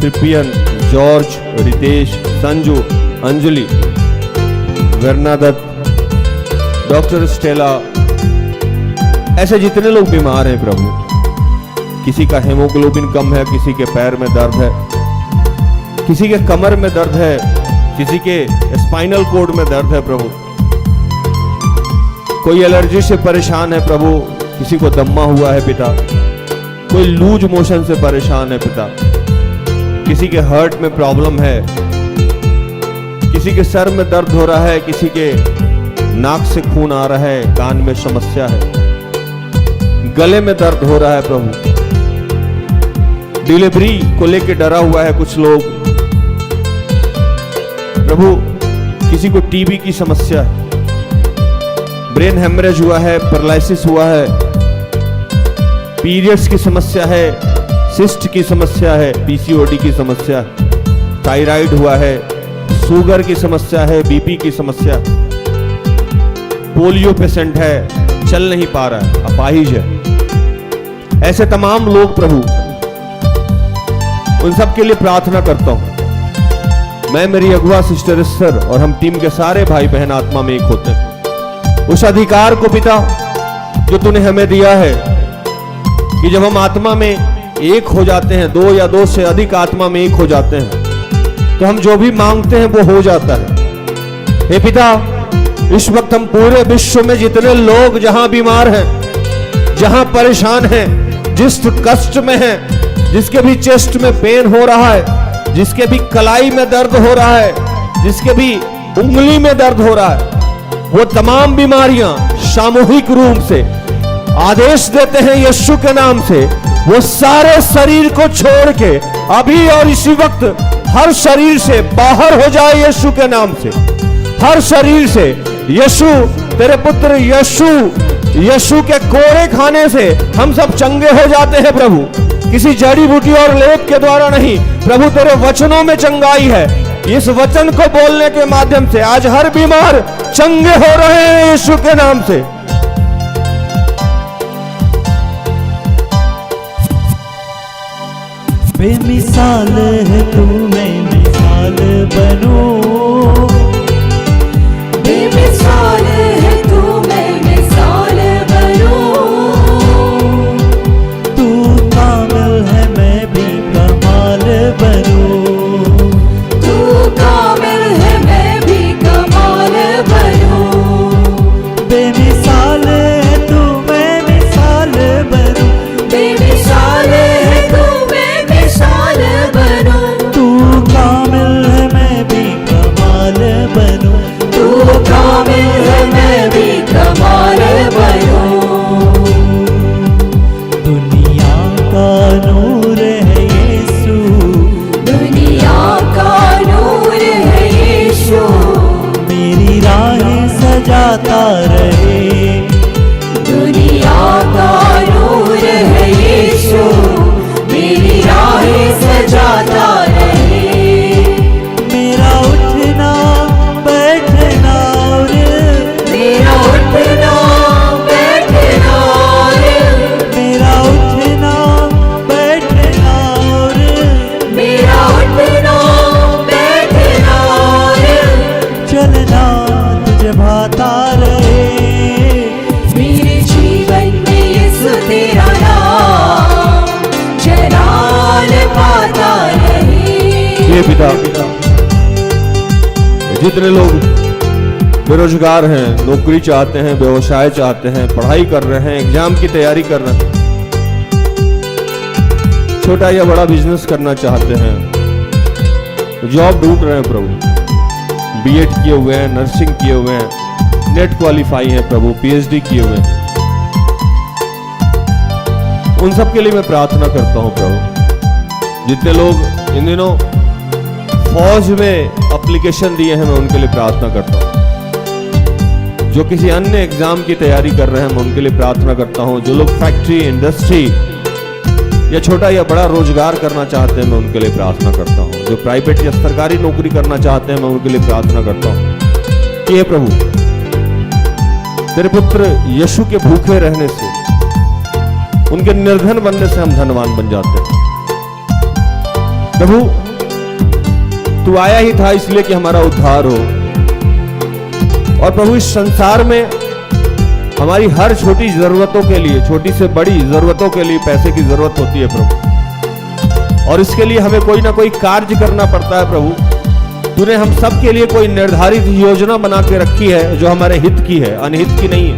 सिपियन, George, Ritesh, Sanju, Anjali, Varnadatt, doctor Stella, ऐसे जितने लोग बीमार हैं प्रभु। किसी का हेमोग्लोबिन कम है, किसी के पैर में दर्द है, किसी के कमर में दर्द है, किसी के स्पाइनल कोड में दर्द है प्रभु। कोई एलर्जी से परेशान है प्रभु, किसी को दम्मा हुआ है पिता, कोई लूज मोशन से परेशान है पिता, किसी के हार्ट में प्रॉब्लम है, किसी के सर में दर्द हो रहा है, किसी के नाक से खून आ रहा है, कान में समस्या है, गले में दर्द हो रहा है प्रभु। डिलीवरी को लेके डरा हुआ है कुछ लोग प्रभु, किसी को टीबी की समस्या है, ब्रेन हेमरेज हुआ है, पैरालिसिस हुआ है, पीरियड्स की समस्या है, सिस्ट की समस्या है, पीसीओडी की समस्या है, थायराइड हुआ है, शुगर की समस्या है, बीपी की समस्या, पोलियो पेशेंट है, चल नहीं पा रहा है, अपाहिज है, ऐसे तमाम लोग प्रभु, उन सब के लिए प्रार्थना करता हूं। मैं, मेरी अगुआ सिस्टर एस्टर और हम टीम के सारे भाई बहन आत्मा में एक होते हैं। उस अधिकार को पिता जो तूने हमें दिया है कि जब हम आत्मा में एक हो जाते हैं, दो या दो से अधिक आत्मा में एक हो जाते हैं, तो हम जो भी मांगते हैं वो हो जाता है। हे पिता, इस वक्त हम पूरे विश्व में जितने लोग जहां बीमार हैं, जहां परेशान हैं, जिस कष्ट में हैं, जिसके भी चेस्ट में पेन हो रहा है, जिसके भी कलाई में दर्द हो रहा है, जिसके भी उंगली में दर्द हो रहा है, वो तमाम बीमारियां सामूहिक रूप से आदेश देते हैं यीशु के नाम से, वो सारे शरीर को छोड़ के अभी और इसी वक्त हर शरीर से बाहर हो जाए यीशु के नाम से। हर शरीर से यीशु, तेरे पुत्र यीशु के कोड़े खाने से हम सब चंगे हो जाते हैं प्रभु, किसी जड़ी बूटी और लेप के द्वारा नहीं प्रभु, तेरे वचनों में चंगाई है। इस वचन को बोलने के माध्यम से आज हर बीमार चंगे हो रहे हैं यीशु के नाम से। बेमिसाल है तू, मैं मिसाल बनूं, बेमिसाल है तू, मैं मिसाल बनूं, तू कामिल है मैं भी कमाल बनूं, तू कामिल है मैं भी कमाल बनूं, बेमिसाल है तू, मैं मिसाल बनूं, बेमिसाल है तू, मैं मिसाल बनूं, तू कामिल है मैं भी कमाल बनूं, तू कामिल है मैं भी कमाल बनूं, दुनिया का नूर है यीशु, दुनिया का नूर है यीशु, मेरी राहें सजाता रहे, दुनिया का नूर है यीशु, मेरी राहें सजाता रहे, मेरा उठना बैठना और मेरा उठना बैठना मेरा उठना बैठना और मेरा उठना बैठना चलना तुझे भाता रहे, मेरे जीवन में यीशु तेरा नाम जलाल पाता रहे। ये पिता, जितने लोग बेरोजगार हैं, नौकरी चाहते हैं, व्यवसाय चाहते हैं, पढ़ाई कर रहे हैं, एग्जाम की तैयारी कर रहे हैं, छोटा या बड़ा बिजनेस करना चाहते हैं, जॉब ढूंढ रहे हैं प्रभु, बीएड किए हुए हैं, नर्सिंग किए हुए हैं, नेट क्वालिफाई हैं प्रभु, पीएचडी किए हुए हैं, उन सब के लिए मैं प्रार्थना करता हूं प्रभु। जितने लोग इन दिनों फौज में एप्लीकेशन दिए हैं, मैं उनके लिए प्रार्थना करता हूं। जो किसी अन्य एग्जाम की तैयारी कर रहे हैं, मैं उनके लिए प्रार्थना करता हूं। जो लोग फैक्ट्री, इंडस्ट्री या छोटा या बड़ा रोजगार करना चाहते हैं, मैं उनके लिए प्रार्थना करता हूं। जो प्राइवेट या सरकारी नौकरी करना चाहते हैं, मैं उनके लिए प्रार्थना करता हूं कि हे प्रभु, तेरे पुत्र यीशु के भूखे रहने से, उनके निर्धन बनने से हम धनवान बन जाते हैं। प्रभु, तू आया ही था इसलिए कि हमारा उद्धार हो, और प्रभु इस संसार में हमारी हर छोटी जरूरतों के लिए, छोटी से बड़ी जरूरतों के लिए पैसे की जरूरत होती है प्रभु, और इसके लिए हमें कोई ना कोई कार्य करना पड़ता है प्रभु। तूने हम सब के लिए कोई निर्धारित योजना बना के रखी है जो हमारे हित की है, अनहित की नहीं है।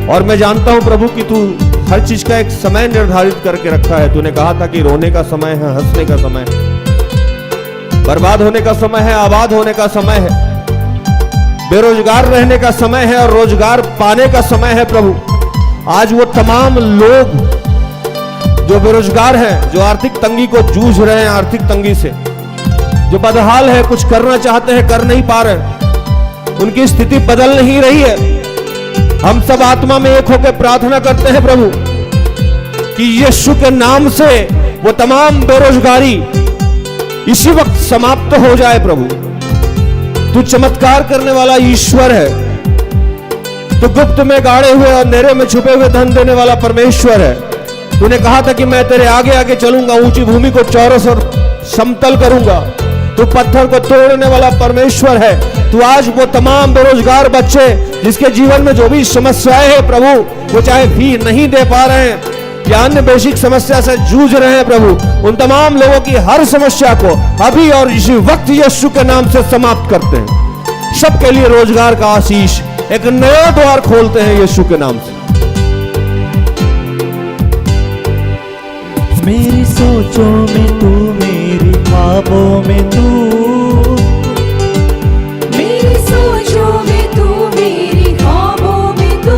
और मैं जानता हूं प्रभु कि तू हर चीज का एक समय निर्धारित करके रखा है। तूने कहा था कि रोने का समय है, हंसने का समय है, बर्बाद होने का समय है, आबाद होने का समय है, बेरोजगार रहने का समय है और रोजगार पाने का समय है प्रभु। आज वो तमाम लोग जो बेरोजगार हैं, जो आर्थिक तंगी को जूझ रहे हैं, आर्थिक तंगी से, जो बदहाल है, कुछ करना चाहते हैं, कर नहीं पा रहे, उनकी स्थिति बदल नहीं रही है। हम सब आत्मा में एक होकर प्रार्थना करते हैं प्रभु कि यीशु के नाम से वो तमाम बेरोजगारी इसी वक्त समाप्त हो जाए। प्रभु तू चमत्कार करने वाला ईश्वर है, तो गुप्त में गाड़े हुए और अंधेरे में छुपे हुए धन देने वाला परमेश्वर है। तूने कहा था कि मैं तेरे आगे आगे चलूंगा, ऊंची भूमि को चौरस और समतल करूंगा। तू पत्थर को तोड़ने वाला परमेश्वर है। तू आज वो तमाम बेरोजगार बच्चे जिसके जीवन में जो भी समस्याएं हैं प्रभु, वो चाहे फी नहीं दे पा रहे हैं या अन्य बेसिक समस्या से जूझ रहे हैं प्रभु, उन तमाम लोगों की हर समस्या को अभी और इसी वक्त यीशु के नाम से समाप्त करते हैं। सबके लिए रोजगार का आशीष, एक नया द्वार खोलते हैं यीशु के नाम से। मेरी सोचों में तू, मेरी ख्वाबों में तू, मेरी सोचों में तू, मेरी ख्वाबों में तू,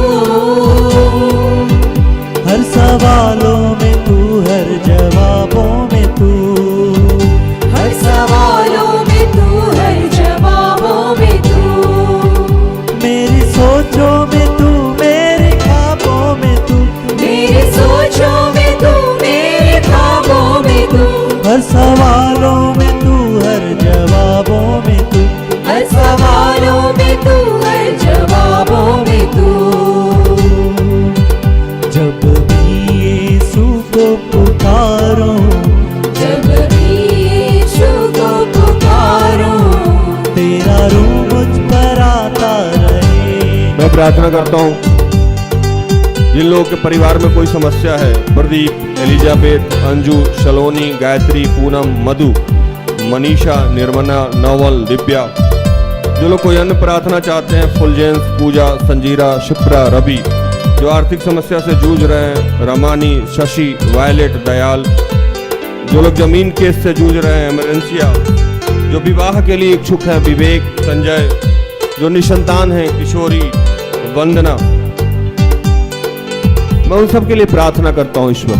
हर सवालों में तू, हर जवाबों में तू, हर सवालों में तू, हर जवाबों में तू, मेरी सोचों में तू, मेरी ख्वाबों में तू, मेरी सोचों में तू, मेरे ख्वाबों में तू, हर सवालों में तू, हर जवाबों में तू, हर सवालों में तू, हर जवाबों में तू। जब भी यीशु को पुकारो, जब भी यीशु को पुकारो, तेरा रूह मुझ पर आता रहे। मैं प्रार्थना करता हूं जिन लोगों के परिवार में कोई समस्या है, प्रदीप, एलिजाबेथ, अंजू, शलोनी, गायत्री, पूनम, मधु, मनीषा, निर्मला, नवल, दिव्या, जो लोग कोई अन्य प्रार्थना चाहते हैं, फुलजेंस, पूजा, संजीरा, शिप्रा, रवि, जो आर्थिक समस्या से जूझ रहे हैं, रमानी, शशि, वायलेट, दयाल, जो लोग जमीन केस से जूझ रहे हैं, एमरजेंसिया, जो विवाह के लिए इच्छुक है, विवेक, संजय, जो निसंतान है, किशोरी, वंदना, मैं उन सब के लिए प्रार्थना करता हूं ईश्वर।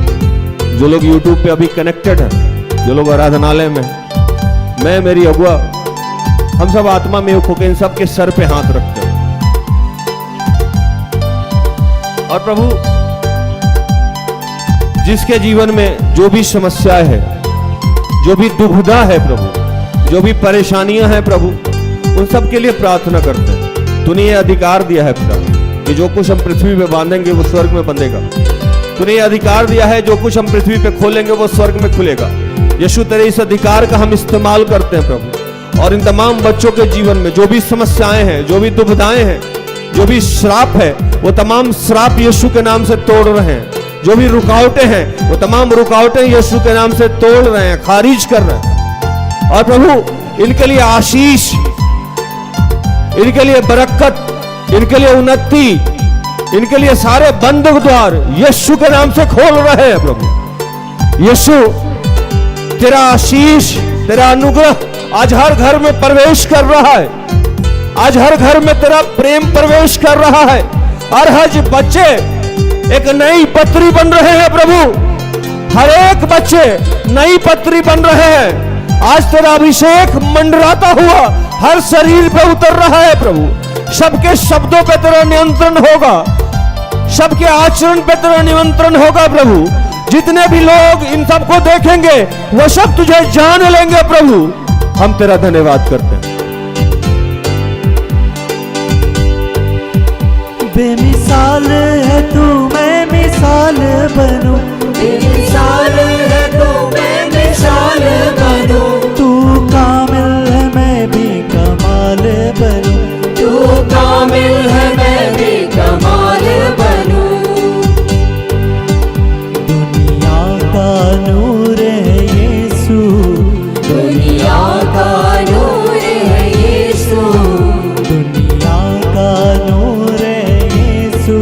जो लोग YouTube पे अभी कनेक्टेड हैं, जो लोग आराधनालय में, मैं, मेरी अगुआ, हम सब आत्मा में एक होकर इन सब के सर पे हाथ रखते हैं। और प्रभु जिसके जीवन में जो भी समस्याएं है, जो भी दुविधा है प्रभु, जो भी परेशानियां हैं प्रभु, उन सब के लिए प्रार्थना करते हैं। तूने ये अधिकार दिया है पिता कि जो कुछ हम पृथ्वी पे बांधेंगे वो स्वर्ग में बंधेगा। तूने ये अधिकार दिया है जो कुछ हम पृथ्वी पे खोलेंगे वो स्वर्ग में खुलेगा। यीशु तेरे इस अधिकार का हम इस्तेमाल करते हैं प्रभु, और इन तमाम बच्चों के जीवन में जो भी समस्याएं हैं, जो भी दुविधाएं हैं, जो भी श्राप है, वो तमाम श्राप यीशु के नाम से तोड़ रहे हैं। जो भी रुकावटें हैं, वो तमाम रुकावटें यीशु के नाम से तोड़ रहे हैं, खारिज कर रहे हैं। और प्रभु इनके लिए आशीष, इनके लिए बरकत, इनके लिए उन्नति, इनके लिए सारे बंद द्वार यीशु के नाम से खोल रहे हैं प्रभु। यीशु तेरा आशीष, तेरा अनुग्रह आज हर घर में प्रवेश कर रहा है। आज हर घर में तेरा प्रेम प्रवेश कर रहा है। हर हज बच्चे एक नई पत्री बन रहे हैं प्रभु। हर एक बच्चे नई पत्री बन रहे हैं। आज तेरा अभिषेक मंडराता हुआ हर शरीर पे उतर रहा है प्रभु। सबके शब्दों पे तेरा नियंत्रण होगा, सबके आचरण पे तेरा नियंत्रण होगा प्रभु। जितने भी लोग इन सबको देखेंगे वो सब तुझे जान लेंगे प्रभु। हम तेरा धन्यवाद करते हैं। बेमिसाल है तू, मैं मिसाल बनूं। बेमिसाल है तू, मैं मिसाल बनूं। तू कामिल है, मैं भी कमाल बनूं। तू कामिल है, मैं भी कमाल बनूं। दुनिया का नूर है यीशु, दुनिया का नूर है यीशु। दुनिया का नूर है यीशु।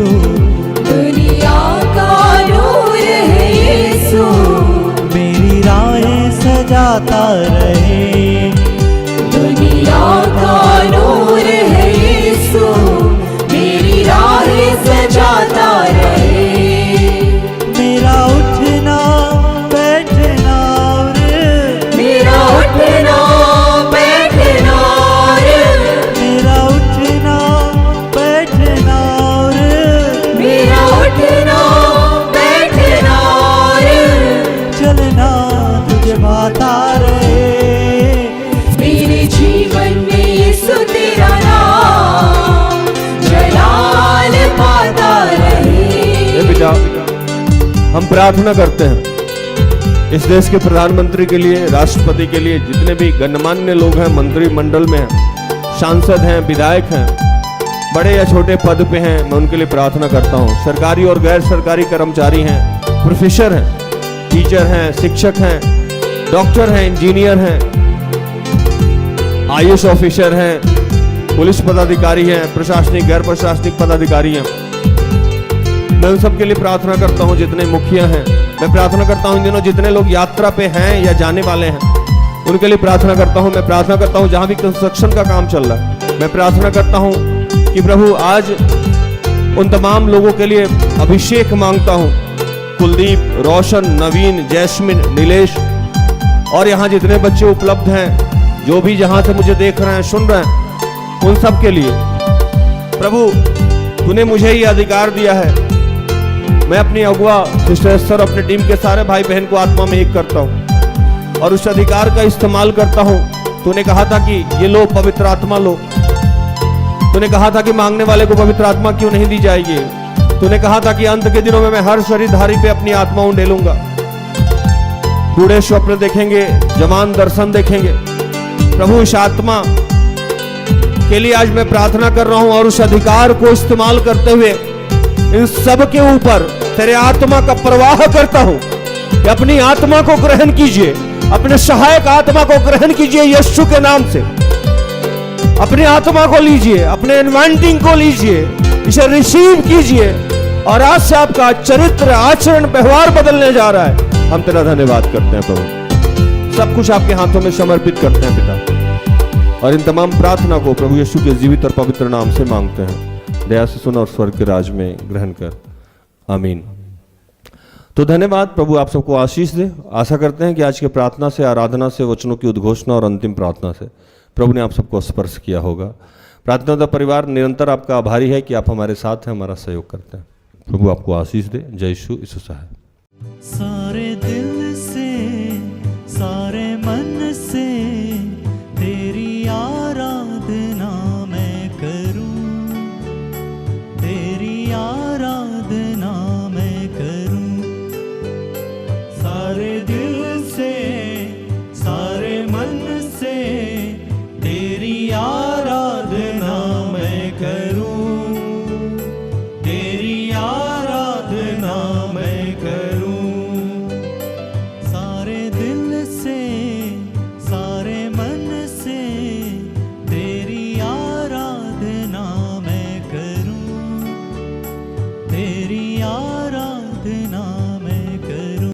दुनिया का नूर है यीशु। मेरी राहें सजाता रहे। दुनिया का नूर है यीशु। मेरी राहें सजाता रहे। मेरा उठना बैठना और मेरा उठना बैठना मेरा उठना हम प्रार्थना करते हैं इस देश के प्रधानमंत्री के लिए, राष्ट्रपति के लिए, जितने भी गणमान्य लोग हैं, मंत्रिमंडल में हैं, सांसद हैं, विधायक हैं, बड़े या छोटे पद पे हैं, मैं उनके लिए प्रार्थना करता हूँ। सरकारी और गैर सरकारी कर्मचारी हैं, प्रोफेसर हैं, टीचर हैं, शिक्षक हैं, डॉक्टर हैं, इंजीनियर हैं, आईएएस ऑफिसर हैं, पुलिस पदाधिकारी हैं, प्रशासनिक गैर प्रशासनिक पदाधिकारी हैं। मैं उन सबके लिए प्रार्थना करता हूँ जितने मुखिया हैं। मैं प्रार्थना करता हूँ इन दिनों जितने लोग यात्रा पे हैं या जाने वाले हैं, उनके लिए प्रार्थना करता हूँ। मैं प्रार्थना करता हूँ जहाँ भी कंस्ट्रक्शन का काम चल रहा है, मैं प्रार्थना करता हूँ कि प्रभु आज उन तमाम लोगों के लिए अभिषेक मांगता हूँ। कुलदीप, रोशन, नवीन, जैस्मिन, नीलेश और यहाँ जितने बच्चे उपलब्ध हैं, जो भी जहाँ से मुझे देख रहे हैं, सुन रहे हैं, उन सब के लिए प्रभु तूने मुझे ये अधिकार दिया है। मैं अपनी अगुआ सिस्टर एस्टर, अपने टीम के सारे भाई बहन को आत्मा में एक करता हूँ और उस अधिकार का इस्तेमाल करता हूँ। तूने कहा था कि ये लो, पवित्र आत्मा लो। तूने कहा था कि मांगने वाले को पवित्र आत्मा क्यों नहीं दी जाएगी। तूने कहा था कि अंत के दिनों में मैं हर शरीरधारी पे अपनी आत्मा उंडेलूंगा। बूढ़े स्वप्न देखेंगे, जवान दर्शन देखेंगे। प्रभु इस आत्मा के लिए आज मैं प्रार्थना कर रहा हूं और उस अधिकार को इस्तेमाल करते हुए इन सब के ऊपर तेरे आत्मा का प्रवाह करता हूं कि अपनी आत्मा को ग्रहण कीजिए, अपने सहायक आत्मा को ग्रहण कीजिए यीशु के नाम से। अपनी आत्मा को लीजिए, अपने एनवाइंटिंग को लीजिए, इसे रिसीव कीजिए और आज से आपका चरित्र, आचरण, व्यवहार बदलने जा रहा है। हम तेरा धन्यवाद करते हैं प्रभु, सब कुछ आपके हाथों में समर्पित करते हैं पिता, और इन तमाम प्रार्थना को प्रभु यीशु के जीवित और पवित्र नाम से मांगते हैं। दया से सुन और स्वर्ग के राज में ग्रहण कर, आमीन। तो धन्यवाद, प्रभु आप सबको आशीष दे। आशा करते हैं कि आज के प्रार्थना से, आराधना से, वचनों की उद्घोषणा और अंतिम प्रार्थना से प्रभु ने आप सबको स्पर्श किया होगा। प्रार्थना परिवार निरंतर आपका आभारी है कि आप हमारे साथ हैं, हमारा सहयोग करते हैं। प्रभु आपको आशीष दे। जय यीशु साहब।